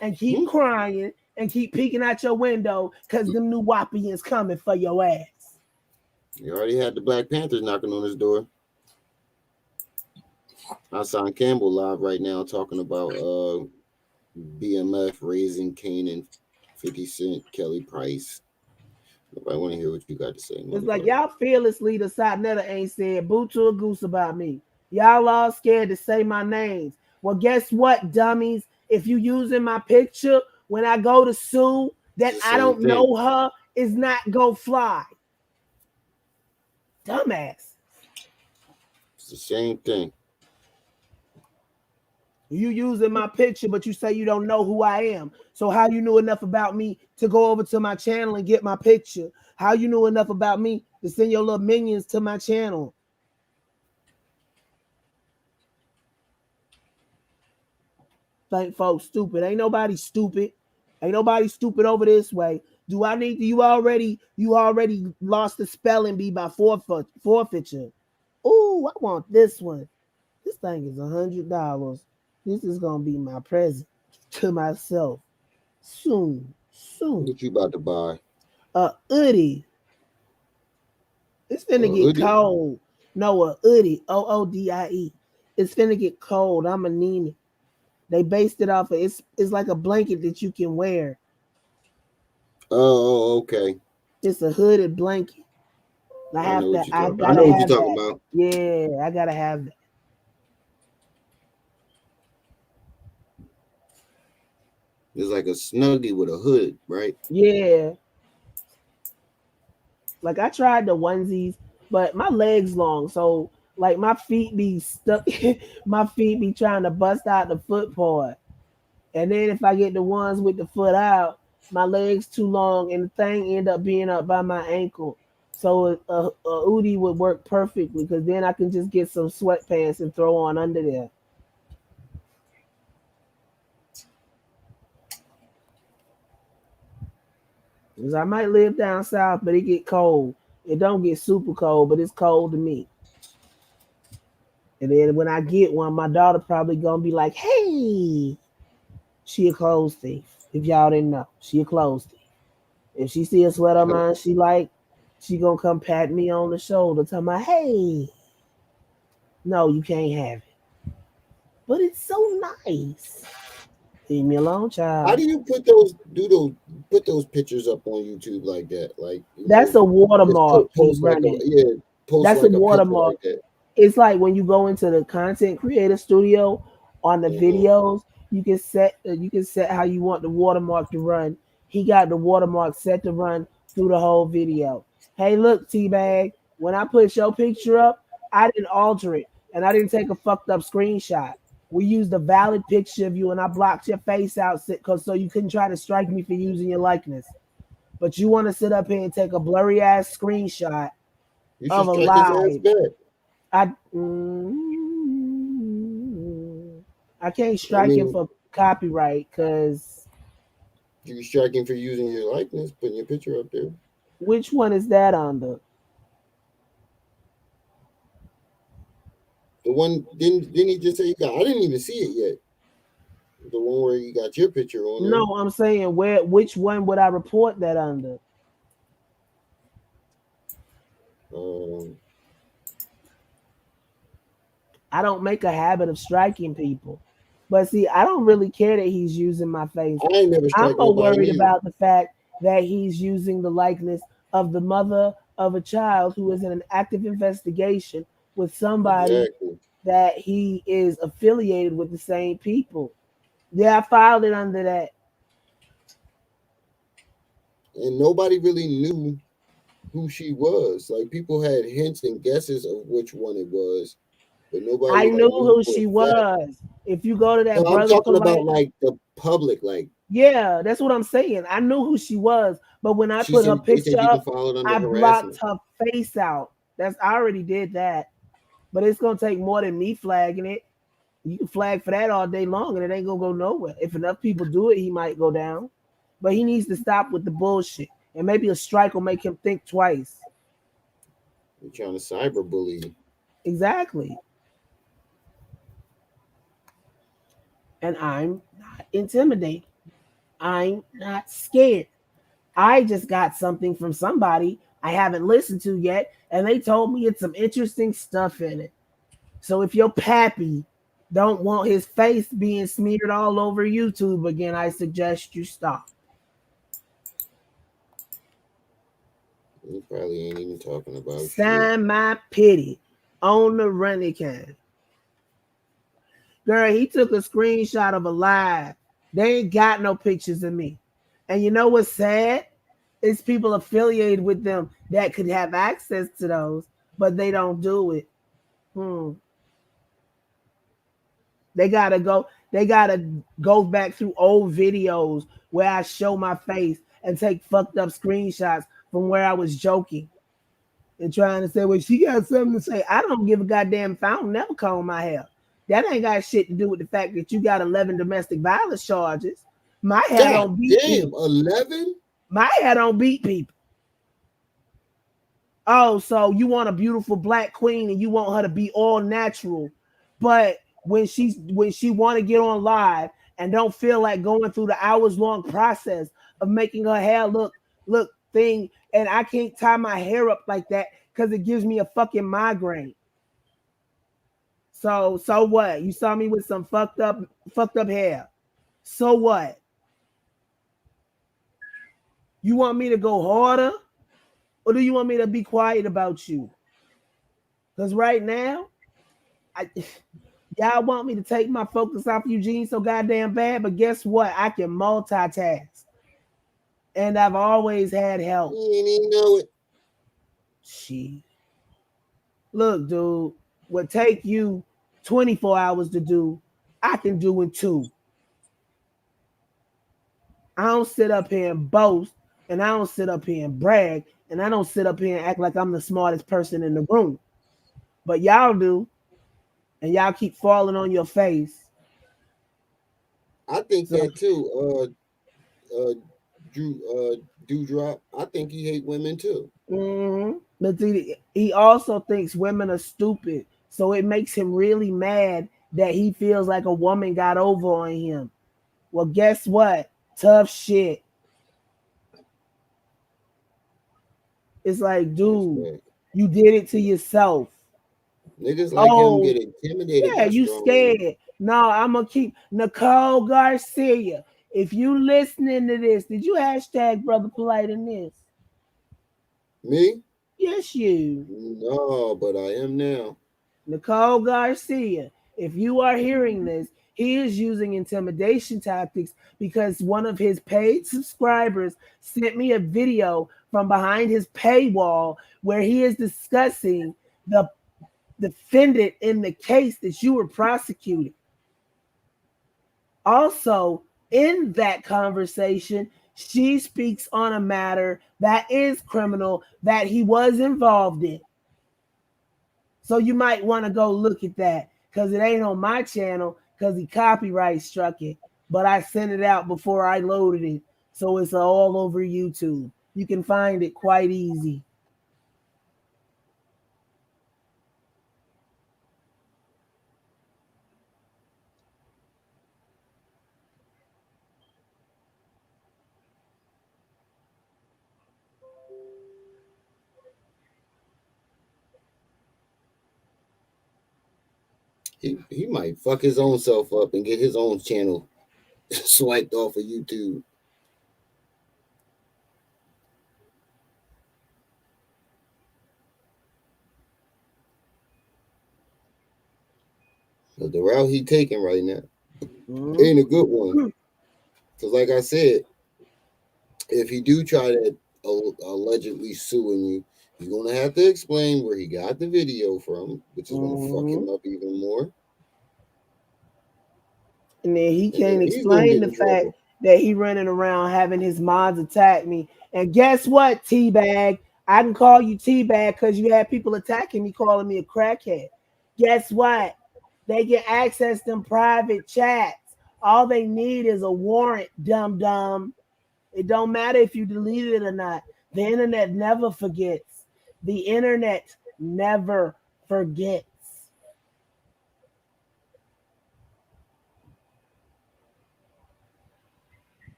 and keep crying and keep peeking out your window, because them new Wapians coming for your ass. You already had the Black Panthers knocking on his door. Hassan Campbell live right now talking about BMF raising Kanan, 50 Cent, Kelly Price. Nobody want to hear what you got to say. It's like y'all fearless leader Satnetta ain't said boo to a goose about me. Y'all all scared to say my names. Well, guess what, dummies? If you using my picture when I go to sue that I don't know her, is not gonna fly. Dumbass. It's the same thing. You using my picture, but you say you don't know who I am. So how you knew enough about me to go over to my channel and get my picture? How you knew enough about me to send your little minions to my channel? Think folks stupid. Ain't nobody stupid. Ain't nobody stupid over this way. Do I need to? You already lost the spelling bee by forfeiture. Ooh, I want this one. This thing is $100. This is gonna be my present to myself soon. What you about to buy? A hoodie. It's finna get cold. No, a hoodie. OODIE. It's finna get cold. I'm anemic. They based it off of it's like a blanket that you can wear. Oh, okay. It's a hooded blanket. I know what you're talking about. Yeah, I gotta have that. It's like a snuggie with a hood, right? Yeah. Like, I tried the onesies, but my legs long, so like my feet be stuck. My feet be trying to bust out the foot part. And then if I get the ones with the foot out, my legs too long, and the thing end up being up by my ankle. So a hoodie would work perfectly, because then I can just get some sweatpants and throw on under there. Because I might live down south, but it get cold. It don't get super cold, but it's cold to me. And then when I get one, my daughter probably gonna be like, "Hey, she a clothes thief." If y'all didn't know, she a clothes thief. If she see a sweater of mine, she gonna come pat me on the shoulder, tell me, "Hey, no, you can't have it." But it's so nice. Leave me alone, child. How do you put those pictures up on YouTube like that? Like, that's a watermark. Post like that's like a watermark. Like that. It's like when you go into the content creator studio on the videos, you can set how you want the watermark to run. He got the watermark set to run through the whole video. Hey, look, T-Bag, when I put your picture up, I didn't alter it, and I didn't take a fucked up screenshot. We used a valid picture of you, and I blocked your face out so you couldn't try to strike me for using your likeness. But you want to sit up here and take a blurry ass screenshot of a live. I can't strike him for copyright, because you can strike him for using your likeness, putting your picture up there. Which one is that under? The one didn't he just say you got? I didn't even see it yet. The one where you got your picture on there. No, I'm saying which one would I report that under? I don't make a habit of striking people. But see, I don't really care that he's using my face. I ain't never I'm more worried either. about the fact that he's using the likeness of the mother of a child who is in an active investigation with somebody that he is affiliated with the same people. Yeah, I filed it under that. And nobody really knew who she was. Like people had hints and guesses of which one it was, but nobody. I knew who she was. If you go to that, I'm talking about like the public, like. Yeah, that's what I'm saying. I knew who she was, but when I put her picture up, I blocked her face out. I already did that, but it's gonna take more than me flagging it. You can flag for that all day long, and it ain't gonna go nowhere. If enough people do it, he might go down, but he needs to stop with the bullshit. And maybe a strike will make him think twice. You're trying to cyberbully. Exactly. And I'm not intimidated. I'm not scared. I just got something from somebody I haven't listened to yet, and they told me it's some interesting stuff in it. So if your pappy don't want his face being smeared all over YouTube again, I suggest you stop. He probably ain't even talking about Sign my pity on the running can. Girl, he took a screenshot of a live. They ain't got no pictures of me. And you know what's sad? It's people affiliated with them that could have access to those, but they don't do it. They gotta go back through old videos where I show my face and take fucked up screenshots from where I was joking and trying to say, well, she got something to say. I don't give a goddamn if I don't never comb my hair. That ain't got shit to do with the fact that you got 11 domestic violence charges. My hair don't beat people. 11? My hair don't beat people. Oh, so you want a beautiful black queen and you want her to be all natural, but when she want to get on live and don't feel like going through the hours-long process of making her hair look thing, and I can't tie my hair up like that because it gives me a fucking migraine. So what? You saw me with some fucked up hair. So what? You want me to go harder? Or do you want me to be quiet about you? Because right now, y'all want me to take my focus off Eugene so goddamn bad, but guess what? I can multitask. And I've always had help. You didn't even know it. Shit. Look, dude, what take you 24 hours to do, I can do in 2. I don't sit up here and boast, and I don't sit up here and brag, and I don't sit up here and act like I'm the smartest person in the room. But y'all do, and y'all keep falling on your face. I think that too. Dewdrop. I think he hate women too. Mm-hmm. But he also thinks women are stupid, so it makes him really mad that he feels like a woman got over on him. Well, guess what? Tough shit. It's like, dude, you did it to yourself. Niggas like him get intimidated. Yeah, you scared. No, I'm gonna keep Nicole Garcia. If you listening to this, did you hashtag Brother Polight in this? Me? Yes, you. No, but I am now. Nicole Garcia, if you are hearing this, he is using intimidation tactics because one of his paid subscribers sent me a video from behind his paywall where he is discussing the defendant in the case that you were prosecuting. Also, in that conversation, she speaks on a matter that is criminal that he was involved in. So you might want to go look at that because it ain't on my channel because he copyright struck it. But I sent it out before I loaded it. So it's all over YouTube. You can find it quite easy. He might fuck his own self up and get his own channel swiped off of YouTube. But the route he taking right now ain't a good one. Because like I said, if he do try to allegedly suing you, he's gonna have to explain where he got the video from, which is gonna fuck him up even more. And then he can't explain the fact that he running around having his mods attack me. And guess what, T-Bag? I can call you T-Bag because you had people attacking me, calling me a crackhead. Guess what? They can access them private chats. All they need is a warrant, dum-dum. It don't matter if you deleted it or not. The internet never forgets. The internet never forgets.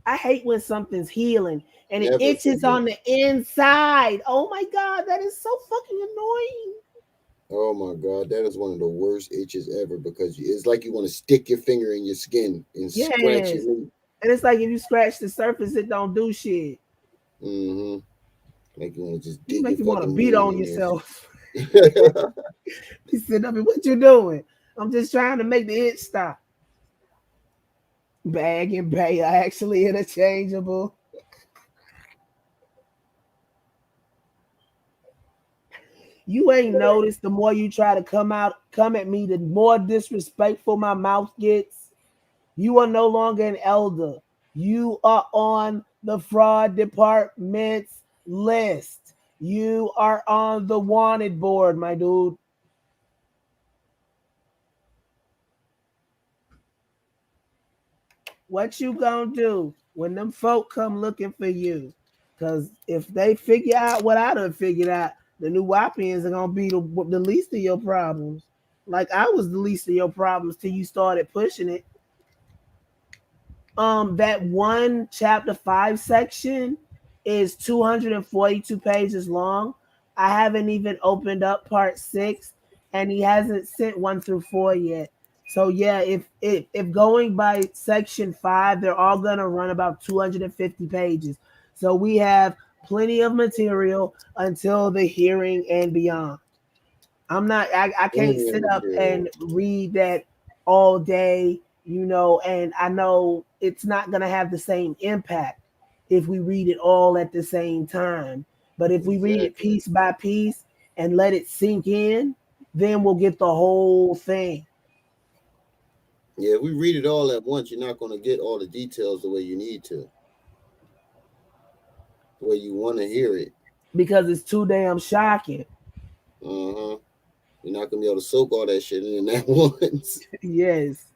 I hate when something's healing and it itches on the inside. Oh my God, that is so fucking annoying. Oh my God, that is one of the worst itches ever because it's like you want to stick your finger in your skin and scratch it. And it's like if you scratch the surface, it don't do shit. Mm-hmm. Like you want to just dig. Make you want to beat on yourself. He said, I mean, what you doing? I'm just trying to make the itch stop. Bag and bay are actually interchangeable. You ain't noticed the more you try to come at me, the more disrespectful my mouth gets. You are no longer an elder. You are on the fraud department's list. You are on the wanted board, my dude. What you gonna do when them folk come looking for you? Because if they figure out what I done figured out, the new Wapians are gonna be the least of your problems. Like I was the least of your problems till you started pushing it. That one chapter 5 section is 242 pages long. I haven't even opened up part 6, and he hasn't sent 1 through 4 yet. So yeah, if going by section 5, they're all gonna run about 250 pages. So we have plenty of material until the hearing and beyond. I can't sit up and read that all day, and I know it's not gonna have the same impact if we read it all at the same time. But if we read it piece by piece and let it sink in, then we'll get the whole thing. Yeah, if we read it all at once, you're not going to get all the details the way you need to, the way you want to hear it. Because it's too damn shocking. Uh-huh. You're not going to be able to soak all that shit in at once. Yes.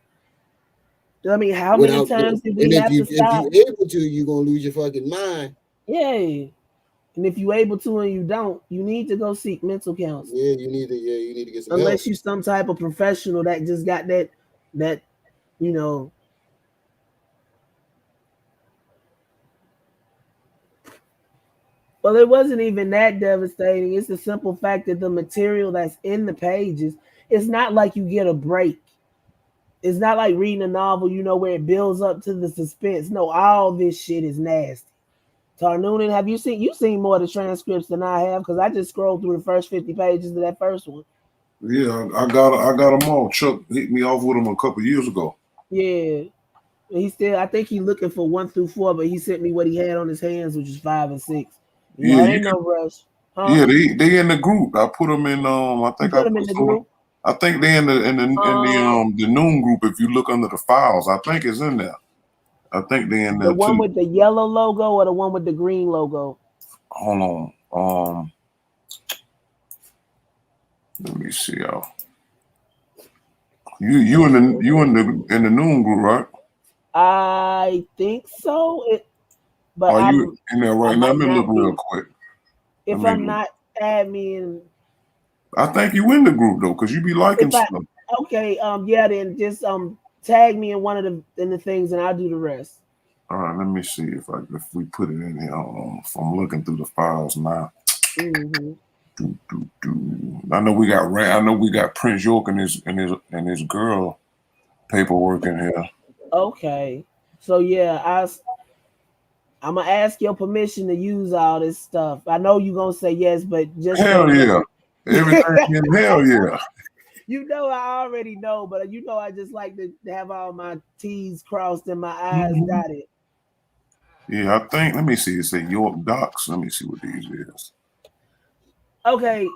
I mean, how many times did we have to stop? If you're able to, you're going to lose your fucking mind. Yeah. And if you're able to and you don't, you need to go seek mental counseling. Yeah, you need to get some Unless help. you're some type of professional that just got that Well, it wasn't even that devastating. It's the simple fact that the material that's in the pages, it's not like you get a break. It's not like reading a novel, where it builds up to the suspense. No, all this shit is nasty. Tarnoonan, have you seen more of the transcripts than I have? Because I just scrolled through the first 50 pages of that first one. Yeah, I got them all. Chuck hit me off with them a couple years ago. Yeah. I think he's looking for 1 through 4, but he sent me what he had on his hands, which is 5 and 6. Ain't no rush. Huh? Yeah, they in the group. I put them in. I think I put them in the group. I think they in the noon group. If you look under the files, I think it's in there. I think they in there too. The one with the yellow logo or the one with the green logo? Hold on. Let me see, y'all. You in the noon group, right? I think so. But are you in there right now? Let me look real quick. If I'm not admin, I think you in the group though, because you be liking stuff. Okay, yeah, then just tag me in one of the things and I'll do the rest. All right, let me see if we put it in here. If I'm looking through the files now. Mm-hmm. I know we got Prince York and his girl paperwork in here. Okay, so yeah, I'm gonna ask your permission to use all this stuff. I know you're gonna say yes, but just hell yeah, everything. Hell yeah. You know, I already know, but you know, I just like to have all my T's crossed and my I's dotted. Yeah, I think. Let me see. It say York Docs. Let me see what these is. Okay.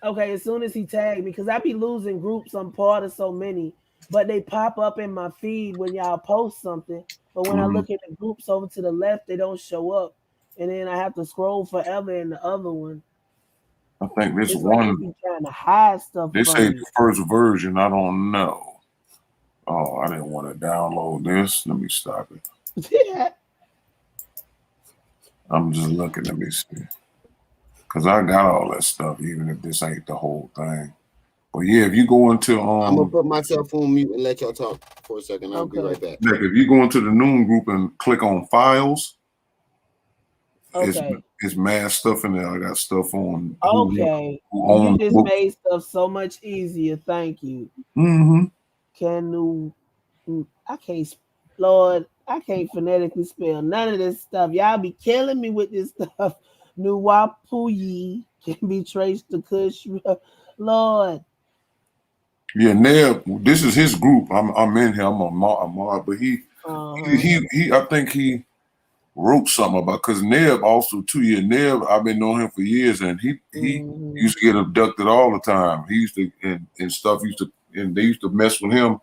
As soon as he tagged me, because I be losing groups, I'm part of so many, but they pop up in my feed when y'all post something. But when I look at the groups over to the left, they don't show up, and then I have to scroll forever in the other one. I think this it's one. Like be trying to hide stuff. They from say me. the first version. I don't know. Oh, I didn't want to download this. Let me stop it. Yeah. I'm just looking. Let me see. Because I got all that stuff, even if this ain't the whole thing. But yeah, if you go into I'm gonna put myself on mute and let y'all talk for a second. I'll be right back. Like if you go into the Noon group and click on files, it's mad stuff in there. I got stuff on. You just made stuff so much easier. Thank you. Lord, I can't phonetically spell none of this stuff. Y'all be killing me with this stuff. Nuwapuyi can be traced to Kush. Lord. Yeah, Neb, this is his group. I'm in here. I'm a mod, but he I think he wrote something about, because Neb also too. Yeah, Neb, I've been knowing him for years, and he used to get abducted all the time. He used to and they used to mess with him,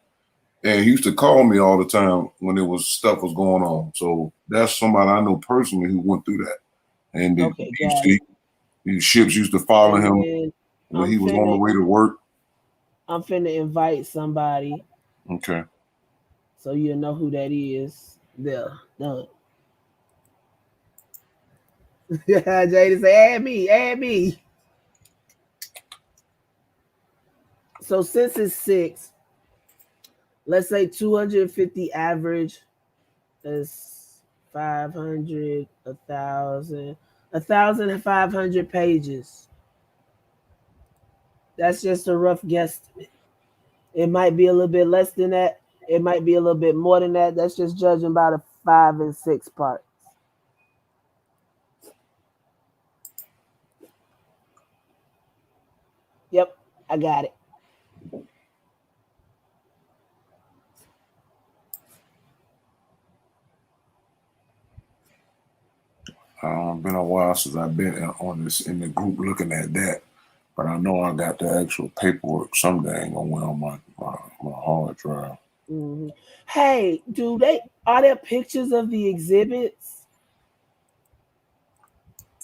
and he used to call me all the time when stuff was going on. So that's somebody I know personally who went through that. And these ships used to follow him when he was on the way to work. I'm finna invite somebody. Okay. So you'll know who that is. There. Done. Jada say, add me. So since it's 6, let's say 250 average is 500, 1,000, 1,500 pages. That's just a rough guesstimate. It might be a little bit less than that. It might be a little bit more than that. That's just judging by the 5 and 6 parts. Yep, I got it. Been a while since I've been on this in the group looking at that, but I know I got the actual paperwork someday ain't gonna went on my hard drive. Hey, are there pictures of the exhibits?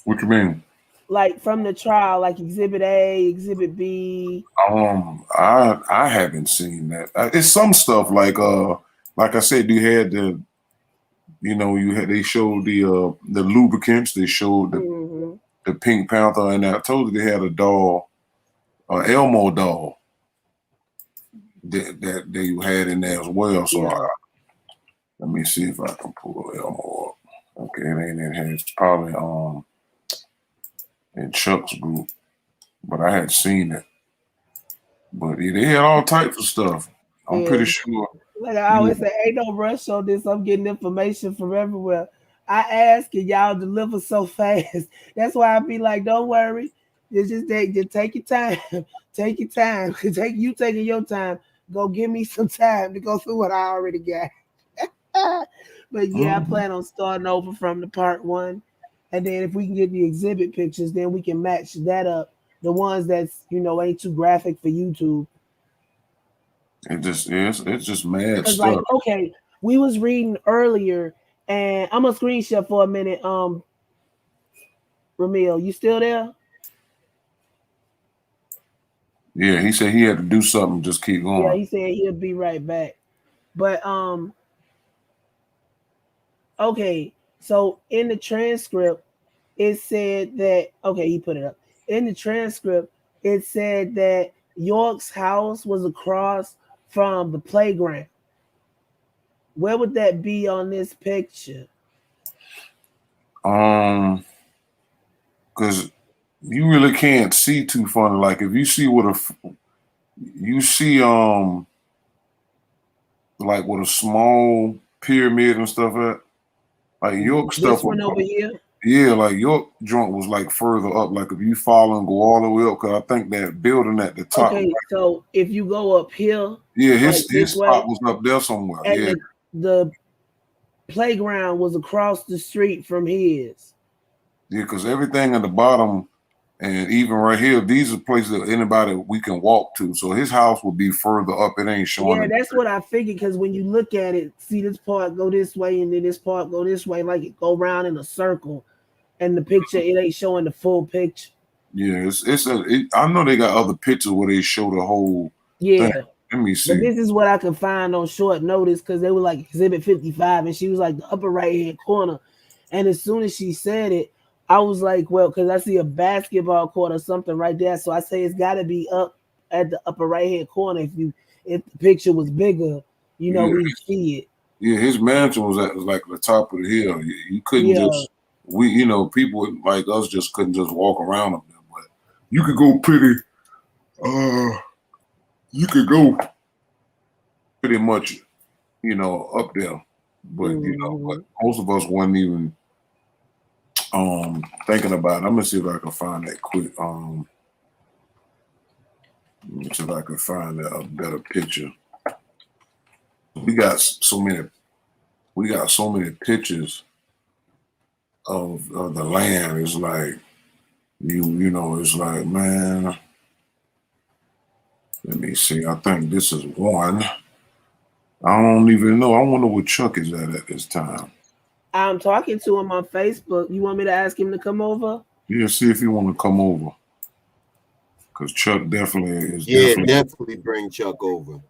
What you mean? Like from the trial, like Exhibit A, Exhibit B. I haven't seen that. It's some stuff like I said, you had they showed the lubricants, they showed the Pink Panther, and I told you they had a doll, Elmo doll that they had in there as well. So let me see if I can pull Elmo up. Okay, it ain't in here. It's probably in Chuck's group, but I had seen it. But yeah, they had all types of stuff. I'm pretty sure. Like I always say, ain't no rush on this. I'm getting information from everywhere. I ask and y'all deliver so fast. That's why I be like, don't worry. It's just take your time. Take your time. Taking your time. Go give me some time to go through what I already got. But yeah, I plan on starting over from the part 1. And then if we can get the exhibit pictures, then we can match that up. The ones that's, ain't too graphic for YouTube. It's just mad stuff. Like, okay, we was reading earlier, and I'm gonna screenshot for a minute. Ramil, you still there? Yeah, he said he had to do something. Just keep going. Yeah, he said he'll be right back. But okay, so in the transcript, it said that he put it up. In the transcript, it said that York's house was across from the playground. Where would that be on this picture? Because you really can't see too funny. Like if you see like with a small pyramid and stuff like York stuff. This one over here. Yeah, like York joint was like further up. Like if you fall and go all the way up, because I think that building at the top. Okay, so if you go up here, yeah, his spot was up there somewhere. And yeah, the playground was across the street from his. Yeah, because everything at the bottom and even right here, these are places that anybody we can walk to. So his house will be further up. It ain't showing. Yeah, that's what I figured. Because when you look at it, see this part go this way and then this part go this way, like it go around in a circle. And the picture, it ain't showing the full picture. Yeah, I know they got other pictures where they show the whole thing. Let me see. But this is what I could find on short notice because they were like Exhibit 55, and she was like the upper right hand corner. And as soon as she said it, I was like, well, because I see a basketball court or something right there. So I say it's got to be up at the upper right hand corner. If the picture was bigger, we see it. Yeah, his mansion was at like the top of the hill. You couldn't just. People like us just couldn't just walk around up there, but you could go pretty much, up there. But but most of us wasn't even thinking about it. I'm gonna see if I can find that quick. Let me see if I can find a better picture. We got so many pictures of the land. Is like it's like, man, let me see. I think this is one. I don't even know. I wonder where Chuck is at this time. I'm talking to him on Facebook. You want me to ask him to come over? Yeah, see if he want to come over. Because Chuck definitely is. Definitely bring Chuck over.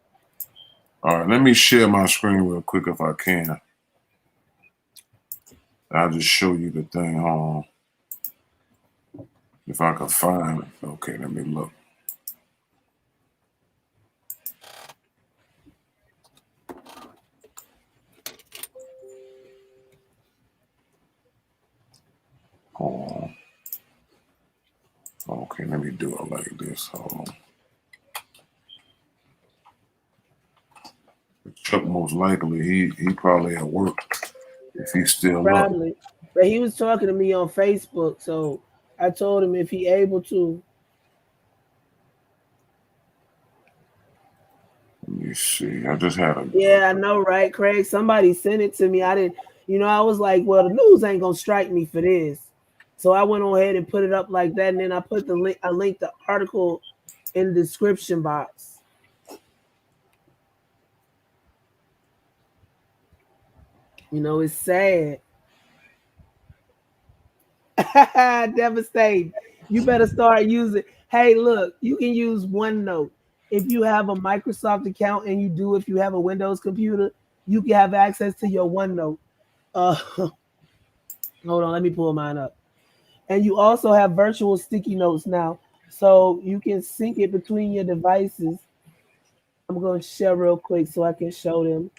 All right, let me share my screen real quick if I can. I'll just show you the thing. If I can find it. Okay, let me look. Oh. Okay, let me do it like this. Hold on. Chuck most likely he probably at work. If he's still probably up. But he was talking to me on Facebook, so I told him if he able to. Let me see. I just had a. Yeah, I know, right, Craig? Somebody sent it to me. I didn't. I was like, well, the news ain't gonna strike me for this, so I went on ahead and put it up like that, and then I put the link. I linked the article in the description box. It's sad. Devastating. You better start using. Hey, look, you can use OneNote. If you have a Microsoft account and if you have a Windows computer, you can have access to your OneNote. Hold on, let me pull mine up. And you also have virtual sticky notes now. So you can sync it between your devices. I'm going to share real quick so I can show them.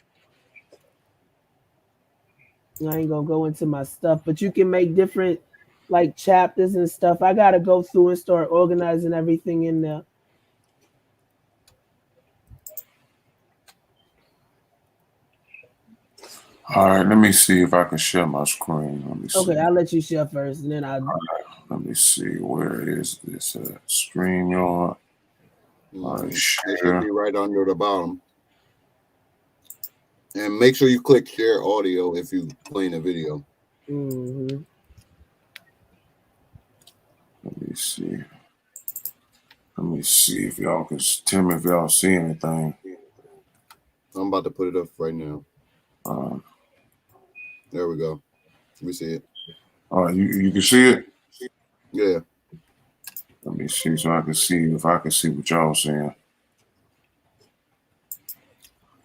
I ain't gonna go into my stuff, but you can make different like chapters and stuff. I gotta go through and start organizing everything in there. All right, let me see if I can share my screen. Let me see. Okay, I'll let you share first, and then I'll. Let me see, where is this StreamYard? All right, share. It should be right under the bottom. And make sure you click share audio if you're playing a video. Mm-hmm. Let me see. Let me see if y'all can tell me if y'all see anything. I'm about to put it up right now. There we go. We see it. All right, you can see it? Yeah. Let me see so I can see if I can see what y'all saying.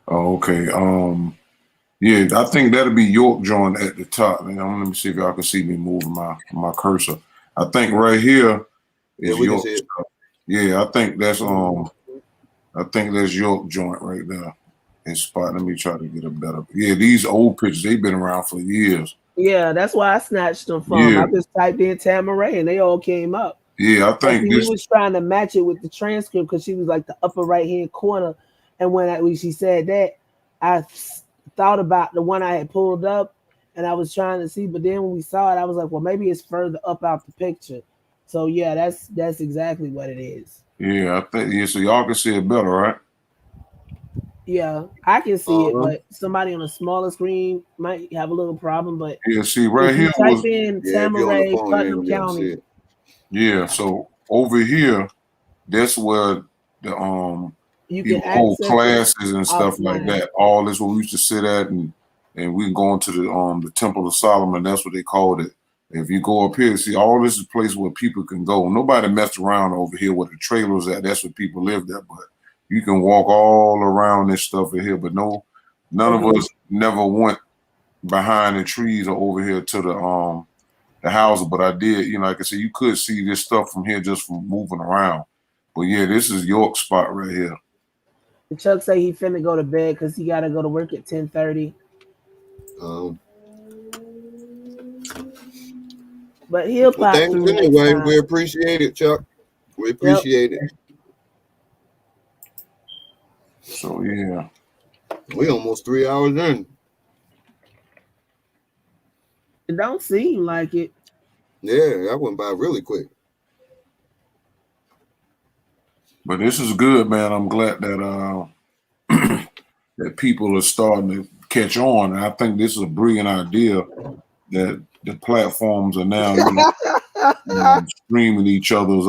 Oh, okay. Yeah, I think that'll be York joint at the top. And let me see if y'all can see me moving my cursor. I think right here is York. Yeah, I think that's York joint right there. In spot. Let me try to get a better. Yeah, these old pictures, they've been around for years. Yeah, that's why I snatched them from. I just typed in Tamaray and they all came up. Yeah, I think we was trying to match it with the transcript because she was like the upper right hand corner, and when she said that, I thought about the one I had pulled up, and I was trying to see, but then when we saw it, I was like, well, maybe it's further up out the picture. So yeah, that's exactly what it is. Yeah, I think so y'all can see it better, right? Yeah, I can see it, but somebody on a smaller screen might have a little problem. But yeah, see right here type in Tamaray, Putnam County. Yeah, so over here, that's where the you can hold classes and stuff like that. All this where we used to sit at, and we can go into the Temple of Solomon. That's what they called it. If you go up here, see, all this is a place where people can go. Nobody messed around over here where the trailers at. That's where people lived at. But you can walk all around this stuff in here. But none of us never went behind the trees or over here to the house. But I did, like I said, you could see this stuff from here just from moving around. But yeah, this is York spot right here. Chuck say he finna go to bed because he gotta go to work at 10:30. But he'll pop through anyway. We appreciate it, Chuck. We appreciate it. So yeah, we almost 3 hours in. It don't seem like it. Yeah, that went by really quick. But this is good, man. I'm glad that that people are starting to catch on. And I think this is a brilliant idea that the platforms are now streaming each other's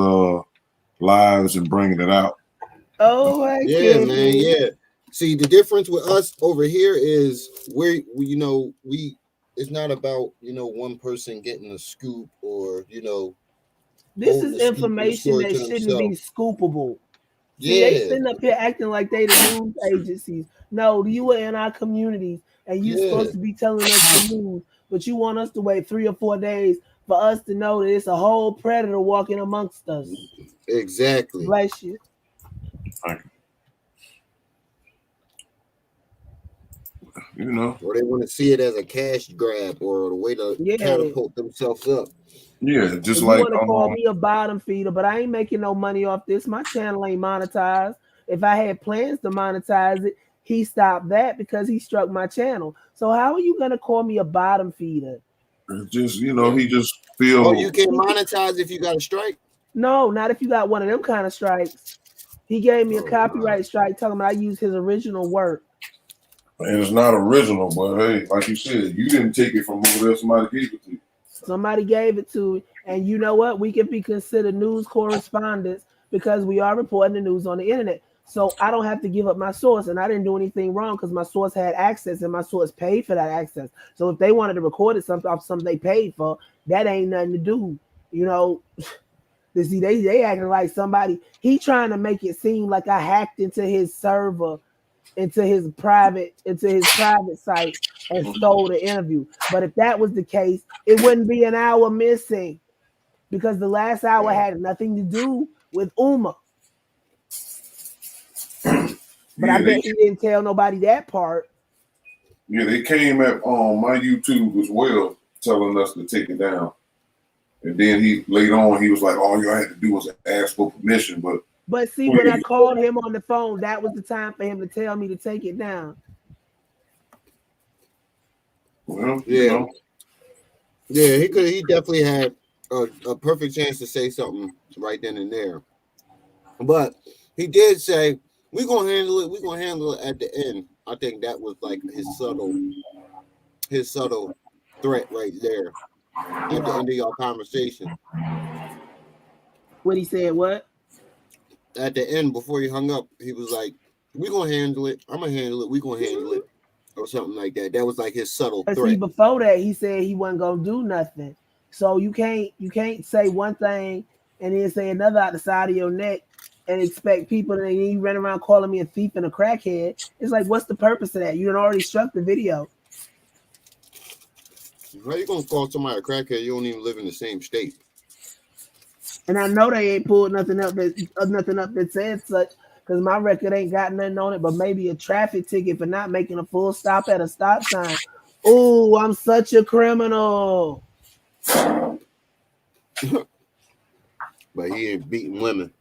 lives and bringing it out. Oh my goodness. Man, yeah. See, the difference with us over here is we it's not about one person getting a scoop or this is information that shouldn't be scoopable. See, they sitting up here acting like they the news agencies. No, you are in our communities and you're supposed to be telling us the news, but you want us to wait 3 or 4 days for us to know that it's a whole predator walking amongst us. Exactly. Bless you. Or they want to see it as a cash grab or a way to catapult themselves up. Yeah, just you like want to call me a bottom feeder, but I ain't making no money off this. My channel ain't monetized. If I had plans to monetize it, he stopped that because he struck my channel. So how are you gonna call me a bottom feeder? Just he just feels. Oh, you can't monetize if you got a strike? No, not if you got one of them kind of strikes. He gave me a copyright strike telling me I use his original work. And it's not original, but hey, like you said, you didn't take it from over there. Somebody gave it to you. Somebody gave it to me. And you know what? We can be considered news correspondents because we are reporting the news on the internet. So I don't have to give up my source, and I didn't do anything wrong because my source had access and my source paid for that access. So if they wanted to record it something they paid for, that ain't nothing to do. See, they acting like somebody. He trying to make it seem like I hacked into his server, into his private site and stole the interview. But if that was the case, it wouldn't be an hour missing because the last hour had nothing to do with Uma. But I bet he didn't tell nobody that part. Yeah, they came at my YouTube as well, telling us to take it down. And then later on, he was like, all you had to do was ask for permission. But see, when I called him on the phone, that was the time for him to tell me to take it down. Well, yeah, he definitely had a perfect chance to say something right then and there. But he did say, we're gonna handle it at the end. I think that was like his subtle threat right there at the end of your conversation. What he said, what? At the end, before he hung up, he was like, we're gonna handle it. I'm gonna handle it. We're gonna handle it. Or something like that. That was like his subtle threat. See, before that, he said he wasn't gonna do nothing. So you can't say one thing and then say another out the side of your neck and expect people to you run around calling me a thief and a crackhead. It's like, what's the purpose of that? You done already struck the video. How you gonna call somebody a crackhead? You don't even live in the same state. And I know they ain't pulled nothing up that said such, because my record ain't got nothing on it, but maybe a traffic ticket for not making a full stop at a stop sign. Oh, I'm such a criminal. But he ain't beating women.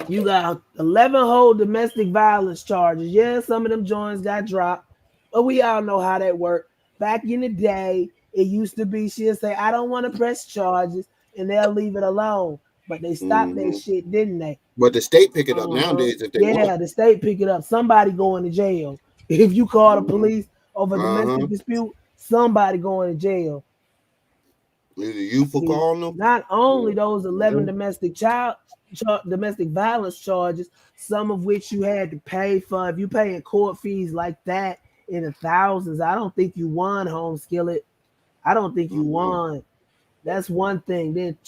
You got 11 whole domestic violence charges. Yeah, some of them joints got dropped, but we all know how that worked. Back in the day, it used to be she'll say, I don't want to press charges, and they'll leave it alone. But they stopped that shit, didn't they? But the state pick it up nowadays if they want. Yeah, the state pick it up. Somebody going to jail. If you call the police over domestic dispute, somebody going to jail. Either you for calling them. Not only those 11 domestic violence charges, some of which you had to pay for. If you paying court fees like that in the thousands, I don't think you won, Home Skillet. I don't think you won. That's one thing. Then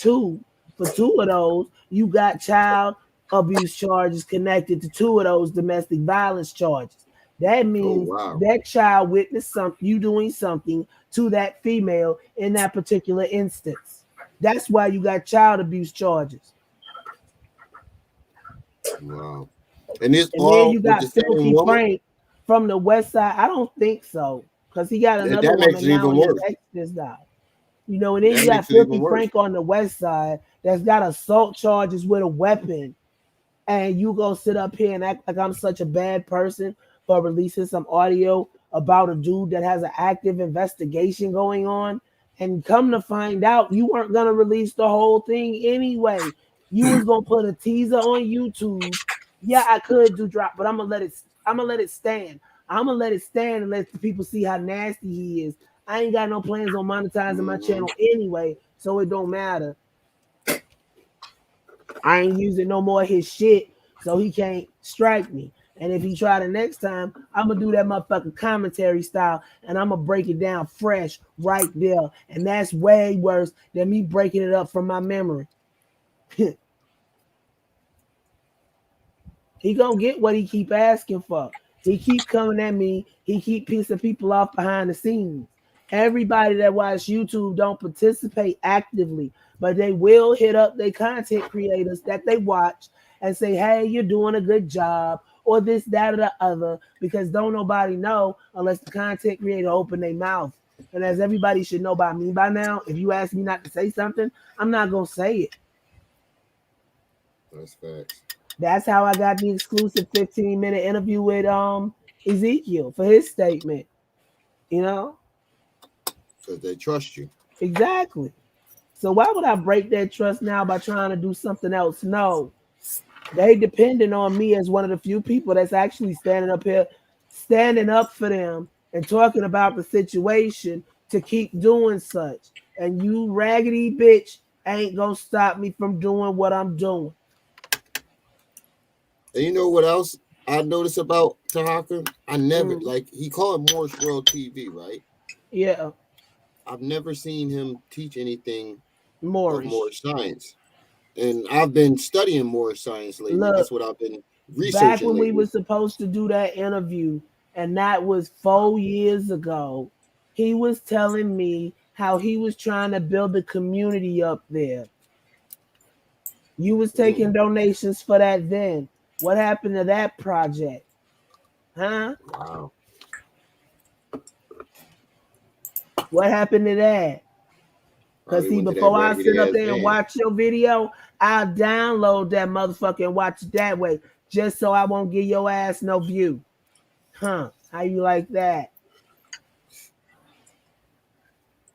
for two of those, you got child abuse charges connected to 2 of those domestic violence charges. That means that child witnessed you doing something to that female in that particular instance. That's why you got child abuse charges. Wow. And then you got Filthy Frank from the West Side. I don't think so, because he got another woman now in his ex now. You know, and then you got Filthy Frank on the West Side that's got assault charges with a weapon. And you go sit up here and act like I'm such a bad person for releasing some audio about a dude that has an active investigation going on. And come to find out, you weren't going to release the whole thing anyway. You was going to put a teaser on YouTube. Yeah, I could do drop, but I'm going to let it stand. I'm going to let it stand and let the people see how nasty he is. I ain't got no plans on monetizing my channel anyway, so it don't matter. I ain't using no more of his shit, so he can't strike me. And if he try the next time, I'm going to do that motherfucking commentary style, and I'm going to break it down fresh right there. And that's way worse than me breaking it up from my memory. He going to get what he keep asking for. He keep coming at me. He keep pissing people off behind the scenes. Everybody that watch YouTube don't participate actively, but they will hit up their content creators that they watch and say, hey, you're doing a good job, or this, that, or the other, because don't nobody know unless the content creator open their mouth. And as everybody should know by me by now, if you ask me not to say something, I'm not going to say it. That's facts. That's how I got the exclusive 15-minute interview with Ezekiel for his statement. You know? Because they trust you. Exactly. So why would I break that trust now by trying to do something else? No. They depending on me as one of the few people that's actually standing up here, standing up for them and talking about the situation to keep doing such. And you raggedy bitch ain't gonna stop me from doing what I'm doing. And you know what else I noticed about Taharka? I never, like, he called Morris World TV, right? Yeah. I've never seen him teach anything Moorish science. And I've been studying Moorish science lately. Look, that's what I've been researching back when lately. we were supposed to do that interview, and that was 4 years ago, he was telling me how he was trying to build a community up there. You was taking donations for that then. What happened to that project? Huh? Wow. What happened to that? Because see, before I sit up there and watch your video, I'll download that motherfucker and watch it that way, just so I won't give your ass no view. Huh? How you like that?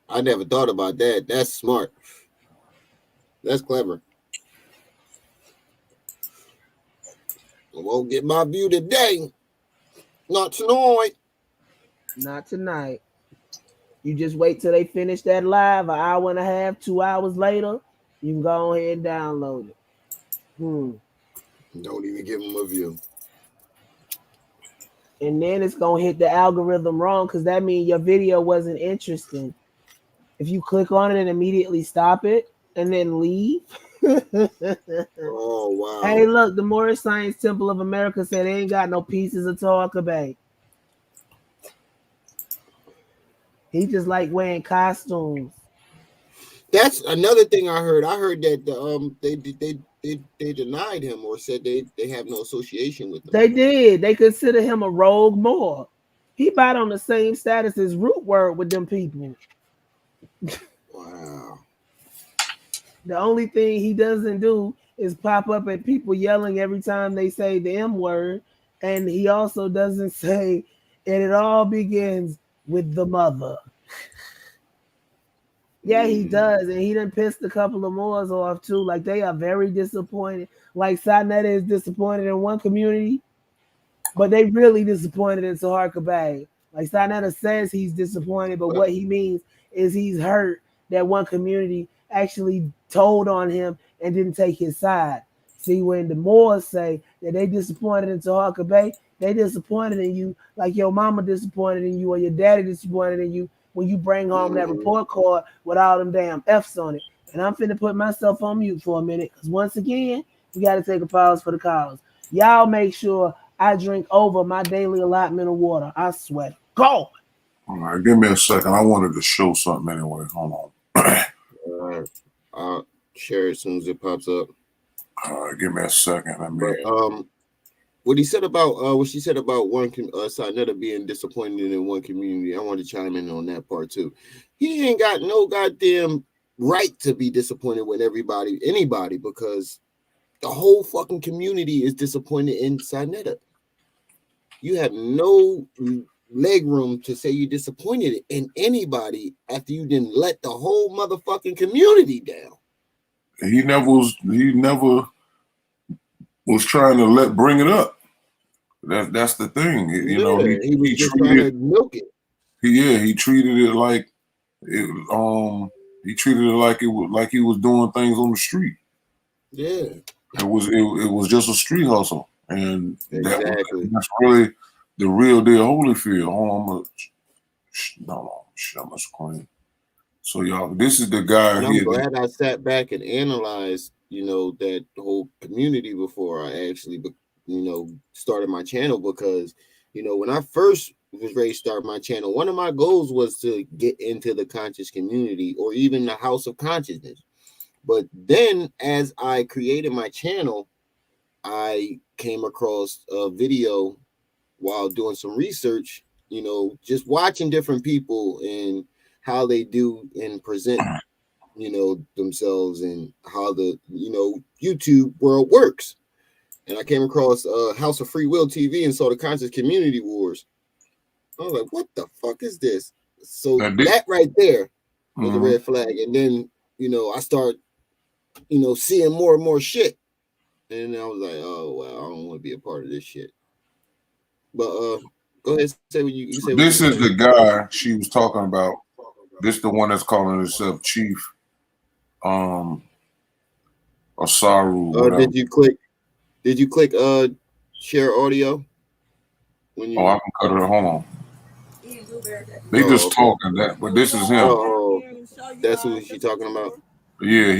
I never thought about that. That's smart. That's clever. I won't get my view today. Not tonight. Not tonight. You just wait till they finish that live, an hour and a half, 2 hours later, you can go ahead and download it. Don't even give them a view. And then it's going to hit the algorithm wrong, because that means your video wasn't interesting. If you click on it and immediately stop it and then leave. Oh, wow. Hey, look, the Moorish Science Temple of America said they ain't got no pieces of Taharka Bay. He just like wearing costumes. That's another thing I heard. I heard that they denied him or said they have no association with him. They did. They consider him a rogue Moor. He about on the same status as Root Word with them people. Wow. The only thing he doesn't do is pop up at people yelling every time they say the M word. And he also doesn't say, and it all begins with the mother. Yeah, he does. And he done pissed a couple of Moors off too. Like, they are very disappointed. Like, Sinetta is disappointed in one community, but they really disappointed in Taharka Bay. Like, Sinetta says he's disappointed, but what he means is he's hurt that one community actually told on him and didn't take his side. See, when the Moors say that they disappointed in Taharka Bay, they disappointed in you like your mama disappointed in you or your daddy disappointed in you when you bring home that report card with all them damn F's on it. And I'm finna put myself on mute for a minute, because once again, we got to take a pause for the cause. Y'all make sure I drink over my daily allotment of water. I swear. Go! All right, give me a second. I wanted to show something anyway. Hold on. All right. I'll share it as soon as it pops up. All right, give me a second. What he said about what she said about one Sinetta being disappointed in one community, I want to chime in on that part too. He ain't got no goddamn right to be disappointed with anybody, because the whole fucking community is disappointed in Sinetta. You have no leg room to say you're disappointed in anybody after you didn't let the whole motherfucking community down. He never was trying to bring it up. That's the thing. You know, he was just trying to milk it. He treated it like he treated it like he was doing things on the street. Yeah. It was just a street hustle. And exactly. that's really the real deal. Holyfield. Hold on, I'm a screen. So y'all, this is the guy. And I'm glad I sat back and analyzed, that whole community before I actually, started my channel, because, when I first was ready to start my channel, one of my goals was to get into the conscious community or even the house of consciousness. But then as I created my channel, I came across a video while doing some research, just watching different people and how they do and present, themselves, and how the, YouTube world works. And I came across House of Free Will TV and saw the Conscious Community Wars. I was like, what the fuck is this? So that right there was a red flag. And then, I start, seeing more and more shit. And I was like, oh, wow, I don't want to be a part of this shit. But go ahead, say what you say. This is the guy she was talking about. This is the one that's calling himself Chief Asaru. Did you click share audio? I can cut it. Hold on. They just talking that, but this is him. Oh, that's who she talking about. Yeah,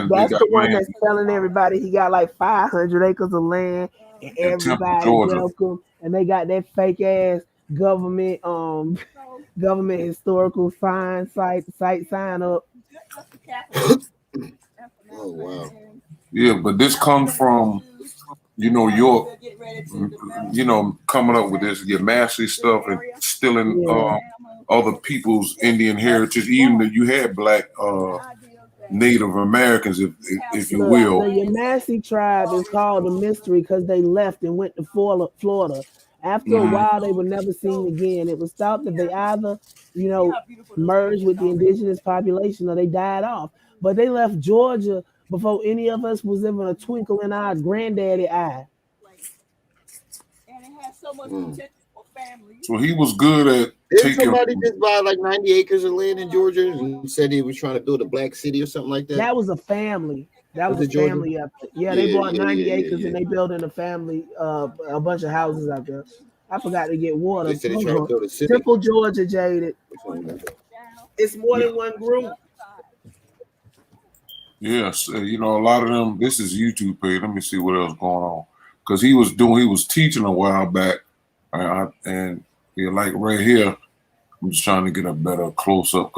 that's the one that's telling everybody he got like 500 acres of land and everybody welcome, and they got that fake ass government historical sign up. Oh wow. Yeah, but this comes from York, coming up with this, your massy stuff and stealing other people's Indian heritage, even that you had black Native Americans, if you will. The Yamasee tribe is called a mystery because they left and went to Florida. After a while, they were never seen again. It was thought that they either, merged with the indigenous population or they died off. But they left Georgia before any of us was even a twinkle in our granddaddy eye. And it has so much potential for families. So he was good at taking. Somebody just buy like 90 acres of land in Georgia and said he was trying to build a black city or something like that. That was a family. That was a family up there. Yeah, they bought 90 acres and they built in a family a bunch of houses out there. I forgot to get water. Temple, Georgia, Jaded. It's more than one group. Yes, a lot of them. This is YouTube page. Let me see what else going on, because he was teaching a while back, and like right here, I'm just trying to get a better close up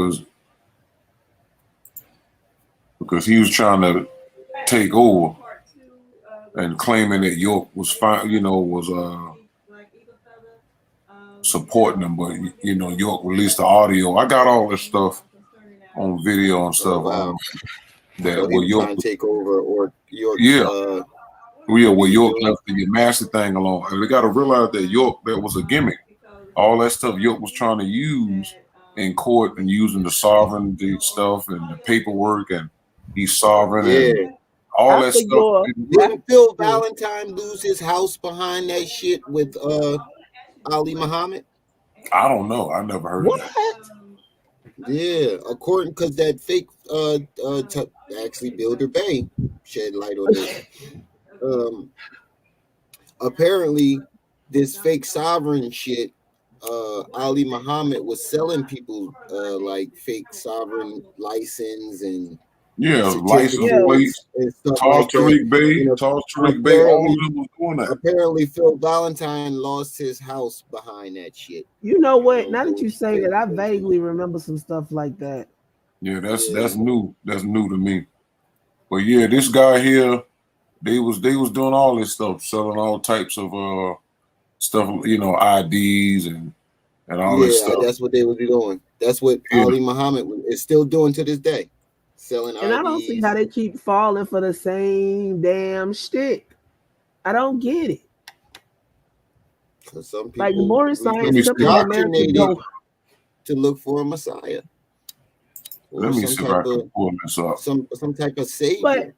because he was trying to take over and claiming that York was fine, was supporting him, but York released the audio. I got all this stuff on video and stuff. That so he was trying to take over or York's. Well, York left the master thing alone. And we got to realize that York, that was a gimmick. All that stuff York was trying to use in court and using the sovereignty stuff and the paperwork and he's sovereign and all that stuff. Didn't Phil Valentine lose his house behind that shit with Ali Muhammad? I don't know. I never heard of that. Yeah, according because that fake actually Builder Bay shed light on this. Apparently this fake sovereign shit, Ali Muhammad was selling people like fake sovereign license and license plates and stuff like that. Apparently Phil Valentine lost his house behind that shit. You know what? Now that you say that, I vaguely remember some stuff like that. Yeah, that's new. That's new to me. But yeah, this guy here, they was doing all this stuff, selling all types of stuff, IDs and all this stuff. That's what they would be doing. That's what Ali Muhammad is still doing to this day. Selling and IDs. I don't see how they keep falling for the same damn shtick. I don't get it. Some people like more science to look for a Messiah. Let me see if I can pull this up. Some type of savior. But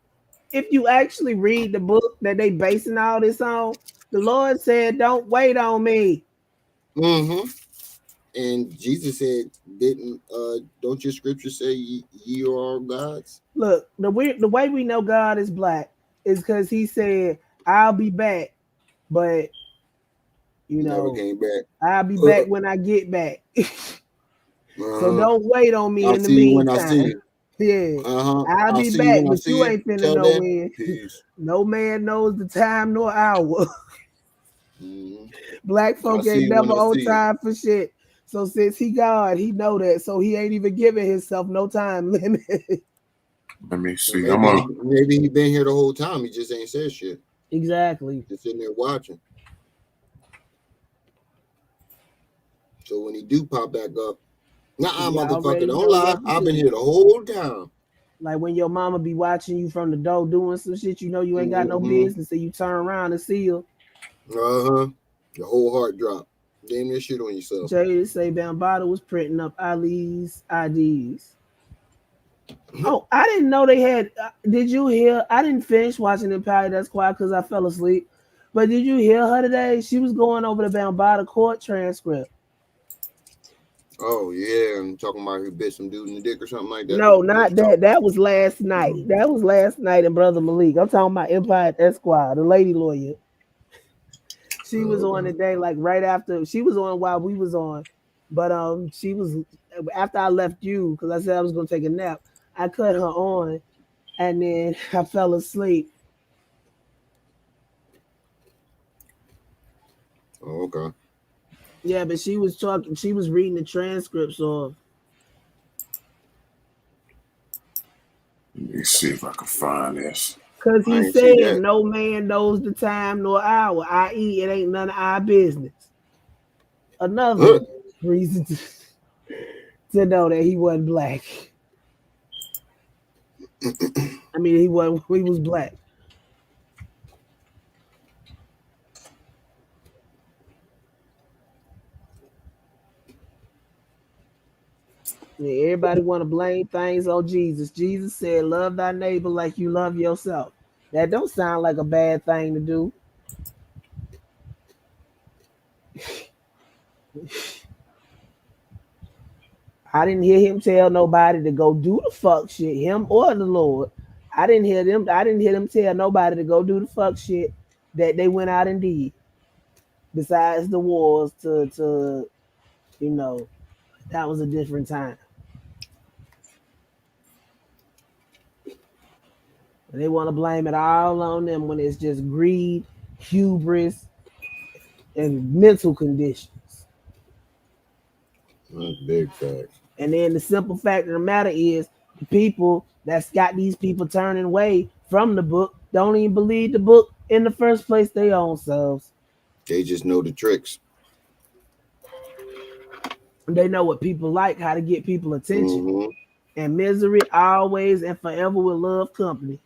if you actually read the book that they basing all this on, the Lord said, "Don't wait on me." Mm-hmm. And Jesus said, don't your scriptures say ye are all gods? Look, the way we know God is black is because he said, I'll be back, but never came back. I'll be back when I get back. So don't wait on me in the meantime. When I see you. Yeah, I'll be back, but you ain't finna know when. No man knows the time nor hour. Black folk ain't never on time for shit. So since he God, he know that. So he ain't even giving himself no time limit. Let me see. Maybe he been here the whole time. He just ain't said shit. Exactly. Just sitting there watching. So when he do pop back up, motherfucker, don't lie. I've been here the whole time. Like when your mama be watching you from the door doing some shit, you ain't got no business, so you turn around and see her. Your whole heart drop. Damn your shit on yourself. Jay say Bambaataa was printing up Ali's IDs. Oh, I didn't know they had. Did you hear? I didn't finish watching Empire. That's quiet because I fell asleep. But did you hear her today? She was going over the Bambaataa court transcript. Oh yeah, I'm talking about who bit some dude in the dick or something like that. No, not that. That was last night. That was last night in Brother Malik. I'm talking about Empire Esquire, the lady lawyer. She was on today, like right after. She was on while we was on, but she was after I left you because I said I was gonna take a nap. I cut her on, and then I fell asleep. Oh, okay. Yeah, but she was talking. She was reading the transcripts of. Let me see if I can find this. Because he said no man knows the time nor hour, i.e., it ain't none of our business. Another reason to know that he wasn't black. I mean, he was black. Yeah, everybody want to blame things on Jesus. Jesus said, love thy neighbor like you love yourself. That don't sound like a bad thing to do. I didn't hear him tell nobody to go do the fuck shit, him or the Lord. I didn't hear them tell nobody to go do the fuck shit that they went out and did. Besides the wars to that was a different time. And they want to blame it all on them when it's just greed, hubris, and mental conditions. That's big facts. And then the simple fact of the matter is the people that's got these people turning away from the book don't even believe the book in the first place they own selves. They just know the tricks. They know what people like, how to get people attention. And misery always and forever will love company.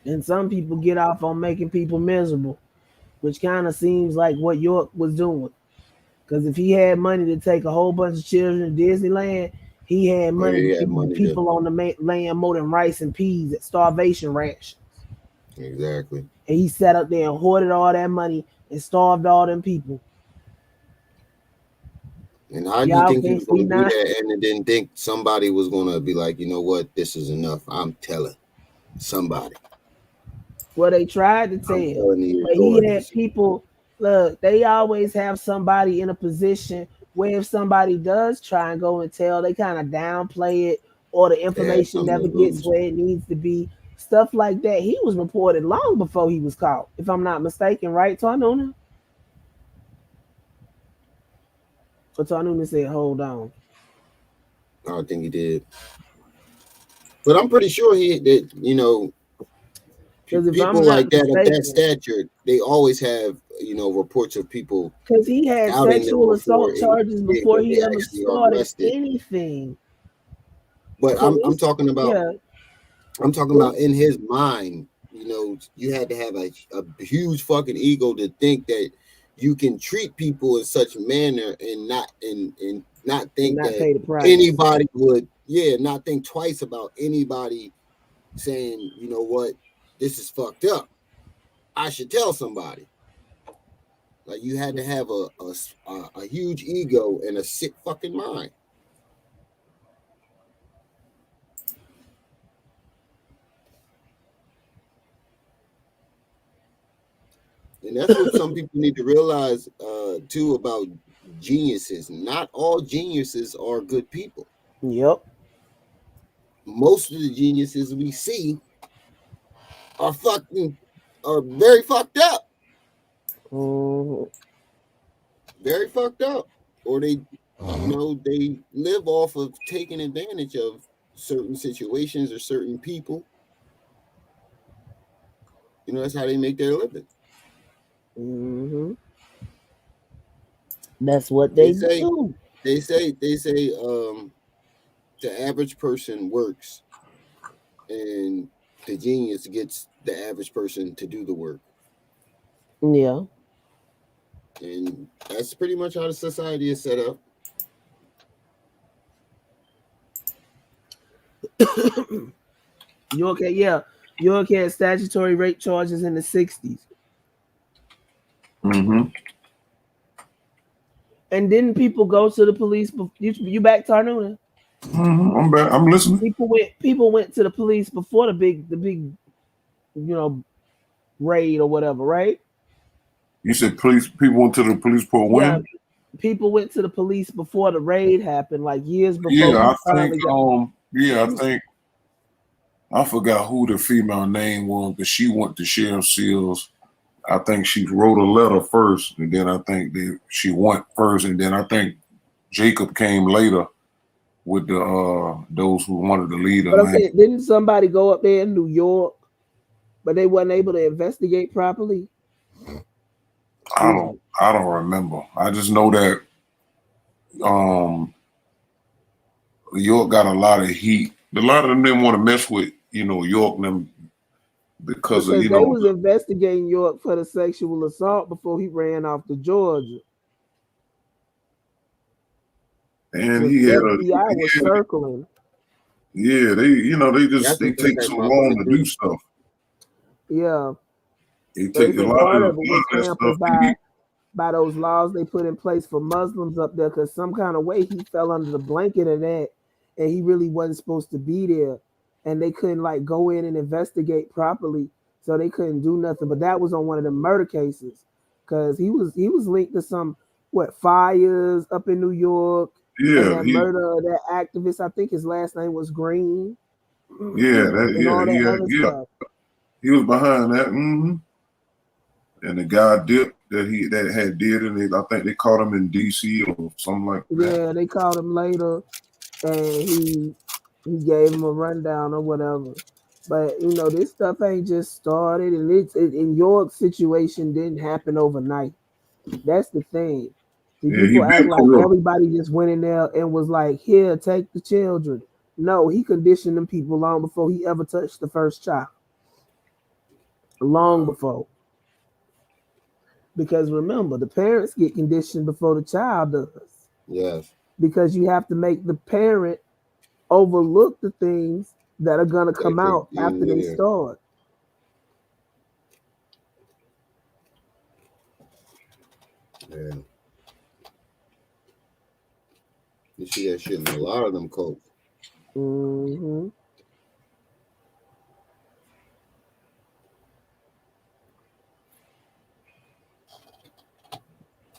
And some people get off on making people miserable, which kind of seems like what York was doing. Because if he had money to take a whole bunch of children to Disneyland, he had money to feed people on the land more than rice and peas at starvation rations. Exactly. And he sat up there and hoarded all that money and starved all them people. And how do you think he was going to do that and then think somebody was going to be like, you know what, this is enough. I'm telling somebody. Well, they tried to tell, but he had people. Look, they always have somebody in a position where if somebody does try and go and tell, they kind of downplay it, or the information never gets where it needs to be. Stuff like that. He was reported long before he was caught, if I'm not mistaken, right, Tarnuna? But Tarnuna said, "Hold on." I don't think he did, but I'm pretty sure that you know. People like that of that stature, they always have, you know, reports of people. Because he had sexual assault charges before he ever started anything. But I'm talking about, I'm talking about in his mind. You know, you had to have a huge fucking ego to think that you can treat people in such manner and not think that anybody would, not think twice about anybody saying, you know what, this is fucked up. I should tell somebody. Like you had to have a huge ego and a sick fucking mind. And that's what some people need to realize too about geniuses. Not all geniuses are good people. Yep. Most of the geniuses we see are very fucked up. Very fucked up. Or they, you know, they live off of taking advantage of certain situations or certain people. You know, that's how they make their living. That's what they say. do. They say the average person works and the genius gets the average person to do the work. Yeah. And that's pretty much how the society is set up. York had statutory rape charges in the 60s. And didn't people go to the police? You back, Tarnuna? I'm back. I'm listening. People went to the police before the big, you know, raid or whatever, right? You said people went to the police report when? Yeah, people went to the police before the raid happened, like years before. Yeah, I think I forgot who the female name was, but she went to Sheriff Seals. I think she wrote a letter first, and then I think she went first, and then I think Jacob came later with the those who wanted to lead. But I'm saying, didn't somebody go up there in New York, but they wasn't able to investigate properly? I don't remember. I just know that York got a lot of heat. A lot of them didn't want to mess with, you know, York and them because of, you know, they was investigating York for the sexual assault before he ran off to Georgia. And he had FBI was circling. Yeah, they take so long to do stuff. Yeah. They take a lot of that stuff. By those laws they put in place for Muslims up there, because some kind of way he fell under the blanket of that, and he really wasn't supposed to be there, and they couldn't like go in and investigate properly, so they couldn't do nothing. But that was on one of the murder cases, because he was linked to some fires up in New York. Yeah, and that murder of that activist. I think his last name was Green. Yeah, stuff. He was behind that. And the guy that had did it, I think they caught him in DC or something like that. Yeah, they caught him later, and he gave him a rundown or whatever. But you know, this stuff ain't just started, and in York's situation didn't happen overnight. That's the thing. See, people act like everybody just went in there and was like, here, take the children. No, he conditioned them people long before he ever touched the first child. Long before. Because remember, the parents get conditioned before the child does. Yes. Because you have to make the parent overlook the things that are going to come out after they start. Yeah. You see that shit in a lot of them cults. Mm-hmm.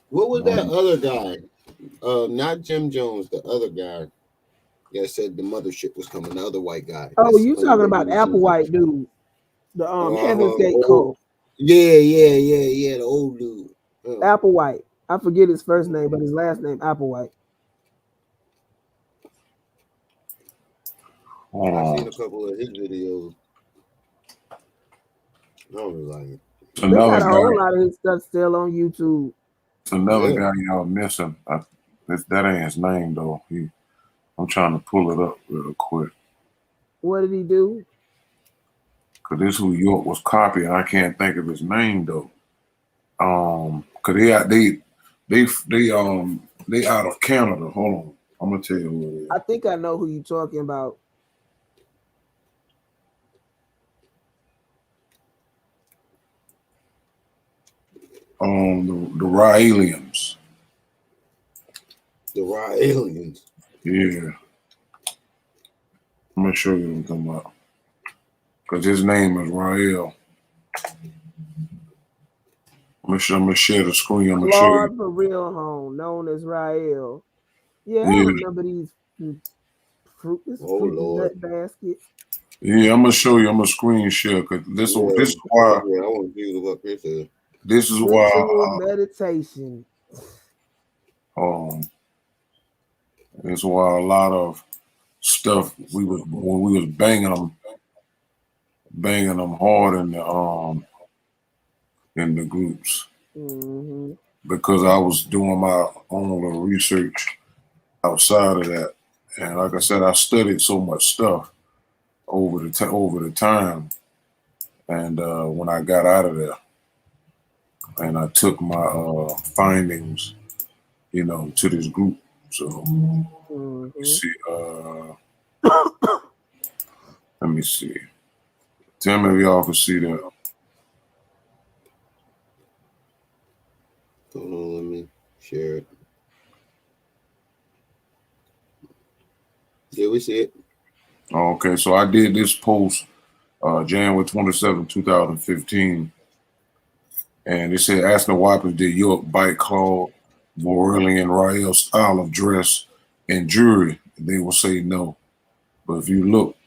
What was that other guy? Not Jim Jones, the other guy that said the mothership was coming. The other white guy. Oh, you talking about Applewhite dude? The Heaven's Gate cult. Yeah. The old dude. Applewhite. I forget his first name, but his last name Applewhite. I've seen a couple of his videos. I don't like it. They got a whole lot of his stuff still on YouTube. It's another guy y'all missing. That ain't his name though. I'm trying to pull it up real quick. What did he do? Cause this who York was copying. I can't think of his name though. Cause they out of Canada. Hold on, I'm gonna tell you who it is. I think I know who you're talking about. The Raelians. The Raelians. Yeah. I'm gonna show you what I'm talking about. Cause his name is Rael. I'm gonna share the screen. I'm gonna show you. For real home, known as Rael. Yeah, I remember these fruit nut baskets. Yeah, I'm gonna show you. I'm gonna screen share because this is why. Yeah, I want to see what this is. This is why meditation. It's why a lot of stuff when we was banging them hard in the groups. Mm-hmm. Because I was doing my own little research outside of that, and like I said, I studied so much stuff over the time, and when I got out of there, and I took my findings, to this group. So see, let me see. Tell me if y'all can see that. Hold on, let me share it. Yeah, we see it. Okay, so I did this post January 27, 2015. And it said, asking the Wipers, did York bite Claude, Borelli, and Rael style of dress and jewelry? They will say no. But if you look,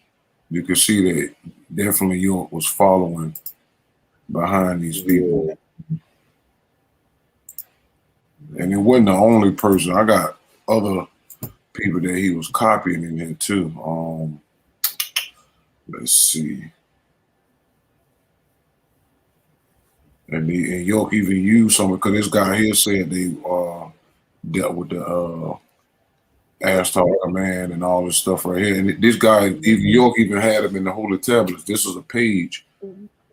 you can see that definitely York was following behind these people. Yeah. And it wasn't the only person. I got other people that he was copying in there too. Let's see. And York even used some, because this guy here said they dealt with the Taharka man and all this stuff right here. And this guy, even York even had him in the Holy Tablets. This is a page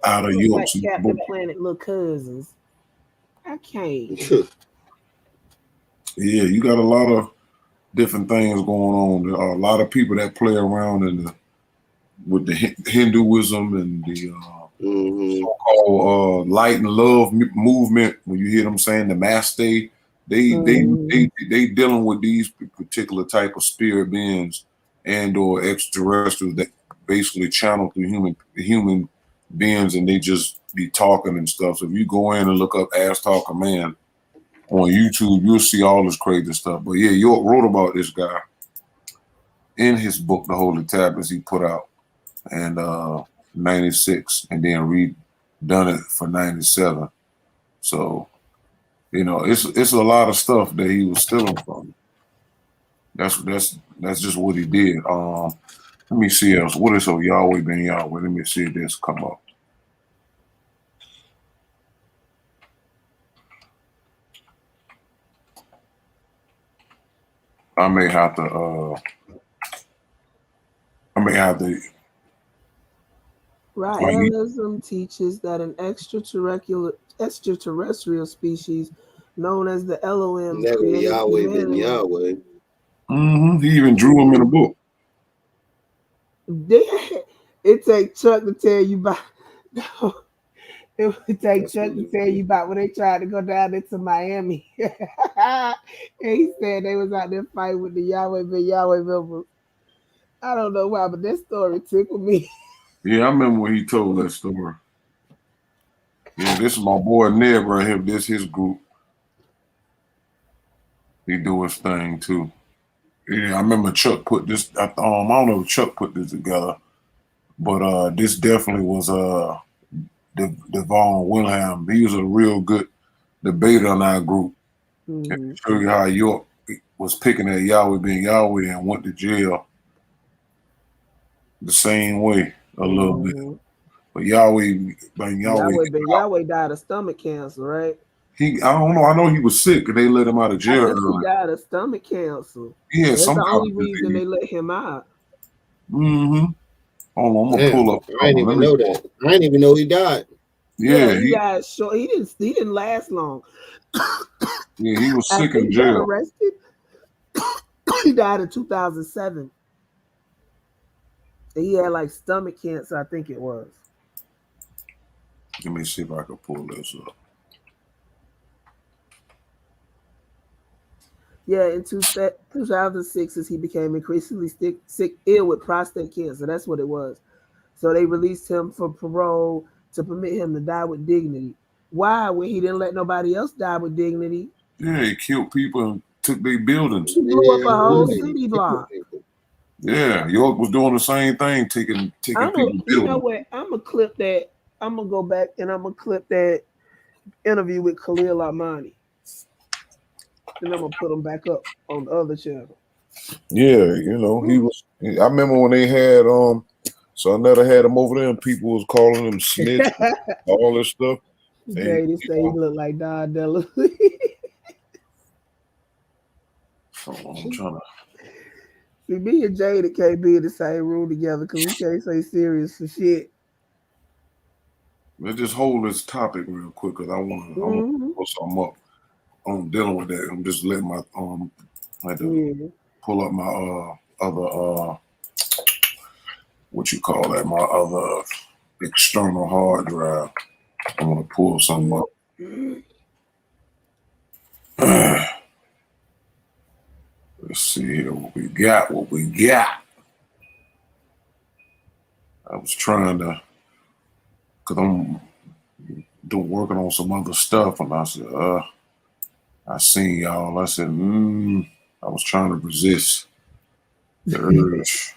out of York's like Captain Planet little cousins. I can't. Yeah, you got a lot of different things going on. There are a lot of people that play around with the Hinduism and the so-called light and love movement. When you hear them saying the Master, they dealing with these particular type of spirit beings and or extraterrestrials that basically channel through human beings, and they just be talking and stuff. So if you go in and look up Taharka man on YouTube, you'll see all this crazy stuff. But yeah, York wrote about this guy in his book, The Holy Tablets, he put out in 96, and then redone it for 97. So, it's a lot of stuff that he was stealing from. That's just what he did. Let me see else. What is Yahweh ben Yahweh? Let me see if this come up. I may have to. Raelism teaches that an extraterrestrial species known as the Elohim created Yahweh been humanity. Yahweh. He even drew him in a book. It takes Chuck to tell you about. It would take Chuck to tell you about when they tried to go down into Miami. And he said they was out there fighting with the Yahweh members. I don't know why, but that story tickled me. Yeah, I remember when he told that story. Yeah, this is my boy Ned right here. This his group. He do his thing too. Yeah, I remember Chuck put this. I don't know if Chuck put this together, but this definitely was Devon Wilhelm. He was a real good debater in our group. And to show you how York was picking at Yahweh being Yahweh and went to jail the same way a little bit. But Yahweh being Yahweh died of stomach cancer, right? I don't know. I know he was sick and they let him out of jail early. He died of stomach cancer. Yeah, that's the only reason they let him out. Hold on, I'm gonna pull up. I didn't even know that. I didn't even know he died. Yeah, he died short. He didn't last long. Yeah, he was sick in jail. Arrested. He died in 2007. And he had like stomach cancer, I think it was. Let me see if I can pull this up. Yeah, in 2006, he became increasingly ill with prostate cancer. That's what it was. So they released him for parole to permit him to die with dignity. Why? When he didn't let nobody else die with dignity. Yeah, he killed people and took their buildings. He blew up a whole city block. Yeah, York was doing the same thing, taking people's buildings. You know what? I'm gonna clip that. I'm gonna go back and I'm gonna clip that interview with Khalil Amani. And I'm gonna put him back up on the other channel. Yeah, you know, he was. I remember when they had Sonetta had him over there, and people was calling him snitch, all this stuff. Jay, they say he looked like Don Della. I'm trying to. See, me and Jada can't be in the same room together because we can't say serious for shit. Let's just hold this topic real quick because I want to put something up. I'm dealing with that. I'm just letting my I had to pull up my other what you call that, my other external hard drive. I want to pull something up. Let's see here what we got. I was trying to, because I'm working on some other stuff, and I said, I seen y'all. I said, I was trying to resist the urge.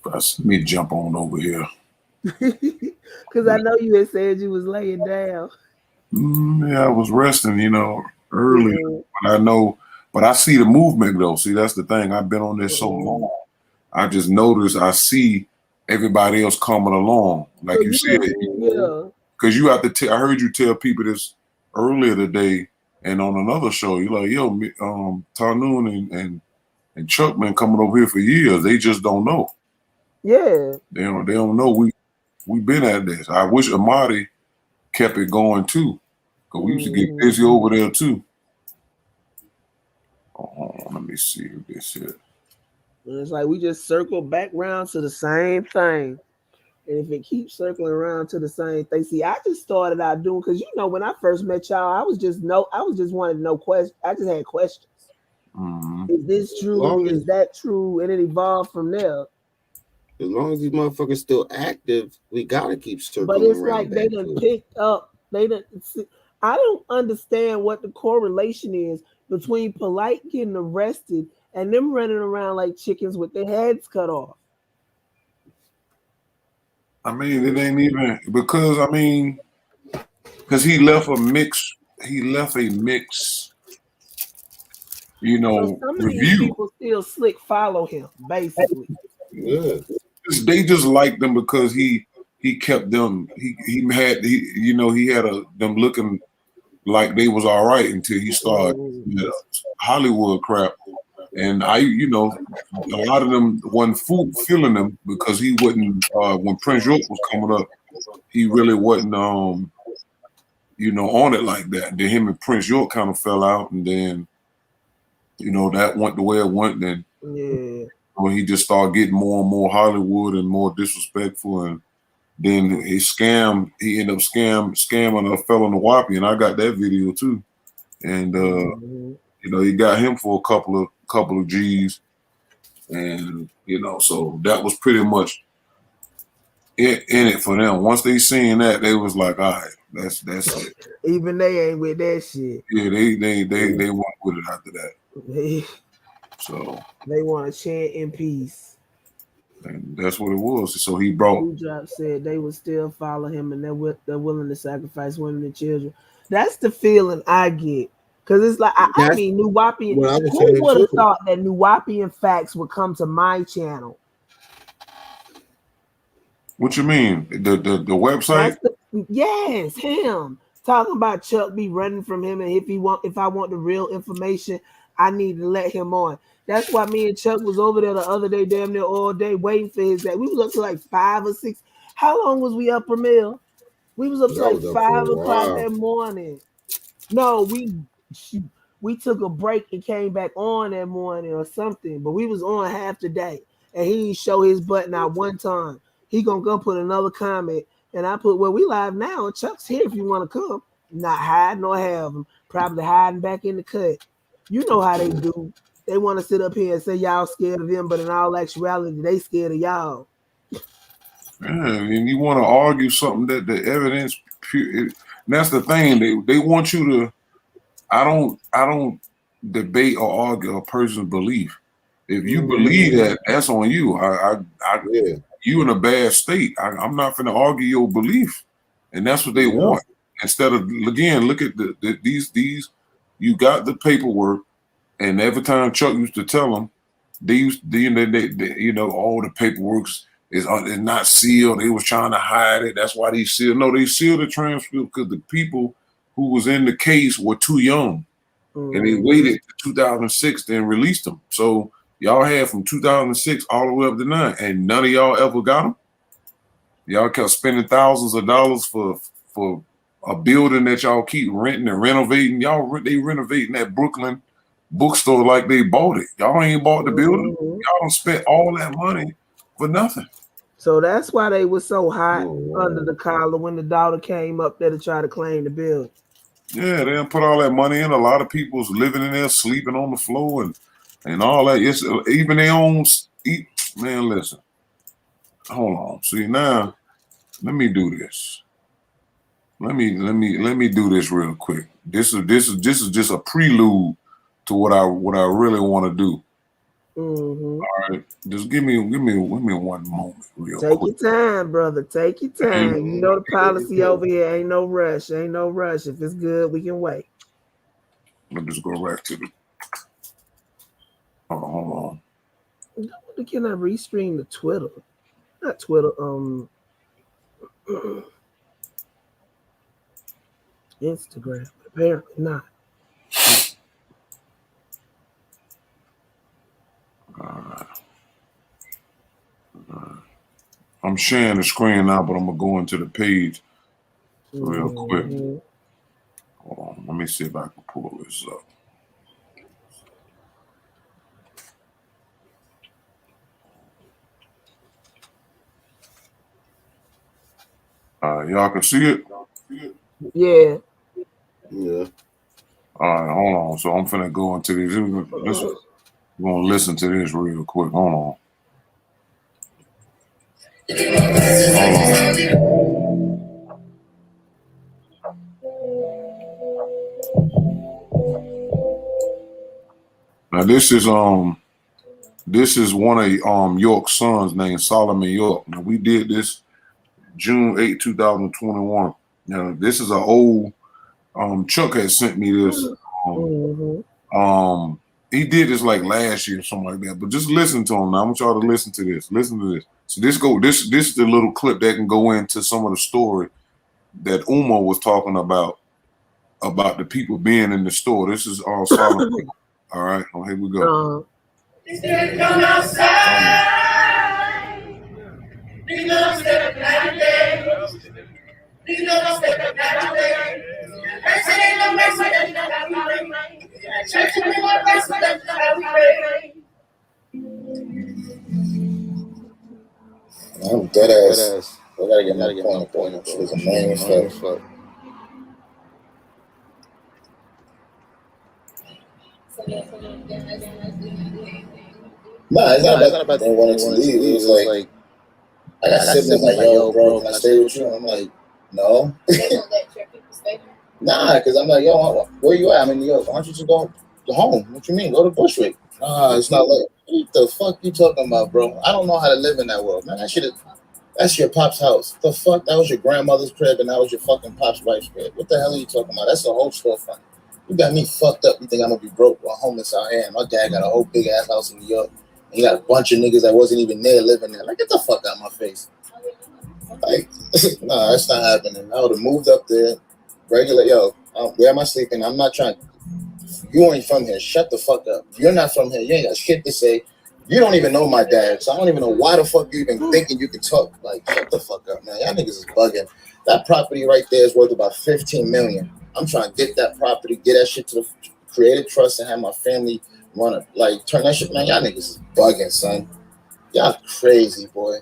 Let me jump on over here. Because I know you had said you was laying down. Yeah, I was resting, earlier. But I see the movement though. See, that's the thing. I've been on this so long. I just noticed I see everybody else coming along. Like you said. Yeah. Because you have to I heard you tell people this earlier today and on another show. You're like, yo, Tarnoon and Chuck been coming over here for years. They just don't know. Yeah. They don't know we've been at this. I wish Amadi kept it going too. Because we used to get busy over there too. Let me see what this is. It's like we just circle back around to the same thing. And if it keeps circling around to the same thing, see, I just started out doing, because when I first met y'all, I was just wanting to know questions. I just had questions. Is this true? Is that true? And it evolved from there. As long as these motherfuckers still active, we gotta keep circling. But it's like they done picked up. I don't understand what the correlation is between Polight getting arrested and them running around like chickens with their heads cut off. I mean, it ain't even because he left a mix. So some of review. These people still slick follow him, basically. Yeah, they just liked them because he kept them. He had them looking like they was all right until he started Hollywood crap. And I, you know, a lot of them wasn't feeling them because he wasn't, when Prince York was coming up, he really wasn't, you know, on it like that. Then him and Prince York kind of fell out, and then, you know, that went the way it went. Then when he just started getting more and more Hollywood and more disrespectful, and then he ended up scamming a fellow in the Whoppy, and I got that video too. And you know, he got him for a couple of G's, and you know, so that was pretty much in it for them. Once they seen that, they was like, all right, that's it. Even they ain't with that shit. Yeah, they weren't with it after that. So they want to chant in peace. And that's what it was. So he brought. Drop said they would still follow him, and they're willing to sacrifice women and children. That's the feeling I get, because it's like I mean, Nuwapian. Who would have thought that Nuwapian facts would come to my channel? What you mean? The website? Yes, him talking about Chuck be running from him, and if I want the real information, I need to let him on. That's why me and Chuck was over there the other day, damn near all day, waiting for his day. We was up to like 5 or 6. How long was we up, Ramil? We was up to like 5 o'clock that morning. No, we took a break and came back on that morning or something, but we was on half the day, and he didn't show his butt not one time. He gonna go put another comment, and I put, well, we live now, and Chuck's here if you want to come. Not hiding or have him, probably hiding back in the cut. You know how they do. They want to sit up here and say y'all scared of them, but in all actuality, they scared of y'all. Yeah, and you want to argue something that the evidence, that's the thing. They want you to. I don't debate or argue a person's belief. If you believe that, that's on you. You in a bad state. I'm not going to argue your belief, and that's what they want. Instead of, again, look at these. You got the paperwork. And every time Chuck used to tell them, they you know, all the paperwork is not sealed. They was trying to hide it. That's why they sealed. No, they sealed the transcript because the people who was in the case were too young, and they waited to 2006 then released them. So y'all had from 2006 all the way up to 9, and none of y'all ever got them. Y'all kept spending thousands of dollars for a building that y'all keep renting and renovating. They renovating that Brooklyn bookstore like they bought it. Y'all ain't bought the building. Y'all spent all that money for nothing. So that's why they were so hot under the collar when the daughter came up there to try to claim the building. Yeah, they done put all that money in. A lot of people's living in there, sleeping on the floor and all that. It's even their own man, listen. Hold on. See, now let me do this. Let me do this real quick. This is just a prelude to what I really want to do. All right, just give me 1 moment, real quick. Take your time, brother. Take your time. You know the policy over here. Ain't no rush. Ain't no rush. If it's good, we can wait. Let me just go back to the. Hold on. Can I restream the Twitter? Not Twitter. Instagram. Apparently not. I'm sharing the screen now, but I'm gonna go into the page real quick. Hold on, let me see if I can pull this up. Y'all can see it? Yeah. All right, hold on. So I'm finna go into this. We're gonna listen to this real quick. Hold on. Now this is one of York's sons named Solomon York. Now we did this June 8, 2021. Now this is an old Chuck had sent me this. He did this like last year or something like that. But just listen to him now. I want y'all to listen to this. Listen to this. So this is the little clip that can go into some of the story that Uma was talking about about the people being in the store. This is all solid. All right, well, here we go. Come outside. We gonna step up that day. We gonna step up that day. Mercy ain't no mercy, that's not how we pray. Church and we want mercy, that's not how we pray. I'm dead ass. I gotta get my point. She was a man as fuck. Nah, it's not about they wanted to leave. It was like, I got siblings like, yo, bro, can I stay with you? I'm like, no. Nah, because I'm like, yo, where you at? I'm in New York. Why don't you just go home? What you mean? Go to Bushwick. Nah, it's not like, what the fuck you talking about, bro? I don't know how to live in that world, man. That's your pop's house. The fuck? That was your grandmother's crib, and that was your fucking pop's wife's crib. What the hell are you talking about? That's a whole storefront. You got me fucked up. You think I'm gonna be broke or homeless out here? And my dad got a whole big ass house in New York. And he got a bunch of niggas that wasn't even there living there. Like, get the fuck out of my face. Like, nah, that's not happening. I would have moved up there. Regular, yo, where am I sleeping? I'm not trying. You ain't from here. Shut the fuck up. You're not from here. You ain't got shit to say. You don't even know my dad, so I don't even know why the fuck you even thinking you can talk. Like, shut the fuck up, man. Y'all niggas is bugging. That property right there is worth about $15 million. I'm trying to get that property, get that shit to the creative trust, and have my family run it. Like, turn that shit, man. Y'all niggas is bugging, son. Y'all crazy, boy.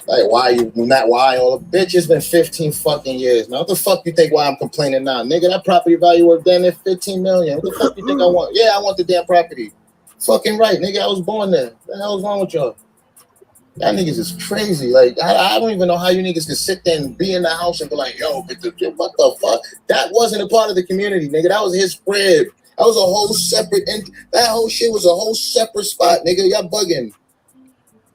Like, why you not? Why all the bitch? It's been 15 fucking years, man. What the fuck you think? Why I'm complaining now, nigga? That property value worth damn near $15 million. What the fuck you think I want? Yeah, I want the damn property. Fucking right, nigga. I was born there. What the hell is wrong with y'all? Y'all niggas is crazy. Like, I don't even know how you niggas can sit there and be in the house and be like, yo, what the fuck? That wasn't a part of the community, nigga. That was his crib. That was a whole separate, that whole shit was a whole separate spot, nigga. Y'all bugging.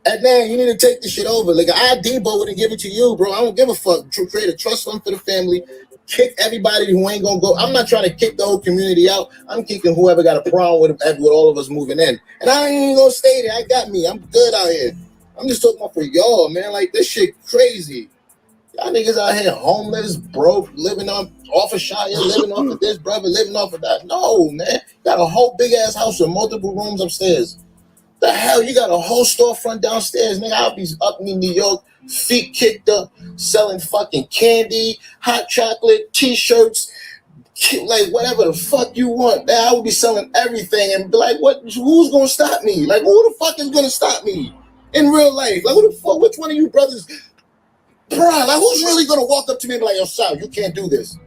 And then you need to take this shit over. Like, I Debo wouldn't give it to you, bro. I don't give a fuck. Create a trust fund for the family. Kick everybody who ain't gonna go. I'm not trying to kick the whole community out. I'm kicking whoever got a problem with all of us moving in. And I ain't even gonna stay there. I got me. I'm good out here. I'm just talking about for y'all, man. Like, this shit crazy. Y'all niggas out here homeless, broke, living off of Shire, living off of this, brother, living off of that. No, man. Got a whole big ass house with multiple rooms upstairs. The hell, you got a whole storefront downstairs, nigga. I'll be up in New York, feet kicked up, selling fucking candy, hot chocolate, t-shirts, like whatever the fuck you want. Man, I would be selling everything and be like, what? Who's gonna stop me? Like, who the fuck is gonna stop me in real life? Like, who the fuck? Which one of you brothers, bro? Like, who's really gonna walk up to me and be like, yo, Sal, you can't do this?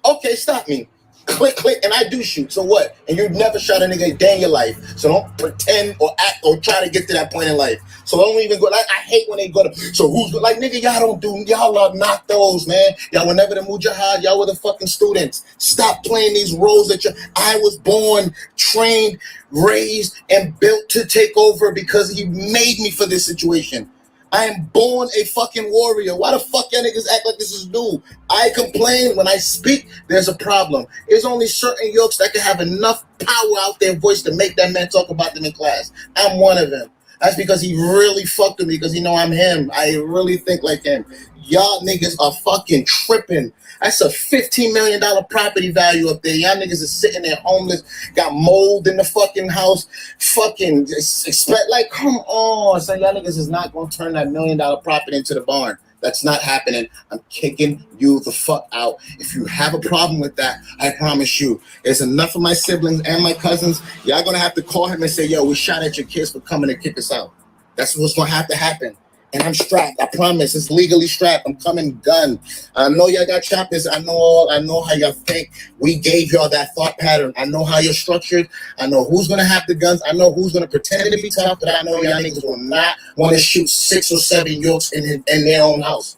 Okay, stop me. Click, click, and I do shoot. So what? And you never shot a nigga a day in your life. So don't pretend or act or try to get to that point in life. So don't even go. Like, I hate when they go to. So who's like, nigga? Y'all are not those, man. Y'all were never the mujahid. Y'all were the fucking students. Stop playing these roles that I was born, trained, raised, and built to take over because he made me for this situation. I am born a fucking warrior. Why the fuck y'all niggas act like this is new? I complain when I speak, there's a problem. There's only certain yokes that can have enough power out their voice to make that man talk about them in class. I'm one of them. That's because he really fucked with me because he know I'm him. I really think like him. Y'all niggas are fucking tripping. That's a $15 million property value up there. Y'all niggas are sitting there homeless, got mold in the fucking house, fucking expect, like, come on. So y'all niggas is not gonna turn that $1 million property into the barn. That's not happening. I'm kicking you the fuck out. If you have a problem with that, I promise you, there's enough of my siblings and my cousins. Y'all gonna have to call him and say, yo, we shot at your kids for coming to kick us out. That's what's gonna have to happen. And I'm strapped. I promise. It's legally strapped. I'm coming gun. I know y'all got choppers. I know how y'all think. We gave y'all that thought pattern. I know how you're structured. I know who's going to have the guns. I know who's going to pretend to be tough, but I know y'all niggas will not want to shoot 6 or 7 yokes in their own house.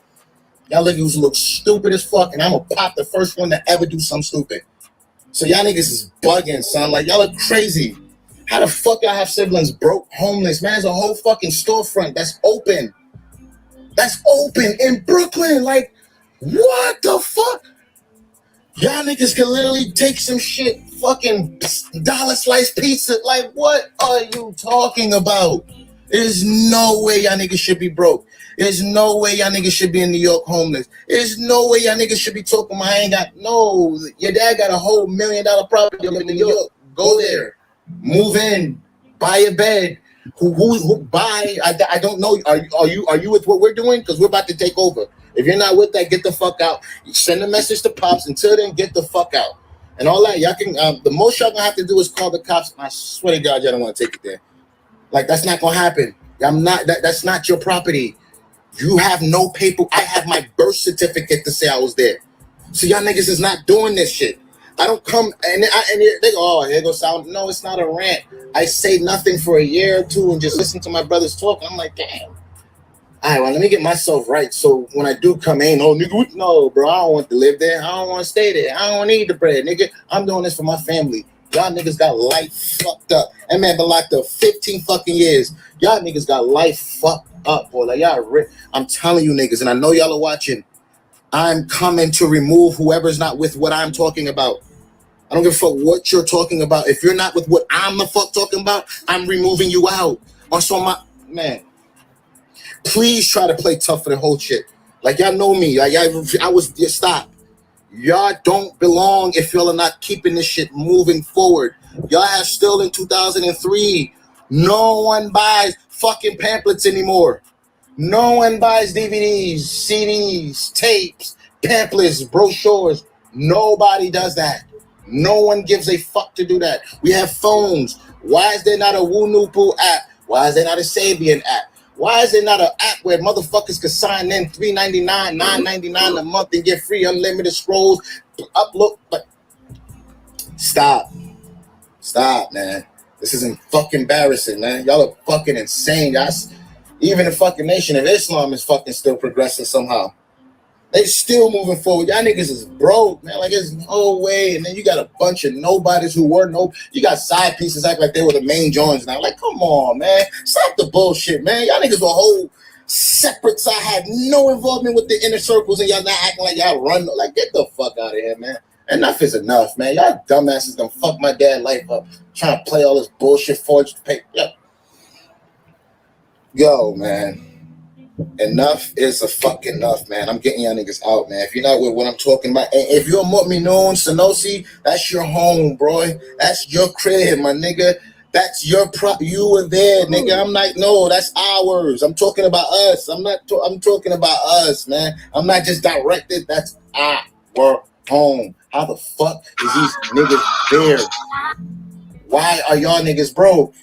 Y'all niggas look stupid as fuck, and I'm going to pop the first one to ever do something stupid. So y'all niggas is bugging, son. Like, y'all look crazy. How the fuck y'all have siblings broke, homeless? Man, there's a whole fucking storefront that's open. That's open in Brooklyn. Like, what the fuck? Y'all niggas can literally take some shit, fucking dollar slice pizza. Like, what are you talking about? There's no way y'all niggas should be broke. There's no way y'all niggas should be in New York homeless. There's no way y'all niggas should be talking about I ain't got no. Your dad got a whole $1 million property in New York. Go there, move in, buy a bed. Who buy? I don't know. Are you with what we're doing? Because we're about to take over. If you're not with that, get the fuck out. Send a message to Pops. Until then, get the fuck out. And all that, y'all can. The most y'all gonna have to do is call the cops. I swear to God, y'all don't want to take it there. Like that's not gonna happen. I'm not. That's not your property. You have no paper. I have my birth certificate to say I was there. So y'all niggas is not doing this shit. I don't come and they go, oh, here goes sound. No, it's not a rant. I say nothing for a year or two and just listen to my brothers talk. I'm like, damn. All right, well, let me get myself right. So when I do come in, oh, nigga, no, bro, I don't want to live there. I don't want to stay there. I don't need the bread, nigga. I'm doing this for my family. Y'all niggas got life fucked up. That man been locked up 15 fucking years. Y'all niggas got life fucked up, boy. Like, I'm telling you niggas, and I know y'all are watching. I'm coming to remove whoever's not with what I'm talking about. I don't give a fuck what you're talking about. If you're not with what I'm the fuck talking about, I'm removing you out. Also, man, please try to play tough for the whole shit. Like, y'all know me. Like, stop. Y'all don't belong if y'all are not keeping this shit moving forward. Y'all have still in 2003. No one buys fucking pamphlets anymore. No one buys DVDs, CDs, tapes, pamphlets, brochures. Nobody does that. No one gives a fuck to do that. We have phones. Why is there not a Wunupu app? Why is there not a Sabian app? Why is there not an app where motherfuckers can sign in $3.99, $9.99 a month and get free unlimited scrolls? Upload. But stop, man. This is fucking embarrassing, man. Y'all are fucking insane, guys. Even the fucking Nation of Islam is fucking still progressing somehow. They still moving forward. Y'all niggas is broke, man. Like, there's no way. And then you got a bunch of nobodies who were you got side pieces act like they were the main joins now. Like, come on, man. Stop the bullshit, man. Y'all niggas were whole separate side, had no involvement with the inner circles, and y'all not acting like y'all run. Like, get the fuck out of here, man. Enough is enough, man. Y'all dumbasses done fuck my dad life up trying to play all this bullshit forged paper. Yo, man. Enough is a fuck enough, man. I'm getting y'all niggas out, man. If you're not with what I'm talking about, and if you're Mu'minun, Sanosi, that's your home, bro. That's your crib, my nigga. That's your you were there, nigga. I'm like, no, that's ours. I'm talking about us. I'm talking about us, man. I'm not just directed. That's our home. How the fuck is these niggas there? Why are y'all niggas broke?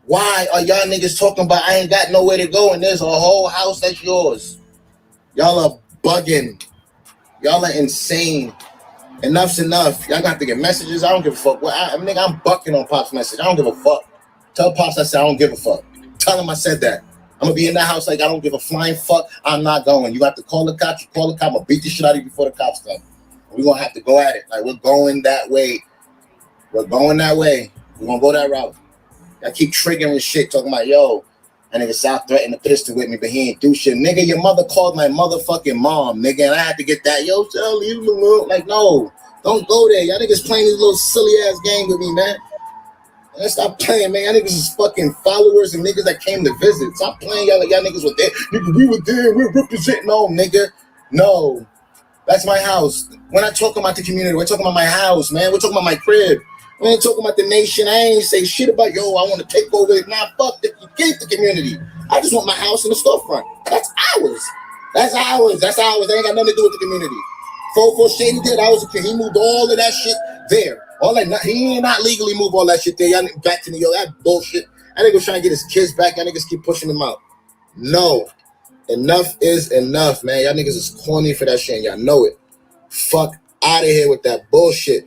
Why are y'all niggas talking about I ain't got nowhere to go and there's a whole house that's yours? Y'all are bugging. Y'all are insane. Enough's enough. Y'all got to get messages. I don't give a fuck. I'm bucking on Pop's message. I don't give a fuck. Tell Pops I said I don't give a fuck. Tell him I said that. I'm going to be in that house like I don't give a flying fuck. I'm not going. You have to call the cops. You call the cop. I'm going to beat the shit out of you before the cops come. We're going to have to go at it. Like, we're going that way. We're going that way. We're going to go that route. I keep triggering shit, talking about, yo, and nigga South threatened to pistol with me, but he ain't do shit. Nigga, your mother called my motherfucking mom, nigga, and I had to get that. Yo, tell leave me alone. Like, no, don't go there. Y'all niggas playing this little silly ass game with me, man. Let's stop playing, man. Y'all niggas is fucking followers and niggas that came to visit. Stop playing y'all like y'all niggas were there. Nigga, we were there. We're representing. No, nigga. No. That's my house. We're not talking about the community. We're talking about my house, man. We're talking about my crib. We ain't talking about the nation. I ain't say shit about, yo, I want to take over. Nah, fuck the community. I just want my house in the storefront. That's ours. That's ours. That's ours. That ain't got nothing to do with the community. 4 Shady did. He moved all of that shit there. All that. He ain't not legally move all that shit there. Y'all back to New York. That bullshit. That nigga was trying to get his kids back. Y'all niggas keep pushing him out. No. Enough is enough, man. Y'all niggas is corny for that shit. And y'all know it. Fuck out of here with that bullshit.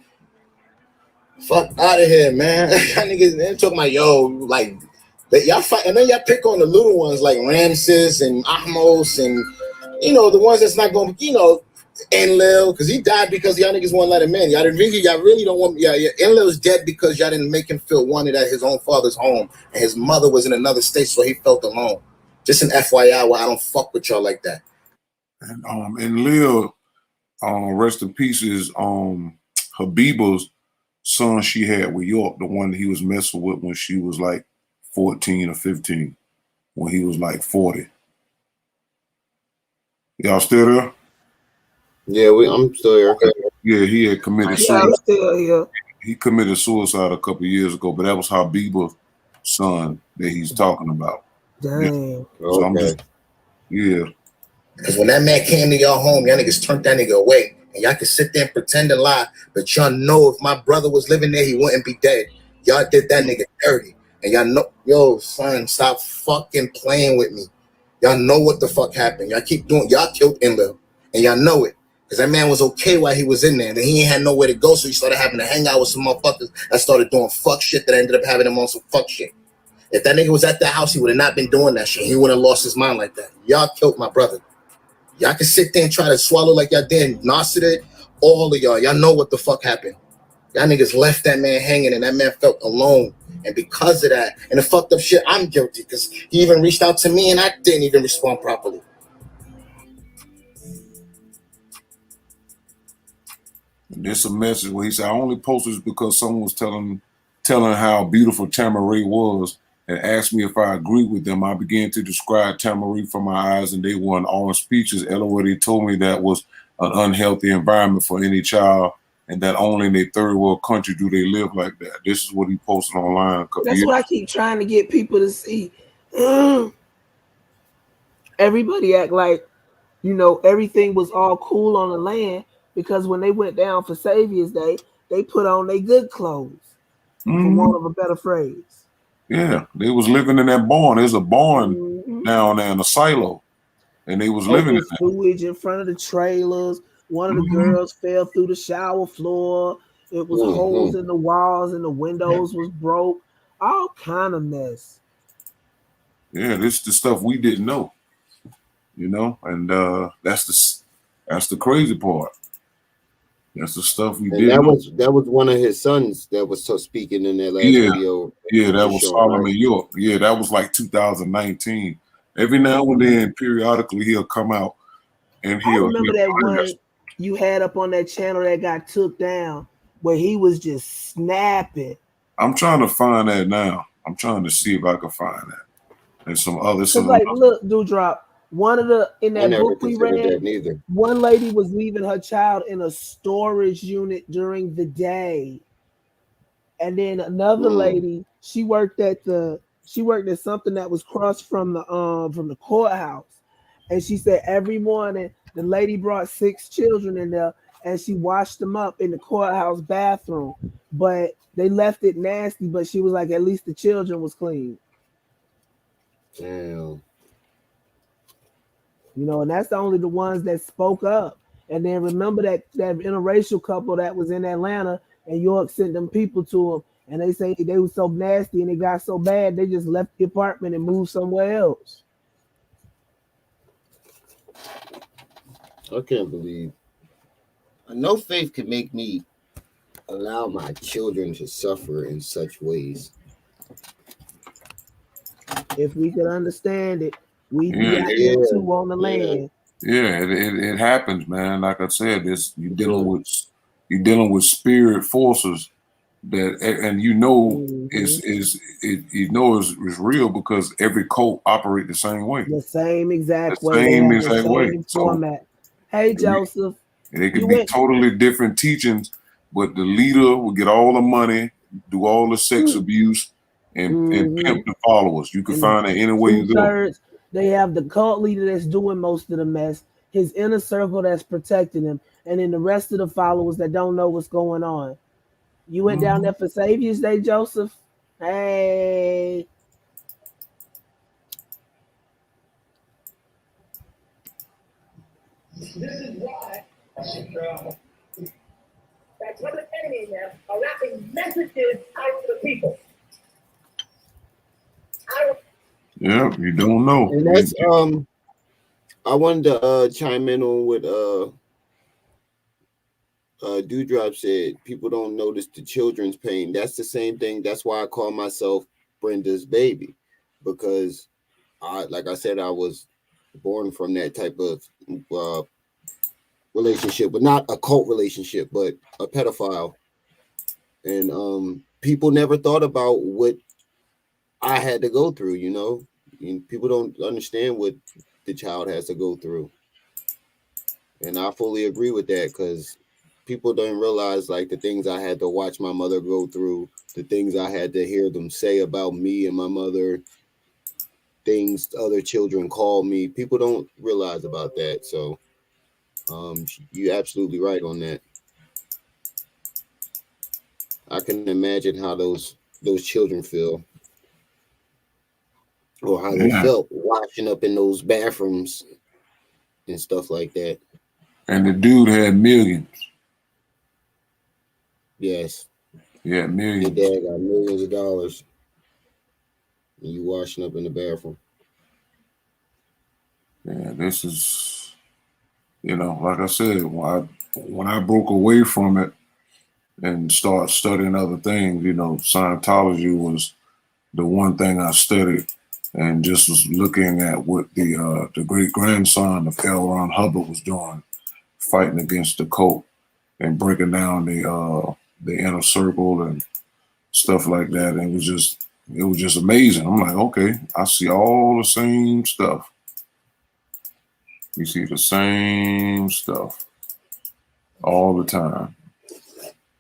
Fuck out of here, man. Y'all niggas, they're talking about, yo, like, y'all fight, and then y'all pick on the little ones like Ramses and Ahmos and, you know, the ones that's not going to, you know, Enlil, because he died because y'all niggas won't let him in. Y'all really don't want, Enlil's dead because y'all didn't make him feel wanted at his own father's home, and his mother was in another state, so he felt alone. Just an FYI, where I don't fuck with y'all like that. And Enlil, rest in peace, is Habiba's son she had with York, the one that he was messing with when she was like 14 or 15, when he was like 40. Y'all still there? Yeah, I'm still here. Yeah, he had committed suicide. I'm still here. He committed suicide a couple of years ago, but that was Habiba's son that he's talking about. Dang. Yeah. So I'm just, yeah. Because when that man came to your home, y'all niggas turned that nigga away. And y'all can sit there and pretend to lie, but y'all know if my brother was living there, he wouldn't be dead. Y'all did that nigga dirty. And y'all know, yo, son, stop fucking playing with me. Y'all know what the fuck happened. Y'all keep doing, y'all killed Enlil. And y'all know it. Because that man was okay while he was in there. And then he ain't had nowhere to go, so he started having to hang out with some motherfuckers that started doing fuck shit that ended up having him on some fuck shit. If that nigga was at the house, he would have not been doing that shit. He would have lost his mind like that. Y'all killed my brother. Y'all can sit there and try to swallow like y'all did. Nasser did. All of y'all. Y'all know what the fuck happened. Y'all niggas left that man hanging and that man felt alone. And because of that, and the fucked up shit, I'm guilty because he even reached out to me and I didn't even respond properly. There's a message where he said, I only posted this because someone was telling how beautiful Tamaray was and asked me if I agreed with them. I began to describe Tamaray from my eyes and they weren't all in speeches. LOL, they told me that was an unhealthy environment for any child and that only in a third world country do they live like that. This is what he posted online. That's what I keep trying to get people to see. Everybody act like, you know, everything was all cool on the land because when they went down for Savior's Day, they put on their good clothes, for want of a better phrase. Yeah, they was living in that barn. There's a barn down there in a silo, and they was living in that. Sewage in front of the trailers. One of the girls fell through the shower floor. It was holes in the walls, and the windows was broke. All kind of mess. Yeah, this is the stuff we didn't know, you know, and that's the crazy part. That's the stuff we did. That was one of his sons that was speaking in that last video. Yeah, that was Solomon York. Yeah, that was like 2019. Every now and then, periodically, he'll come out and I remember that one you had up on that channel that got took down where he was just snapping. I'm trying to find that now. I'm trying to see if I can find that. And some other. Like, look, Dewdrop. One of the in that book we read, one lady was leaving her child in a storage unit during the day, and then another lady she worked at something that was across from the courthouse, and she said every morning the lady brought 6 children in there and she washed them up in the courthouse bathroom, but they left it nasty. But she was like, at least the children was clean. Damn. You know, and that's only the ones that spoke up. And then remember that interracial couple that was in Atlanta and York sent them people to them. And they say they were so nasty and it got so bad, they just left the apartment and moved somewhere else. I can't believe. No faith can make me allow my children to suffer in such ways. If we could understand it. We got too on the land. Yeah, it happens, man. Like I said, you're dealing with spirit forces that, and you know is real because every cult operates the same way. The same exact way. The same format. So, hey, Joseph. And it could be totally different teachings, but the leader will get all the money, do all the sex abuse, and pimp the followers. You can find that any way you go. They have the cult leader that's doing most of the mess, his inner circle that's protecting him, and then the rest of the followers that don't know what's going on. You went down there for Savior's Day, Joseph? Hey. This is why that's what the enemy now are wrapping messages out to the people. Yeah, you don't know. And that's I wanted to chime in on what Dewdrop said. People don't notice the children's pain. That's the same thing. That's why I call myself Brenda's baby, because like I said, I was born from that type of relationship, but not a cult relationship, but a pedophile. And people never thought about what I had to go through, you know. I mean, people don't understand what the child has to go through. And I fully agree with that, because people don't realize like the things I had to watch my mother go through, the things I had to hear them say about me and my mother, things other children call me. People don't realize about that. So you're absolutely right on that. I can imagine how those children feel, or how they felt washing up in those bathrooms and stuff like that. And the dude had millions. Yes. Yeah, millions. Your dad got millions of dollars, and you washing up in the bathroom. Yeah, this is, like I said, when I broke away from it and started studying other things, Scientology was the one thing I studied, and just was looking at what the great grandson of L. Ron Hubbard was doing, fighting against the cult and breaking down the inner circle and stuff like that. And it was just amazing. I'm like, okay, I see all the same stuff. You see the same stuff all the time.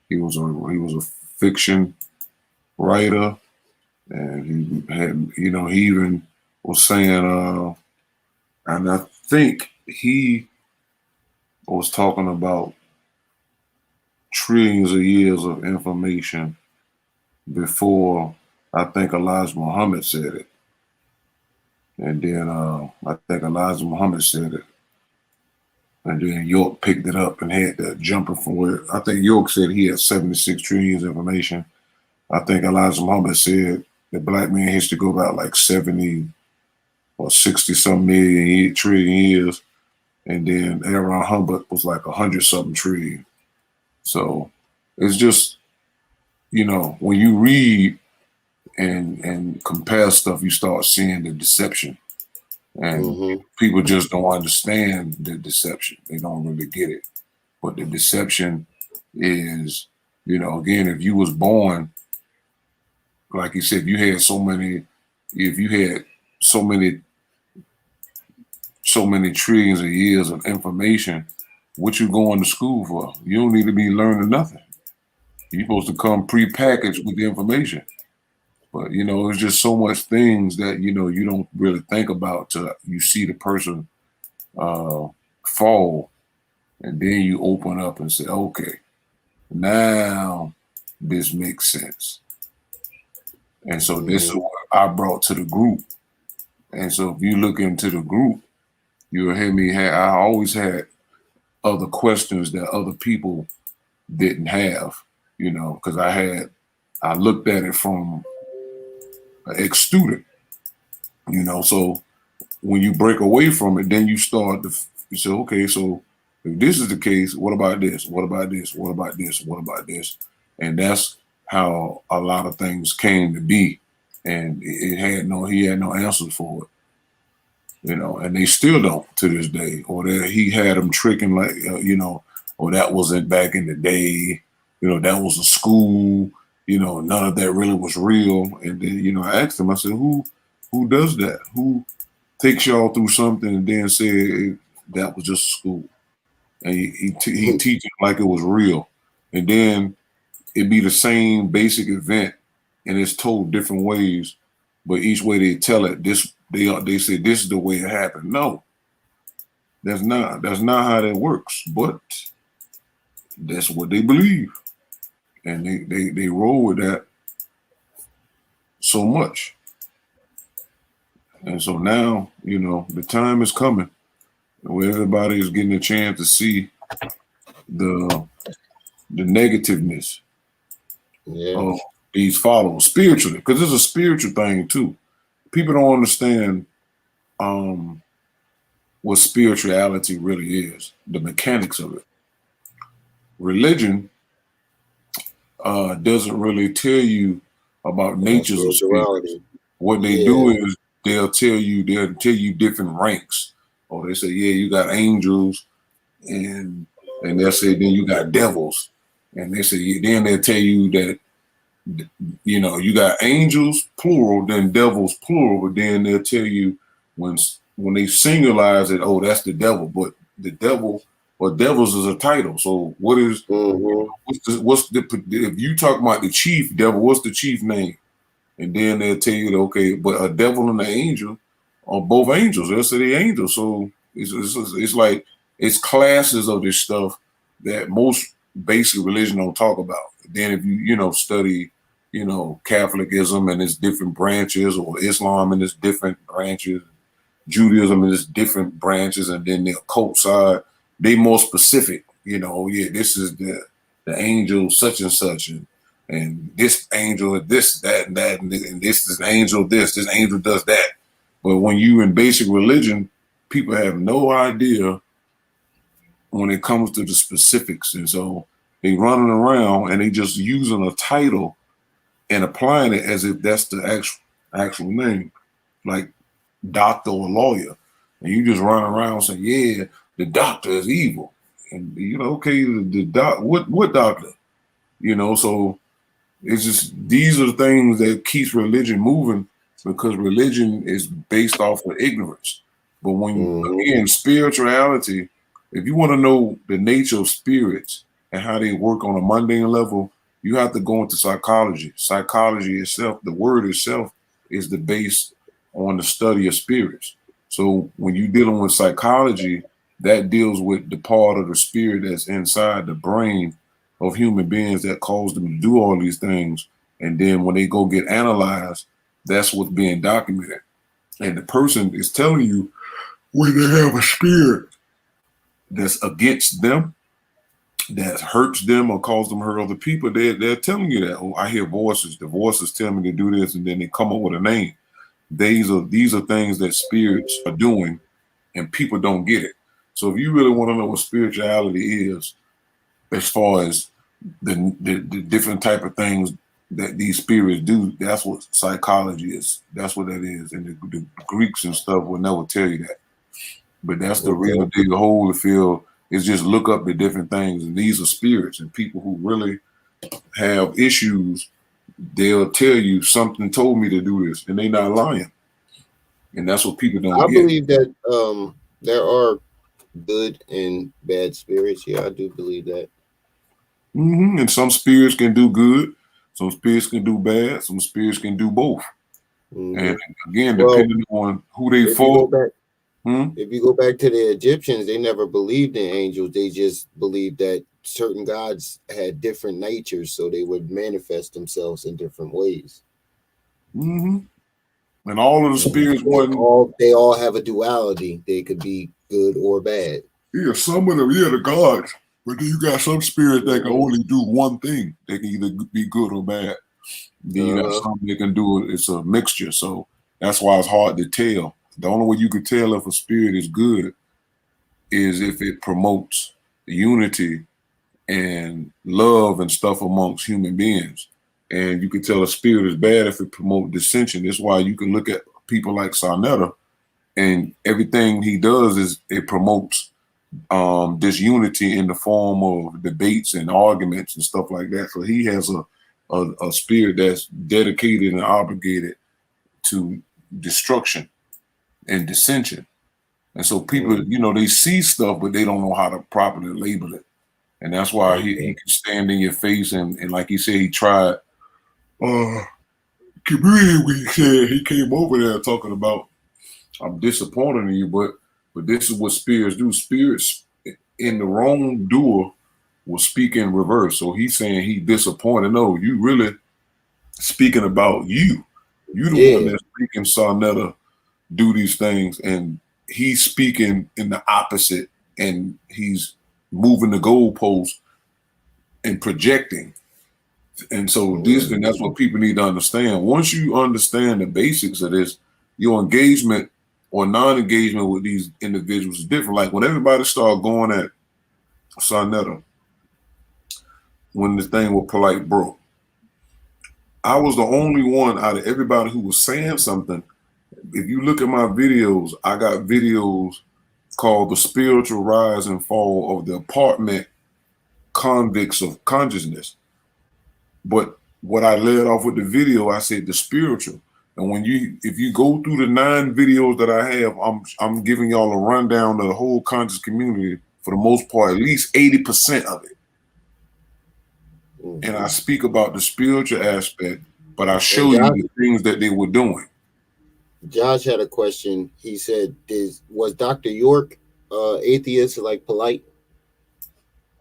He was a fiction writer, and he had, he even was saying, and I think he was talking about trillions of years of information before I think Elijah Muhammad said it. And then I think Elijah Muhammad said it. And then York picked it up and had that jumping from where I think York said he had 76 trillion years of information. I think Elijah Muhammad said that black man history go about like 70 or 60 some trillion years. And then Aaron Hubbard was like 100 something trillion. So it's just, when you read and compare stuff, you start seeing the deception. And people just don't understand the deception. They don't really get it. But the deception is, again, if you was born, like you said, if you had so many trillions of years of information, what you going to school for? You don't need to be learning nothing. You're supposed to come pre-packaged with the information. But, it's just so much things that, you don't really think about till you see the person fall. And then you open up and say, okay, now this makes sense. And so this is what I brought to the group. And so if you look into the group, you'll hear me. I always had other questions that other people didn't have, because I looked at it from an ex-student, so when you break away from it, then you start to say, okay, so if this is the case, what about this? What about this? What about this? What about this? And that's how a lot of things came to be. And he had no answers for it, and they still don't to this day. Or that he had them tricking like, or that wasn't back in the day, that was a school, none of that really was real. And then, I asked him, I said, who does that? Who takes y'all through something and then say that was just school? And he teaches like it was real. And then it'd be the same basic event and it's told different ways, but each way they tell it, they say this is the way it happened. No, that's not how that works, but that's what they believe. And they roll with that so much. And so now, the time is coming where everybody is getting a chance to see the negativeness of these followers spiritually, because it's a spiritual thing too. People don't understand what spirituality really is, the mechanics of it. Religion doesn't really tell you about natures of spirituality. What they do is they'll tell you different ranks. Or they say, yeah, you got angels, and they'll say then you got devils, and they say then they'll tell you that you got angels plural, then devils plural, but then they'll tell you when they singularize it, oh, that's the devil, but the devil but devils is a title. So what is what's the if you talk about the chief devil, what's the chief name? And then they'll tell you, okay, but a devil and an angel are both angels. They'll say they're angels. So it's like it's classes of this stuff that most basic religion don't talk about. Then if you study Catholicism and its different branches, or Islam and its different branches, Judaism and its different branches, and then the occult side, they more specific. This is the angel such and such, and this angel this, that, and that, and this is angel this angel does that. But when you in basic religion, people have no idea when it comes to the specifics. And so they running around and they just using a title and applying it as if that's the actual name, like doctor or lawyer. And you just run around saying, yeah, the doctor is evil. And okay, the doc, what doctor? So it's just, these are the things that keeps religion moving, because religion is based off of ignorance. But when again, spirituality, if you want to know the nature of spirits and how they work on a mundane level, you have to go into psychology. Psychology itself, the word itself, is the base on the study of spirits. So when you're dealing with psychology, that deals with the part of the spirit that's inside the brain of human beings that cause them to do all these things. And then when they go get analyzed, that's what's being documented. And the person is telling you when they have a spirit that's against them, that hurts them or cause them to hurt other people, they're telling you that, oh, I hear voices. The voices tell me to do this, and then they come up with a name. These are things that spirits are doing, and people don't get it. So if you really want to know what spirituality is, as far as the different type of things that these spirits do, that's what psychology is. That's what that is. And the Greeks and stuff will never tell you that. But that's the real dig a hole to feel, is just look up the different things. And these are spirits, and people who really have issues, they'll tell you something told me to do this, and they're not lying. And that's what people don't get. I believe that there are good and bad spirits. Yeah, I do believe that. And some spirits can do good, some spirits can do bad, some spirits can do both. And again, depending on who they for. If you go back to the Egyptians, they never believed in angels. They just believed that certain gods had different natures, so they would manifest themselves in different ways. And all of the spirits, they all have a duality. They could be good or bad. Yeah, some of them, the gods. But then you got some spirits that can only do one thing. They can either be good or bad. Then you got some that can do it. It's a mixture. So that's why it's hard to tell. The only way you can tell if a spirit is good is if it promotes unity and love and stuff amongst human beings. And you can tell a spirit is bad if it promotes dissension. That's why you can look at people like Sarnetta, and everything he does is it promotes disunity in the form of debates and arguments and stuff like that. So he has a spirit that's dedicated and obligated to destruction and dissension. And so people, they see stuff, but they don't know how to properly label it. And that's why he can stand in your face and like he said, he tried community when he said he came over there talking about, I'm disappointed in you, but this is what spirits do. Spirits in the wrongdoer will speak in reverse. So he's saying he disappointed. No, you really speaking about you. You the one that's making Sarnetta do these things, and he's speaking in the opposite, and he's moving the goalposts and projecting. And so and that's what people need to understand. Once you understand the basics of this, your engagement or non-engagement with these individuals is different. Like when everybody started going at Sarnetta, when the thing with Polight broke, I was the only one out of everybody who was saying something. If you look at my videos, I got videos called The Spiritual Rise and Fall of the Apartment Convicts of Consciousness. But what I led off with the video, I said the spiritual. And if you go through the 9 videos that I have, I'm giving y'all a rundown of the whole conscious community for the most part, at least 80% of it. And I speak about the spiritual aspect, but I show you the things that they were doing. Josh had a question. He said, was Dr. York atheist like Polight?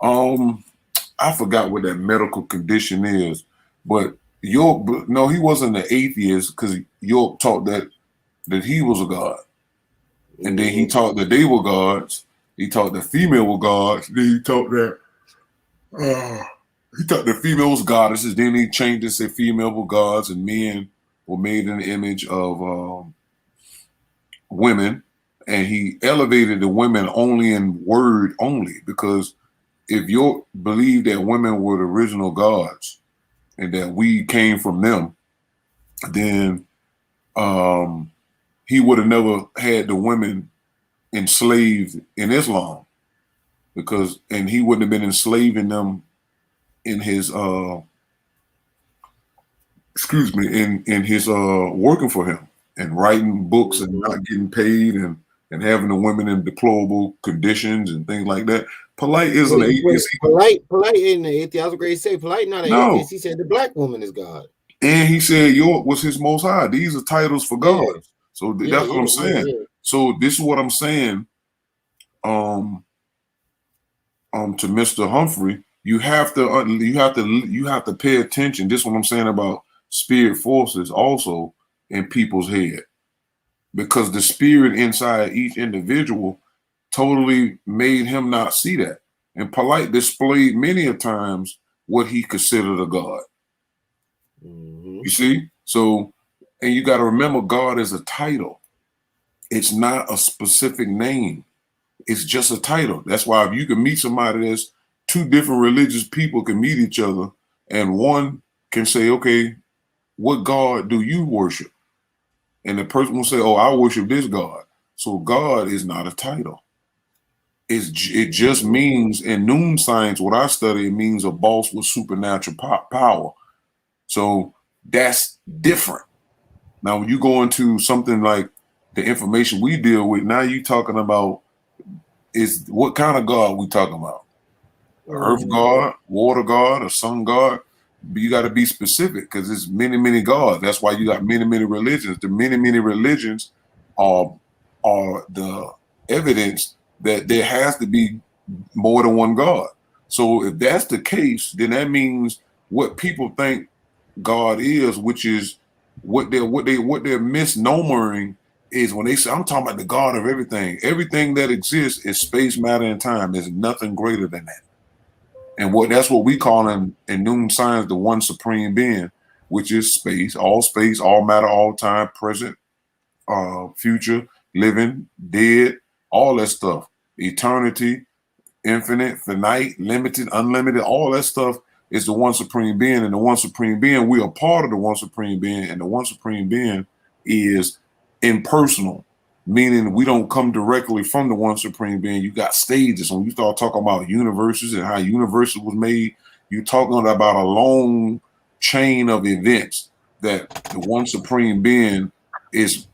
I forgot what that medical condition is, but York, no, he wasn't an atheist because York taught that he was a god. And then he taught that they were gods. He taught the female were gods. Then he taught that the females goddesses. Then he changed it, said female were gods and men were made in the image of women. And he elevated the women only in word only, because if you believe that women were the original gods and that we came from them, then he would have never had the women enslaved in Islam, and he wouldn't have been enslaving them in his in his working for him and writing books and not getting paid and having the women in deplorable conditions and things like that. Polight isn't an atheist. Polight isn't an atheist. I was going to say Polight not an atheist. He said the black woman is God. And he said York was his most high. These are titles for God. So that's what I'm saying. Yeah. So this is what I'm saying. To Mr. Humphrey, you have to pay attention. This is what I'm saying about spirit forces also in people's head, because the spirit inside each individual totally made him not see that. And Polight displayed many a times what he considered a god. You see? So, and you got to remember, God is a title. It's not a specific name. It's just a title. That's why if you can meet somebody that's two different religious people can meet each other, and one can say, okay, what God do you worship? And the person will say, oh, I worship this God. So God is not a title. It just means, in noon science, what I study, it means a boss with supernatural power. So that's different. Now, when you go into something like the information we deal with, now you're talking about is what kind of God we talking about? Earth God, water God, or sun God? But you got to be specific, because it's many, many gods. That's why you got many, many religions. The many, many religions are the evidence that there has to be more than one God. So if that's the case, then that means what people think God is, which is what they're misnomering, is when they say, I'm talking about the God of everything. Everything that exists is space, matter, and time. There's nothing greater than that. And that's what we call in noon science the one supreme being, which is space, all matter, all time, present, future, living, dead, all that stuff. Eternity, infinite, finite, limited, unlimited, all that stuff is the one supreme being. And the one supreme being, we are part of the one supreme being. And the one supreme being is impersonal, meaning we don't come directly from the one supreme being. You got stages. When you start talking about universes and how universes was made, you're talking about a long chain of events that the one supreme being is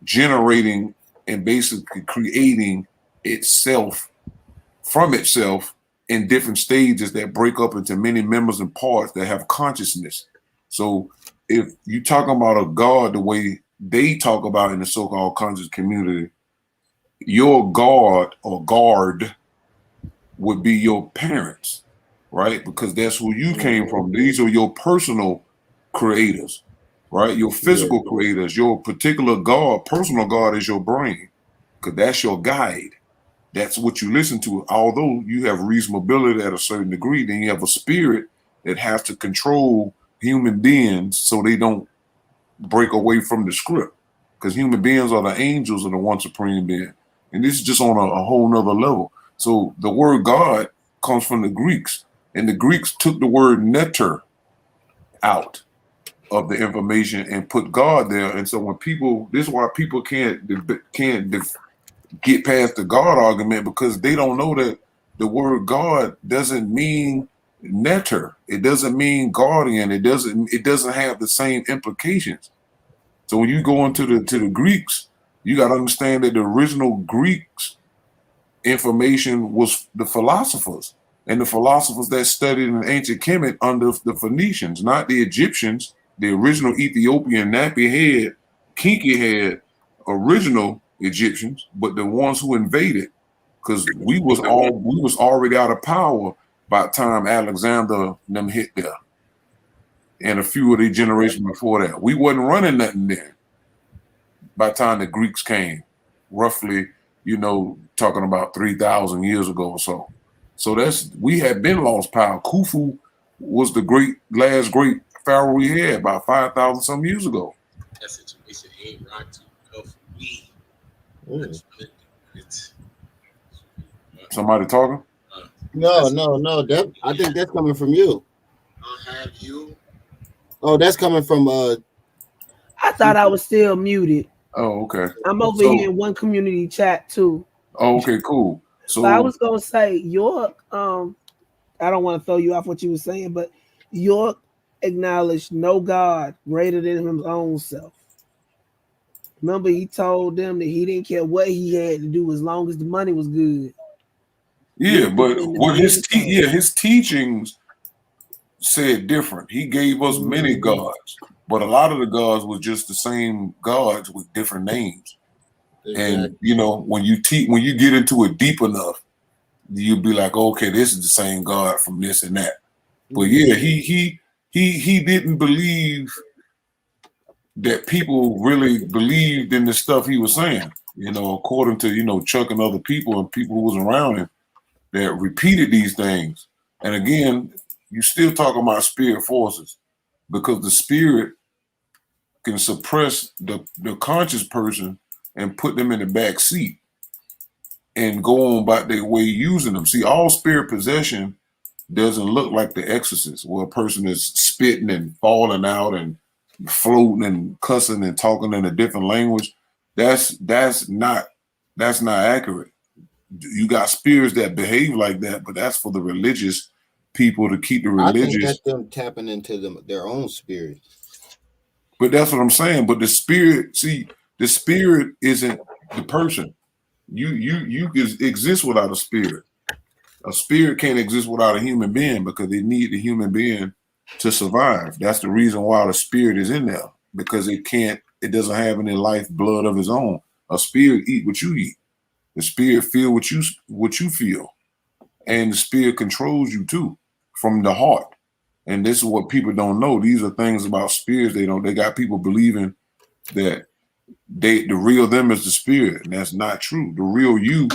generating and basically creating itself from itself in different stages that break up into many members and parts that have consciousness. So if you're talking about a God the way they talk about in the so-called conscious community, your God or guard would be your parents, right? Because that's who you came from. These are your personal creators, right? Your physical creators. Your particular God, personal God, is your brain, because that's your guide. That's what you listen to. Although you have reasonability at a certain degree, then you have a spirit that has to control human beings so they don't break away from the script, because human beings are the angels of the one supreme being. And this is just on a whole nother level. So the word God comes from the Greeks, and the Greeks took the word neter out of the information and put God there. And so when people, this is why people can't get past the God argument, because they don't know that the word God doesn't mean neter. It doesn't mean guardian. It doesn't have the same implications. So when you go into the Greeks, you got to understand that the original Greeks information was the philosophers, and the philosophers that studied in ancient Kemet under the Phoenicians, not the Egyptians, the original Ethiopian nappy head, kinky head, original Egyptians, but the ones who invaded, because we was already out of power by the time Alexander and them hit there, and a few of the generation before that. We wasn't running nothing then by the time the Greeks came, roughly, you know, talking about 3,000 years ago or so. So we had been lost power. Khufu was the last great pharaoh we had about 5,000 some years ago. That situation ain't right to enough we. Somebody talking? No. I think that's coming from you. Have you? Oh, that's coming from I thought I was still muted. Oh, okay. I'm over here in one community chat too. Oh, okay, cool. So I was gonna say York. I don't want to throw you off what you were saying, but York acknowledged no God greater than his own self. Remember, he told them that he didn't care what he had to do as long as the money was good. Yeah, but what his teachings said different. He gave us many gods, but a lot of the gods was just the same gods with different names. Exactly. And you know, when you get into it deep enough, you'll be like, okay, this is the same God from this and that. But yeah, he didn't believe that people really believed in the stuff he was saying. You know, according to, you know, Chuck and other people and people who was around him that repeated these things. And again, you still talking about spirit forces, because the spirit can suppress the conscious person and put them in the back seat and go on about their way using them. See, all spirit possession doesn't look like the exorcist, where a person is spitting and falling out and floating and cussing and talking in a different language. That's not accurate. You got spirits that behave like that, but that's for the religious people to keep the religious. I think that's them tapping into their own spirit. But that's what I'm saying. But the spirit, see, the spirit isn't the person. You exist without a spirit. A spirit can't exist without a human being, because they need the human being to survive. That's the reason why the spirit is in there, because it doesn't have any life blood of its own. A spirit eat what you eat. The spirit feel what you feel. And the spirit controls you too, from the heart. And this is what people don't know. These are things about spirits. They got people believing that the real them is the spirit, and that's not true. The real you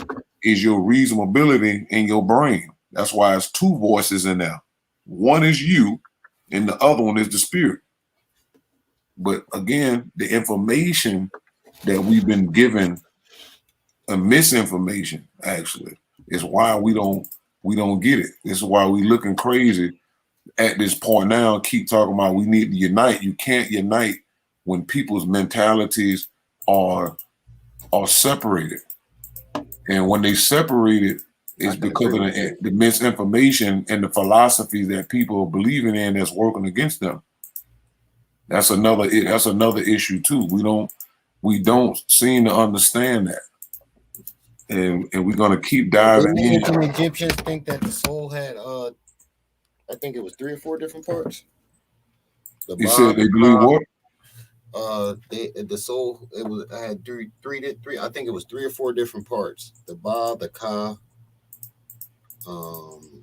is your reasonability in your brain. That's why it's two voices in there. One is you, and the other one is the spirit. But again, the information that we've been given, a misinformation actually, is why we don't get it. This is why we looking crazy at this point now. Keep talking about we need to unite. You can't unite when people's mentalities are separated. And when they separated, it's because of the misinformation and the philosophies that people are believing in that's working against them. That's another issue too. We don't seem to understand that. And we're gonna keep diving in. Didn't the Egyptians think that the soul had I think it was 3 or 4 different parts? You said they believe what? The soul, I had three. I think it was 3 or 4 different parts. The Ba, the Ka,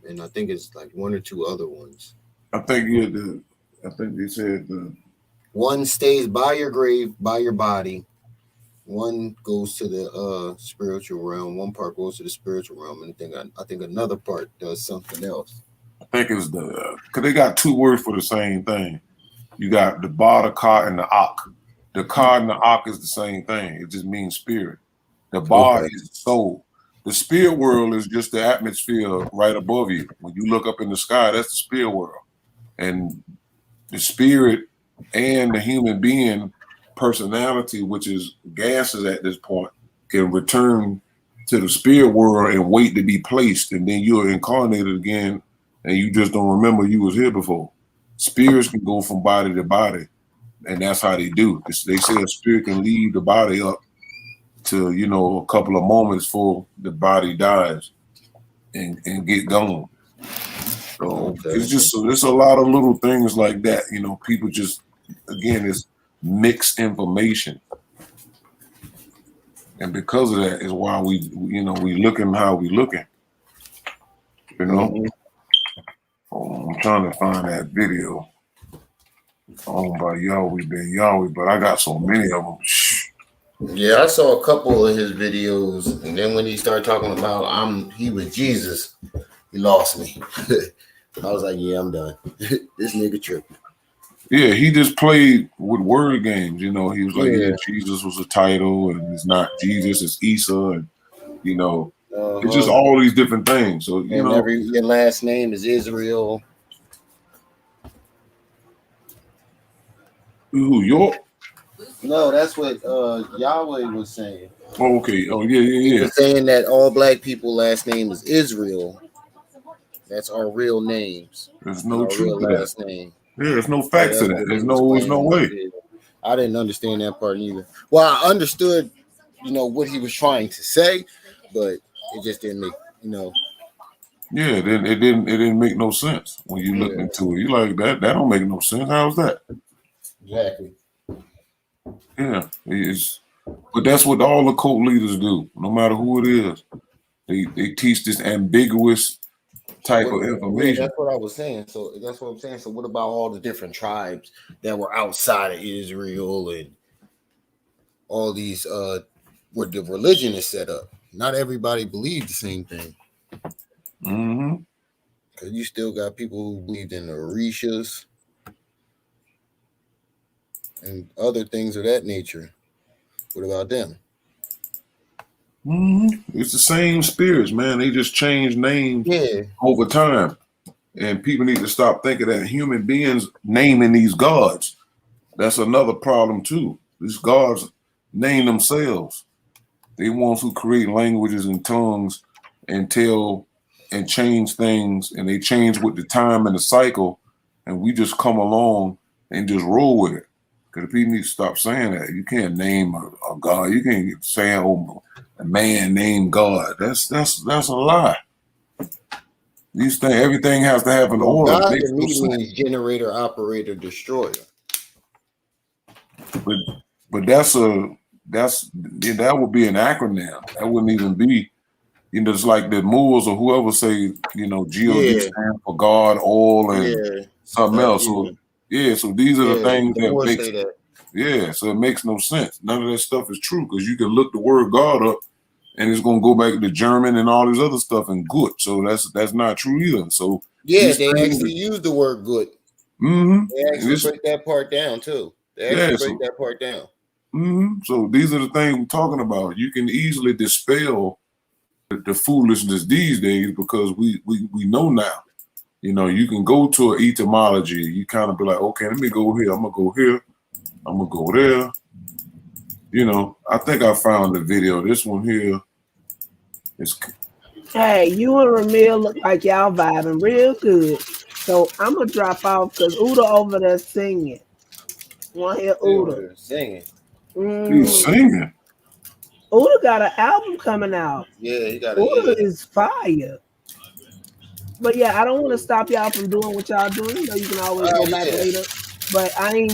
and I think it's like 1 or 2 other ones. I think they said the one stays by your grave, by your body. One goes to the spiritual realm. One part goes to the spiritual realm, and I think another part does something else. I think it's because they got 2 words for the same thing. You got the Ba, the Ka, and the Ak. The Ka and the Ak is the same thing. It just means spirit. The Ba is soul. The spirit world is just the atmosphere right above you. When you look up in the sky, that's the spirit world. And the spirit and the human being personality, which is gases at this point, can return to the spirit world and wait to be placed. And then you're incarnated again, and you just don't remember you was here before. Spirits can go from body to body, and that's how they do. They say a spirit can leave the body up to, you know, a couple of moments before the body dies and get gone. So it's just, there's a lot of little things like that. You know, people just, again, it's mixed information. And because of that is why we, you know, we looking how we looking. You know? I'm trying to find that video. Owned by Yahweh, Ben Yahweh, but I got so many of them. Yeah, I saw a couple of his videos, and then when he started talking about he was Jesus, he lost me. I was like, yeah, I'm done. This nigga tripping. Yeah, he just played with word games. You know, he was like, yeah, Jesus was a title, and it's not Jesus, it's Isa, and you know, it's just all these different things. So you know, your last name is Israel. Who, York? No, that's what Yahweh was saying. Oh, okay. Oh, yeah. He was saying that all black people last name is Israel. That's our real names. There's no truth to last that. name. Yeah, there's no facts to that. There's no way. I didn't understand that part either. Well, I understood, you know, what he was trying to say, but it just didn't make, you know. Yeah, it didn't make no sense when you looked into it. You like that don't make no sense. How's that? Exactly. Yeah, but that's what all the cult leaders do. No matter who it is, they teach this ambiguous type of information. Yeah, that's what I was saying. So that's what I'm saying. So what about all the different tribes that were outside of Israel and all these where the religion is set up? Not everybody believed the same thing. Because you still got people who believed in the Orishas and other things of that nature. What about them? It's the same spirits, man. They just change names over time. And people need to stop thinking that human beings naming these gods. That's another problem too. These gods name themselves. They ones who create languages and tongues and tell and change things, and they change with the time and the cycle, and we just come along and just roll with it. Because people need to stop saying that. You can't name a God. You can't say, oh, a man named God. That's a lie. These things, everything has to have an order. God to me means generator, operator, destroyer. But that would be an acronym. That wouldn't even be, you know, it's like the Moors or whoever say, you know, GOD stand for God, all, and something else. So so these are the things that makes that. So it makes no sense. None of that stuff is true because you can look the word God up and it's gonna go back to German and all this other stuff and good. So that's not true either. So they actually use the word good. They actually break that part down too. So these are the things we're talking about. You can easily dispel the foolishness these days because we know now. You know, you can go to an etymology. You kind of be like, okay, let me go here. I'm gonna go here. I'm gonna go there. You know, I think I found the video. This one here is. Hey, you and Ramil look like y'all vibing real good. So I'm gonna drop off because Uda over there singing. Want to hear Uda singing? He's singing. Uda got an album coming out. Yeah, he got. Uda is fire. But yeah, I don't want to stop y'all from doing what y'all doing. You know, you can always go back later. But I'm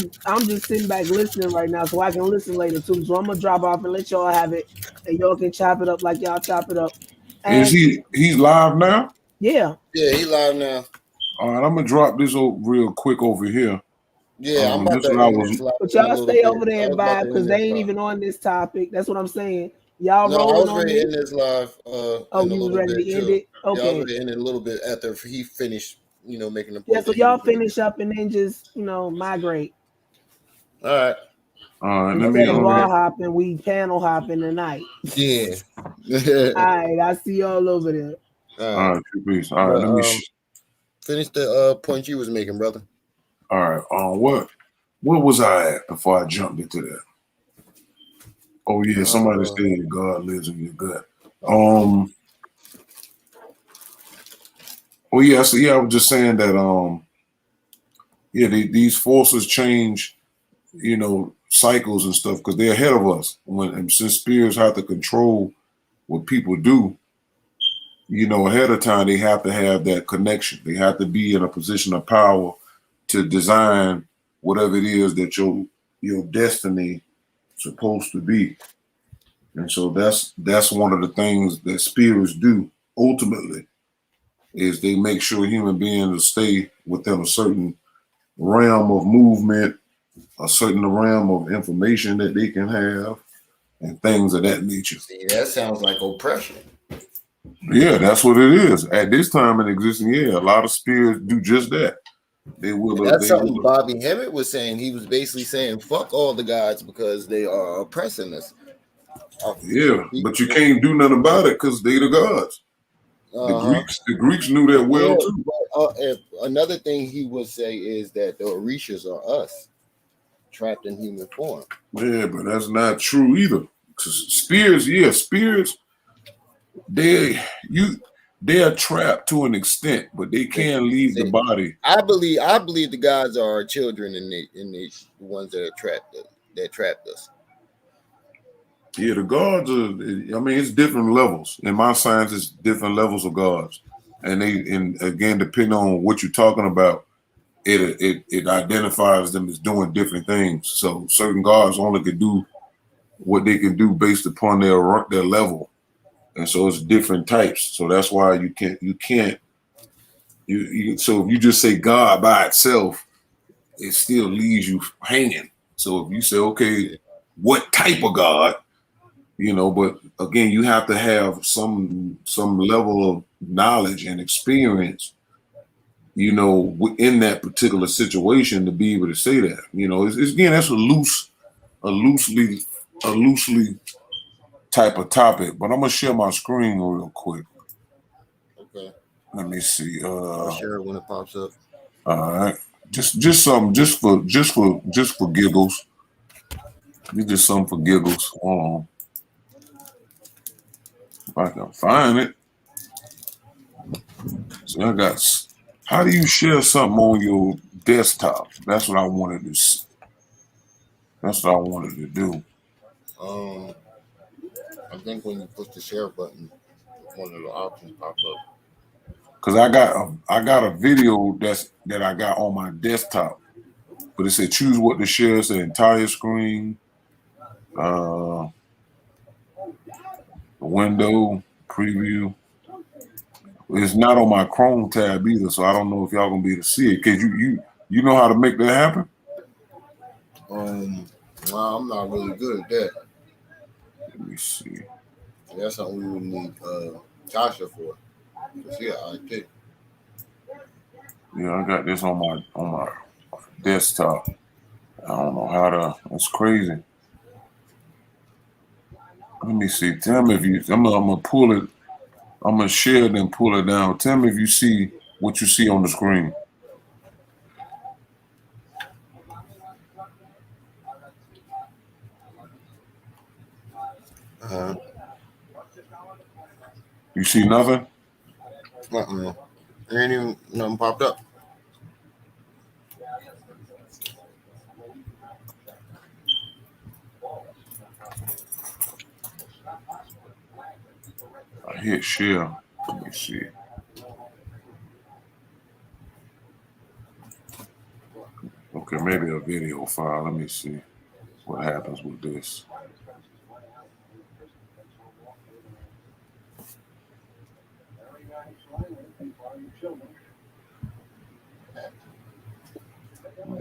just sitting back listening right now, so I can listen later too. So I'm gonna drop off and let y'all have it, and y'all can chop it up like y'all chop it up. And he's live now? Yeah, he live now. All right, I'm gonna drop this real quick over here. Yeah, I'm about to. But y'all stay over there and vibe because they ain't even on this topic. That's what I'm saying. Y'all rolling I was on ready this? to end this live. You was ready to end it? Okay. Yeah, I was ready to end it a little bit after he finished, you know, making the point. Yeah, so y'all finish up and then just, you know, migrate. All right. Instead of wall hopping, we panel hopping tonight. Yeah. All right, I see y'all over there. All right, peace. All right, let me finish the point you was making, brother. All right. What was I at before I jumped into that? Oh yeah, somebody said God lives in your gut. Oh yeah, so I was just saying that these forces change, you know, cycles and stuff because they're ahead of us. Since spirits have to control what people do, ahead of time, they have to have that connection. They have to be in a position of power to design whatever it is that your destiny is supposed to be. And so that's one of the things that spirits do ultimately, is they make sure human beings will stay within a certain realm of movement, a certain realm of information that they can have, and things of that nature. See, that sounds like oppression. Yeah, that's what it is. At this time in existence, a lot of spirits do just that. They will. That's something Bobby Hemmett was saying. He was basically saying, "Fuck all the gods because they are oppressing us." Yeah, but you can't do nothing about it because they the gods. The Greeks knew that well too. But, another thing he would say is that the Orishas are us, trapped in human form. Yeah, but that's not true either. Spirits, they are trapped to an extent, but they can leave the body. I believe the gods are our children and the ones that trapped us. Yeah, the gods are. I mean, it's different levels. In my science, it's different levels of gods, and again, depending on what you're talking about, it identifies them as doing different things. So certain gods only can do what they can do based upon their level, and so it's different types. So that's why you can't. So if you just say God by itself, it still leaves you hanging. So if you say, okay, what type of God? But again, you have to have some level of knowledge and experience, in that particular situation to be able to say that. Again, that's a loosely type of topic. But I'm gonna share my screen real quick. Okay. Let me see. I'll share it when it pops up. All right. Just for giggles. Just something for giggles. Hold on. If I can find it. So how do you share something on your desktop? That's what I wanted to see. That's what I wanted to do. I think when you push the share button, one of the options pops up. Cause I got a video that I got on my desktop, but it said choose what to share. It's the entire screen, the window preview. It's not on my Chrome tab either, so I don't know if y'all gonna be able to see it. Cause you know how to make that happen? Well, I'm not really good at that. Let me see. That's something we would need Tasha for. IT. Yeah, I got this on my desktop. I don't know how to. It's crazy. Let me see. Tell me if you. I'm gonna pull it. I'm gonna share it and pull it down. Tell me if you see what you see on the screen. You see nothing? Ain't even nothing popped up. I hit share. Let me see. Okay, maybe a video file. Let me see what happens with this.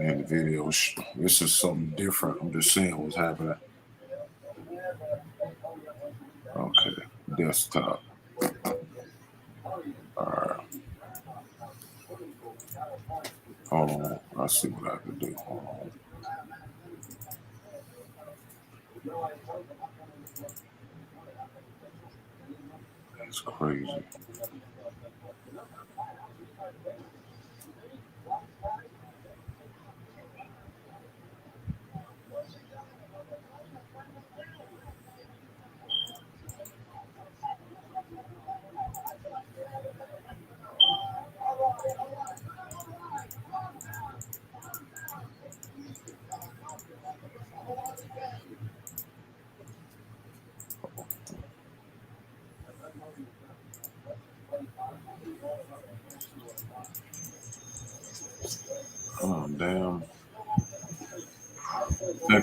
And the video, this is something different. I'm just saying what's happening. Okay, desktop. All right. Hold on. I'll see what I can do. Hold on. That's crazy. Oh damn! I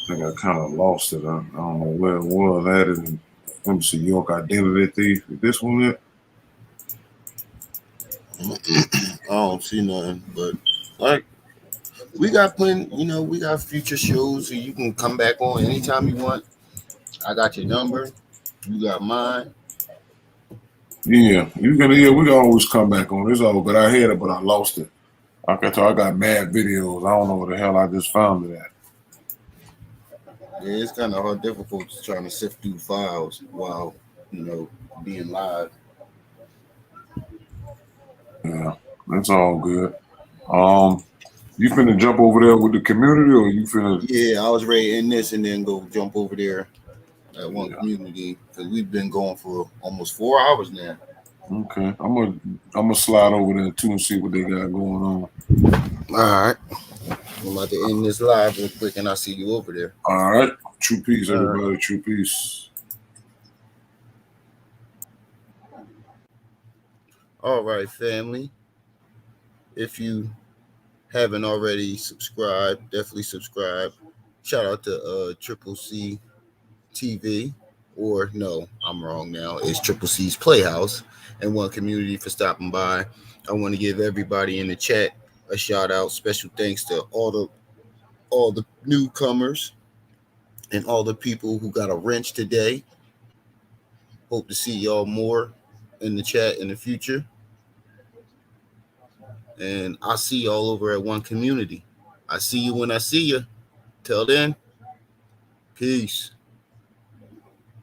think I kind of lost it. I don't know where it was at. Let me see. York Identity Thief. Is this one it? I don't see nothing, but like we got plenty. You know, we got future shows, so you can come back on anytime you want. I got your number. You got mine. Yeah, you can. Yeah, we can always come back on. It's all good. I had it, but I lost it. I can tell I got mad videos. I don't know where the hell I just found it at. Yeah, it's kind of hard, difficult trying to sift through files while being live. Yeah, that's all good. You finna jump over there with the community, or you finna? Yeah, I was ready to end this and then go jump over there at one community because we've been going for almost 4 hours now. Okay, I'm gonna slide over there too and see what they got going on. All right, I'm about to end this live real quick, and I'll see you over there. All right, true peace, everybody. Right. True peace. All right, family. If you haven't already subscribed, definitely subscribe. Shout out to Triple C TV, or no, I'm wrong now. It's Triple C's Playhouse and One Community for stopping by. I want to give everybody in the chat a shout out. Special thanks to all the newcomers and all the people who got a wrench today. Hope to see y'all more in the chat in the future. And I'll see y'all over at One Community. I see you when I see you. Till then, peace.